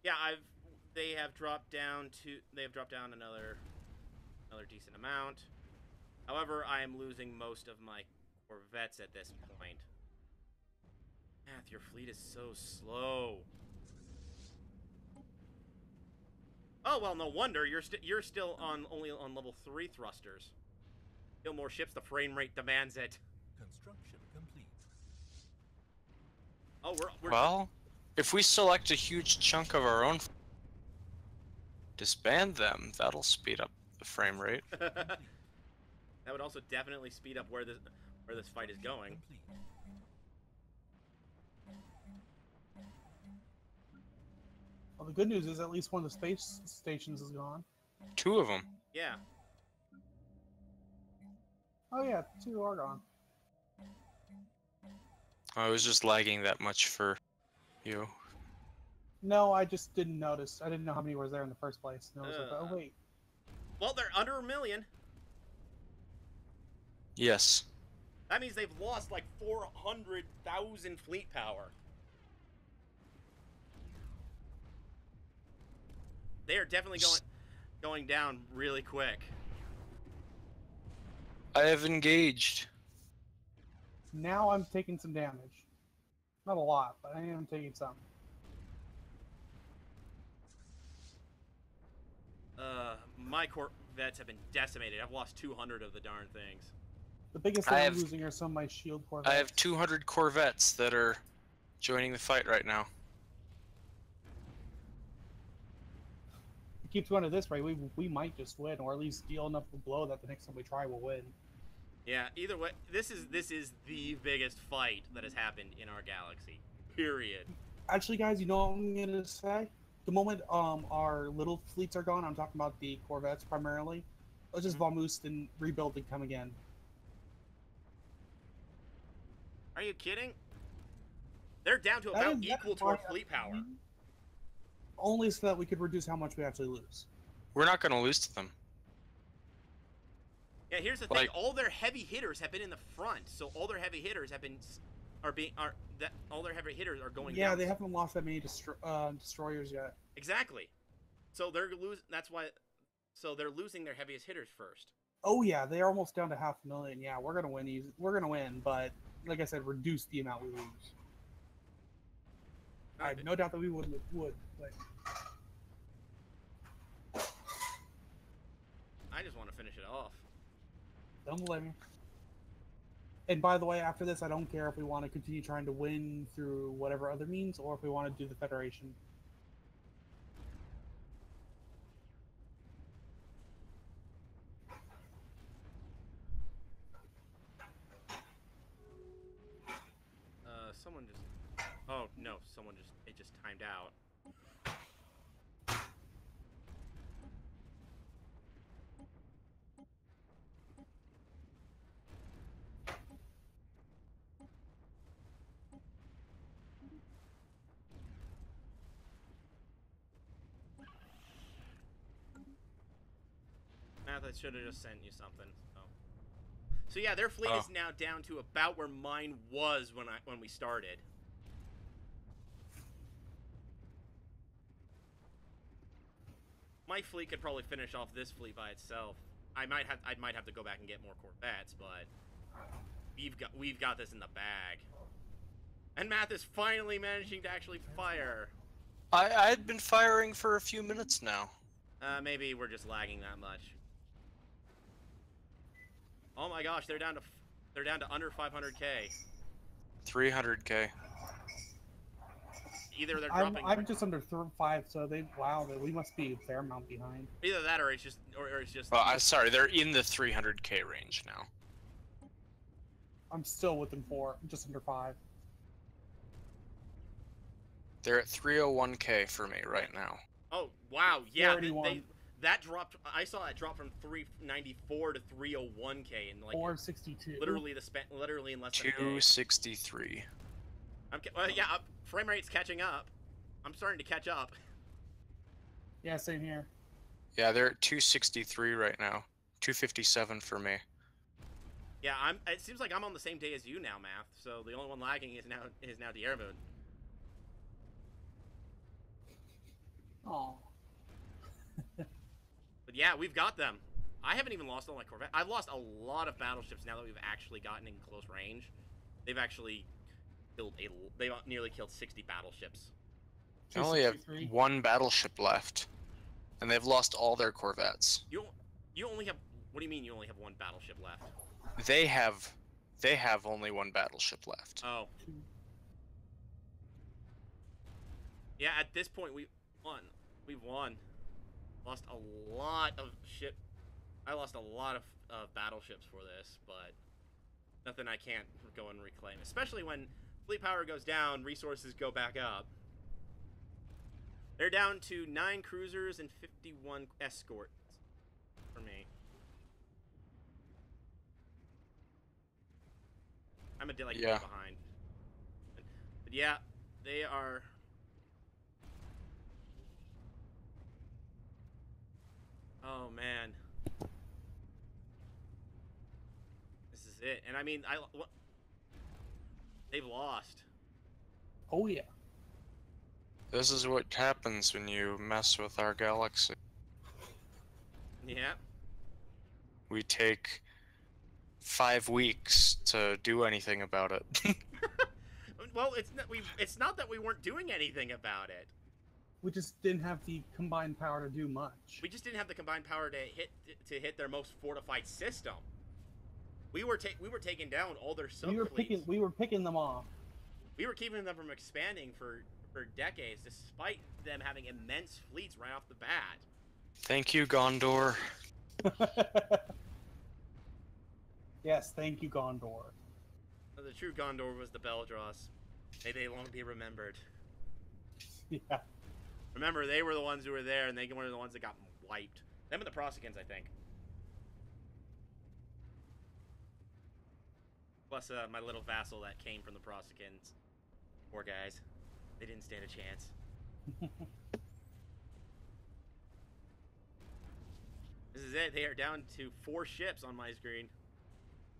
Yeah, they have dropped down another decent amount. However, I am losing most of my corvettes at this point. Math, your fleet is so slow. Oh well, no wonder you're still only on level 3 thrusters. Kill more ships, the frame rate demands it. Construction complete. Oh, we're Well, if we select a huge chunk of our own, disband them, that'll speed up the frame rate. That would also definitely speed up where this fight is going. Complete. Well, the good news is at least one of the space stations is gone. 2 of them. Yeah. Oh yeah, 2 are gone. I was just lagging that much for you. No, I just didn't notice. I didn't know how many was there in the first place. And I was like, oh wait. Well, they're under 1 million. Yes. That means they've lost like 400,000 fleet power. They are definitely going down really quick. I have engaged. Now I'm taking some damage. Not a lot, but I am taking some. My corvettes have been decimated. I've lost 200 of the darn things. The biggest thing I'm losing are some of my shield corvettes. I have 200 corvettes that are joining the fight right now. If it keeps going at this rate, we might just win, or at least deal enough of a blow that the next time we try, we'll win. Yeah, either way, this is the biggest fight that has happened in our galaxy. Period. Actually, guys, you know what I'm gonna say? the moment our little fleets are gone, I'm talking about the corvettes primarily. Let's just vamoose and rebuild and come again. Are you kidding? They're down to about equal to our fleet power. Only so that we could reduce how much we actually lose. We're not going to lose to them. Yeah, here's the thing. All their heavy hitters have been in the front, so all their heavy hitters have been all their heavy hitters are going down. Yeah, they haven't lost that many destroyers yet. Exactly. So they're That's why. So they're losing their heaviest hitters first. Oh yeah, they're almost down to 500,000. Yeah, we're gonna win. We're gonna win, but like I said, reduce the amount we lose. I have no doubt that we would. But... I just want to finish it off. Don't blame me. And by the way, after this, I don't care if we want to continue trying to win through whatever other means, or if we want to do the Federation. Someone just... Oh, no, it just timed out. Math, I should have just sent you something. So yeah, their fleet is now down to about where mine was when we started. My fleet could probably finish off this fleet by itself. I might have to go back and get more corvettes, but we've got this in the bag. And Math is finally managing to actually fire. I'd been firing for a few minutes now. Maybe we're just lagging that much. Oh my gosh, they're down to under 500k. 300k. Either they're dropping. I'm just under 5, so we must be a fair amount behind. Either that, or it's just, Well, I'm sorry, they're in the 300k range now. I'm still within 4, just under 5. They're at 301k for me right now. Oh wow, yeah, that dropped. I saw that drop from 394 to 301k in like 462. Literally in less than 263. Yeah, frame rate's catching up. I'm starting to catch up. Yeah, same here. Yeah, they're at 263 right now. 257 for me. Yeah, it seems like I'm on the same day as you now, Math. So the only one lagging is now the Air Moon. Oh. But yeah, we've got them. I haven't even lost all my Corvette. I've lost a lot of battleships now that we've actually gotten in close range. They've actually they've nearly killed 60 battleships. They only have 1 battleship left, and they've lost all their corvettes. You only have. What do you mean you only have 1 battleship left? They have only 1 battleship left. Oh. Yeah, at this point we won. We've won. Lost a lot of ship. I lost a lot of battleships for this, but nothing I can't go and reclaim. Especially when fleet power goes down, resources go back up. They're down to 9 cruisers and 51 escorts for me. I'm a day behind. But yeah, they are. Oh man, this is it. And I mean, they've lost. Oh yeah. This is what happens when you mess with our galaxy. Yeah. We take 5 weeks to do anything about it. Well, it's not that we weren't doing anything about it. We just didn't have the combined power to do much. We just didn't have the combined power to hit their most fortified system. We were taking down all their sub-fleets. We were picking them off. We were keeping them from expanding for decades, despite them having immense fleets right off the bat. Thank you, Gondor. Yes, thank you, Gondor. The true Gondor was the Beldross. May they long be remembered. Yeah. Remember, they were the ones who were there, and they were the ones that got wiped. Them and the Prosicans, I think. Plus, my little vassal that came from the Prosicans. Poor guys. They didn't stand a chance. This is it. They are down to 4 ships on my screen.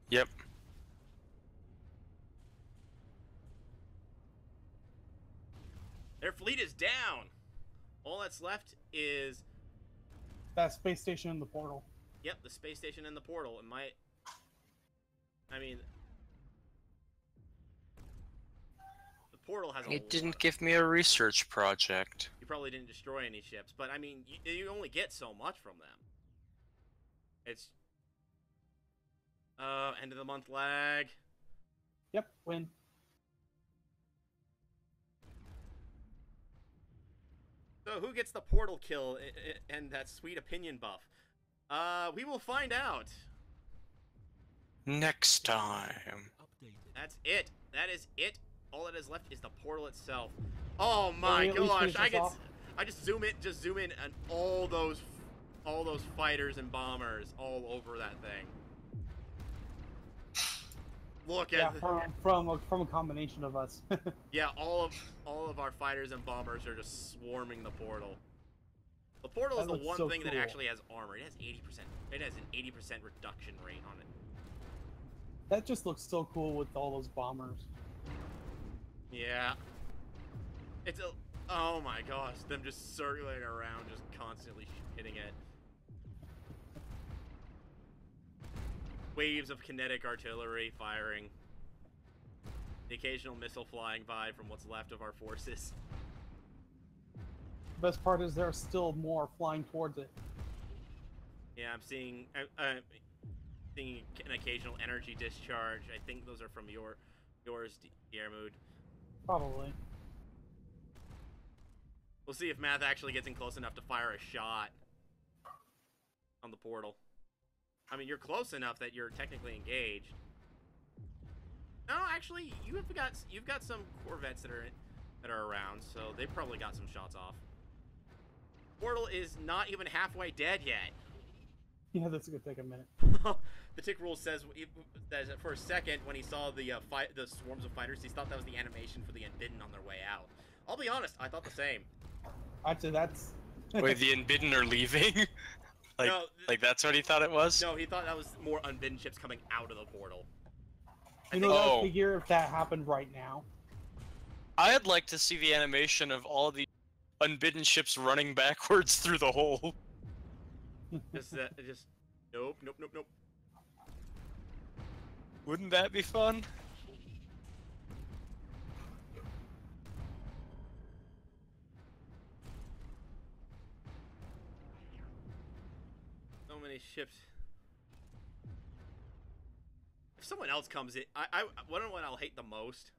Yep. Their fleet is down. All that's left is... That space station in the portal. Yep, the space station and the portal. It might... I mean... The portal has a It didn't give me a research project. You probably didn't destroy any ships, but I mean, you only get so much from them. It's... end of the month lag. Yep, win. So who gets the portal kill and that sweet opinion buff? We will find out. Next time. Updated. That's it. That is it. All that is left is the portal itself. Oh my Can we at least gosh! finish this off? I just zoom in, and all those fighters and bombers all over that thing. Look Yeah, at from a combination of us. yeah, all of our fighters and bombers are just swarming the portal. The portal is That the looks one so thing that cool. actually has armor. It has 80%. It has an 80% reduction rate on it. That just looks so cool with all those bombers. Yeah. It's a... Oh my gosh, them just circulating around, just constantly hitting it. Waves of kinetic artillery firing. The occasional missile flying by from what's left of our forces. The best part is there's still more flying towards it. Yeah, I'm seeing seeing an occasional energy discharge. I think those are from yours, Diermood. Probably. We'll see if Math actually gets in close enough to fire a shot on the portal. I mean, you're close enough that you're technically engaged. No, actually, you've got some corvettes that are around, so they've probably got some shots off. Portal is not even halfway dead yet. Yeah, that's gonna take a minute. The Tick Rule says that for a second, when he saw the swarms of fighters, he thought that was the animation for the Unbidden on their way out. I'll be honest, I thought the same. I'd say that's... Wait, the Unbidden are leaving? No, like that's what he thought it was? No, he thought that was more Unbidden ships coming out of the portal. You know, that figure if that happened right now. I'd like to see the animation of all the Unbidden ships running backwards through the hole. Just nope. Wouldn't that be fun? So many ships. If someone else comes in, I wonder what I'll hate the most.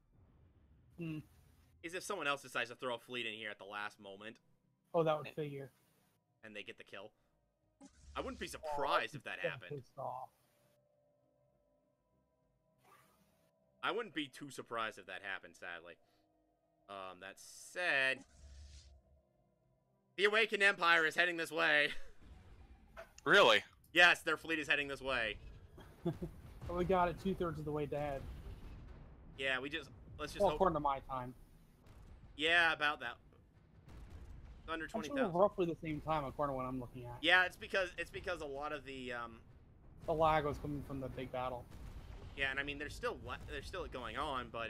Is if someone else decides to throw a fleet in here at the last moment. Oh, that would figure. And they get the kill. I wouldn't be surprised if that happened. Pissed off. I wouldn't be too surprised if that happened, sadly. That said, the Awakened Empire is heading this way. Really? Yes, their fleet is heading this way. We got it 2/3 of the way dead. Yeah, let's just Well, hope. according to my time. Yeah, about that. Under I'm sure 20,000. we're roughly the same time, according to what I'm looking at. Yeah, it's because a lot of the The lag was coming from the big battle. yeah, and I mean they're still going on, but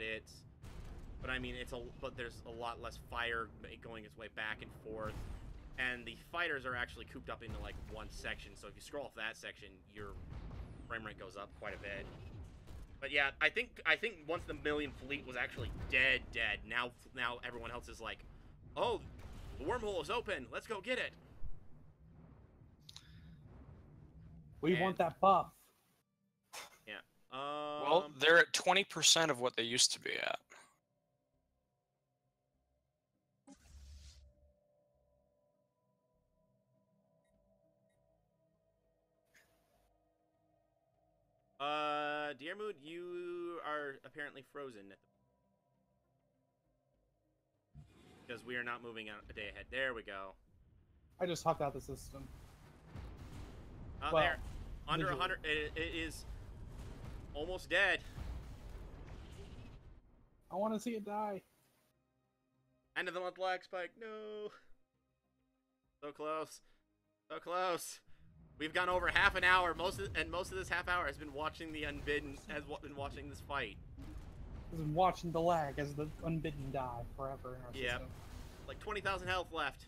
there's a lot less fire going its way back and forth, and the fighters are actually cooped up into like one section. So if you scroll off that section, your frame rate goes up quite a bit. But yeah, I think once the Million fleet was actually dead, now everyone else is like, oh, the wormhole is open. Let's go get it. We want that buff. Yeah. Well, they're at 20% of what they used to be at. Diermood, you are apparently frozen. because we are not moving out a day ahead. There we go. I just hopped out the system. Oh, Well, there. Under visually. 100. It is almost dead. I want to see it die. End of the month lag spike. No. So close. So close. We've gone over half an hour. Most of this half hour has been watching the Unbidden. Been watching this fight. I've been watching the lag as the Unbidden die forever in our Yep. system. Like 20,000 health left.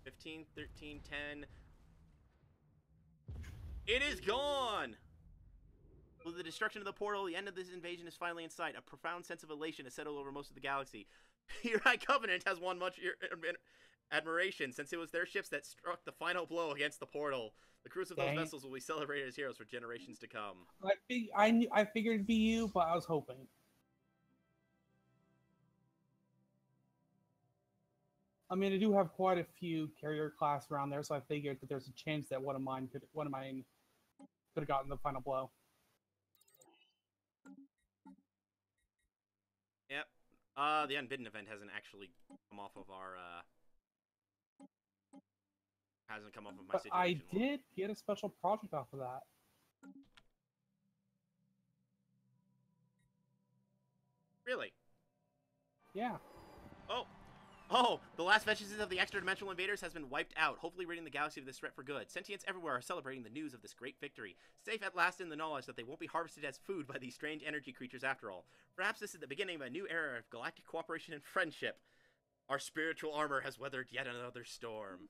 15, 13, 10. It is gone! With the destruction of the portal, the end of this invasion is finally in sight. A profound sense of elation has settled over most of the galaxy. Your High Covenant has won much admiration, since it was their ships that struck the final blow against the portal. The crews of those Dang. vessels will be celebrated as heroes for generations to come. I figured it'd be you, but I was hoping. I mean, I do have quite a few carrier class around there, so I figured that there's a chance that one of mine could have gotten the final blow. Yep. The Unbidden event hasn't actually come off of our, hasn't come off of my But situation. I did get a special project off of that. Really? Yeah. Oh, the last vestiges of the extra-dimensional invaders has been wiped out, hopefully ridding the galaxy of this threat for good. Sentients everywhere are celebrating the news of this great victory, safe at last in the knowledge that they won't be harvested as food by these strange energy creatures after all. Perhaps this is the beginning of a new era of galactic cooperation and friendship. Our spiritual armor has weathered yet another storm.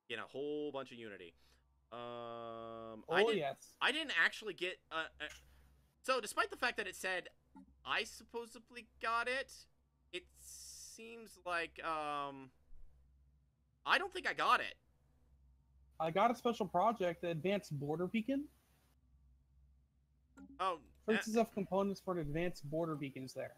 In a whole bunch of unity. Yes. I didn't actually get... So, despite the fact that it said I supposedly got it, it seems like, I don't think I got it. I got a special project, the Advanced Border Beacon. Oh, Purchases of components for an advanced border beacons there.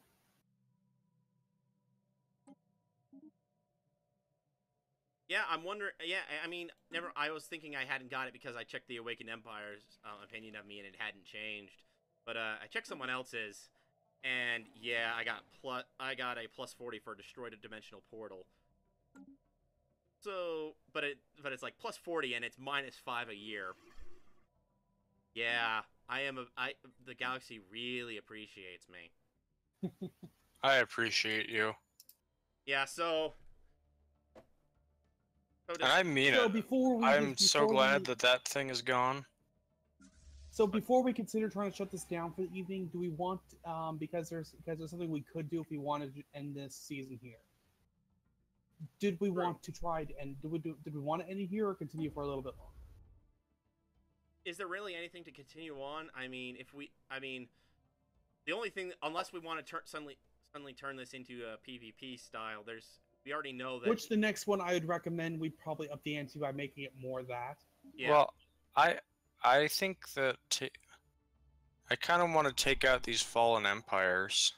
yeah, I'm wondering, yeah, I mean, I was thinking I hadn't got it because I checked the Awakened Empire's opinion of me and it hadn't changed. But, I checked someone else's, and yeah, I got a plus 40 for destroyed a dimensional portal. So, but it's like plus 40 and it's minus 5 a year. Yeah, the galaxy really appreciates me. I appreciate you. Yeah, so And I mean So it. before I'm so glad that that thing is gone. So before we consider trying to shut this down for the evening, do we want because there's something we could do if we wanted to end this season here? Did we want to try to end? Did we want to end it here or continue for a little bit longer? is there really anything to continue on? I mean, the only thing, unless we want to suddenly turn this into a PvP style, we already know that. Which the next one I would recommend we probably up the ante by making it more that. Yeah. Well, I think that I kind of want to take out these fallen empires.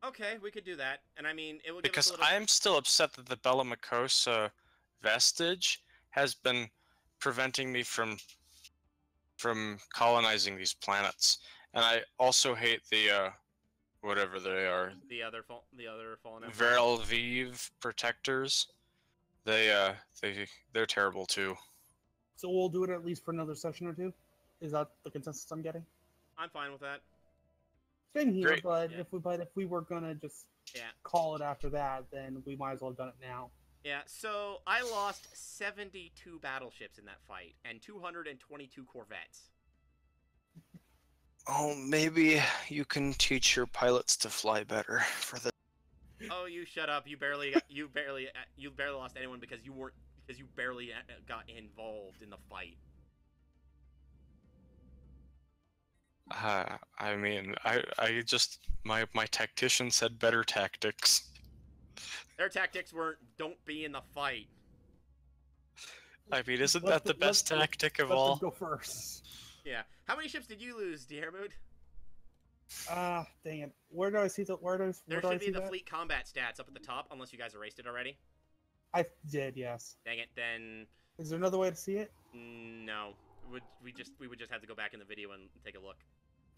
Okay, we could do that, and I mean, it will give us Because a little... I am still upset that the Bella Makosa vestige has been preventing me from colonizing these planets, and I also hate the whatever they are, the other fallen empire. Verelvive protectors. They're terrible too. So we'll do it at least for another session or two. Is that the consensus I'm getting? I'm fine with that. Same here, Great. but Yeah. if we were gonna just Yeah. call it after that, then we might as well have done it now. Yeah, so I lost 72 battleships in that fight, and 222 corvettes. Oh, maybe you can teach your pilots to fly better for the. Oh, you shut up! You barely lost anyone because you barely got involved in the fight. I mean, I just my tactician said better tactics. Their tactics were don't be in the fight. I mean, isn't Let that the best tactic of Let all? them go first. Yeah. How many ships did you lose, Diermood? Dang it. Where do I see the There should be the fleet combat stats up at the top, unless you guys erased it already. I did, yes. Dang it, then Is there another way to see it? no. We would just have to go back in the video and take a look.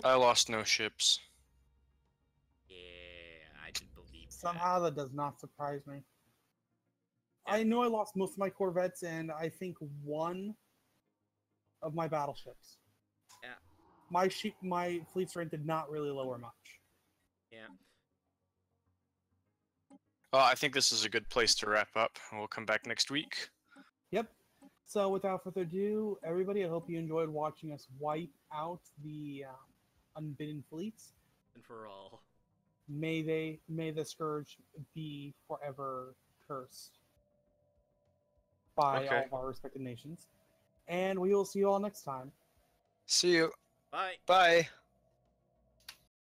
I lost no ships. Yeah, I did believe that. Somehow that does not surprise me. Yeah. I know I lost most of my corvettes and I think one of my battleships. Yeah. My fleet strength did not really lower much. Yeah. Well, I think this is a good place to wrap up. We'll come back next week. Yep. So without further ado, everybody, I hope you enjoyed watching us wipe out the unbidden fleets. And for all. May the scourge be forever cursed by all Okay. of our respected nations. And we will see you all next time. See you. Bye. Bye.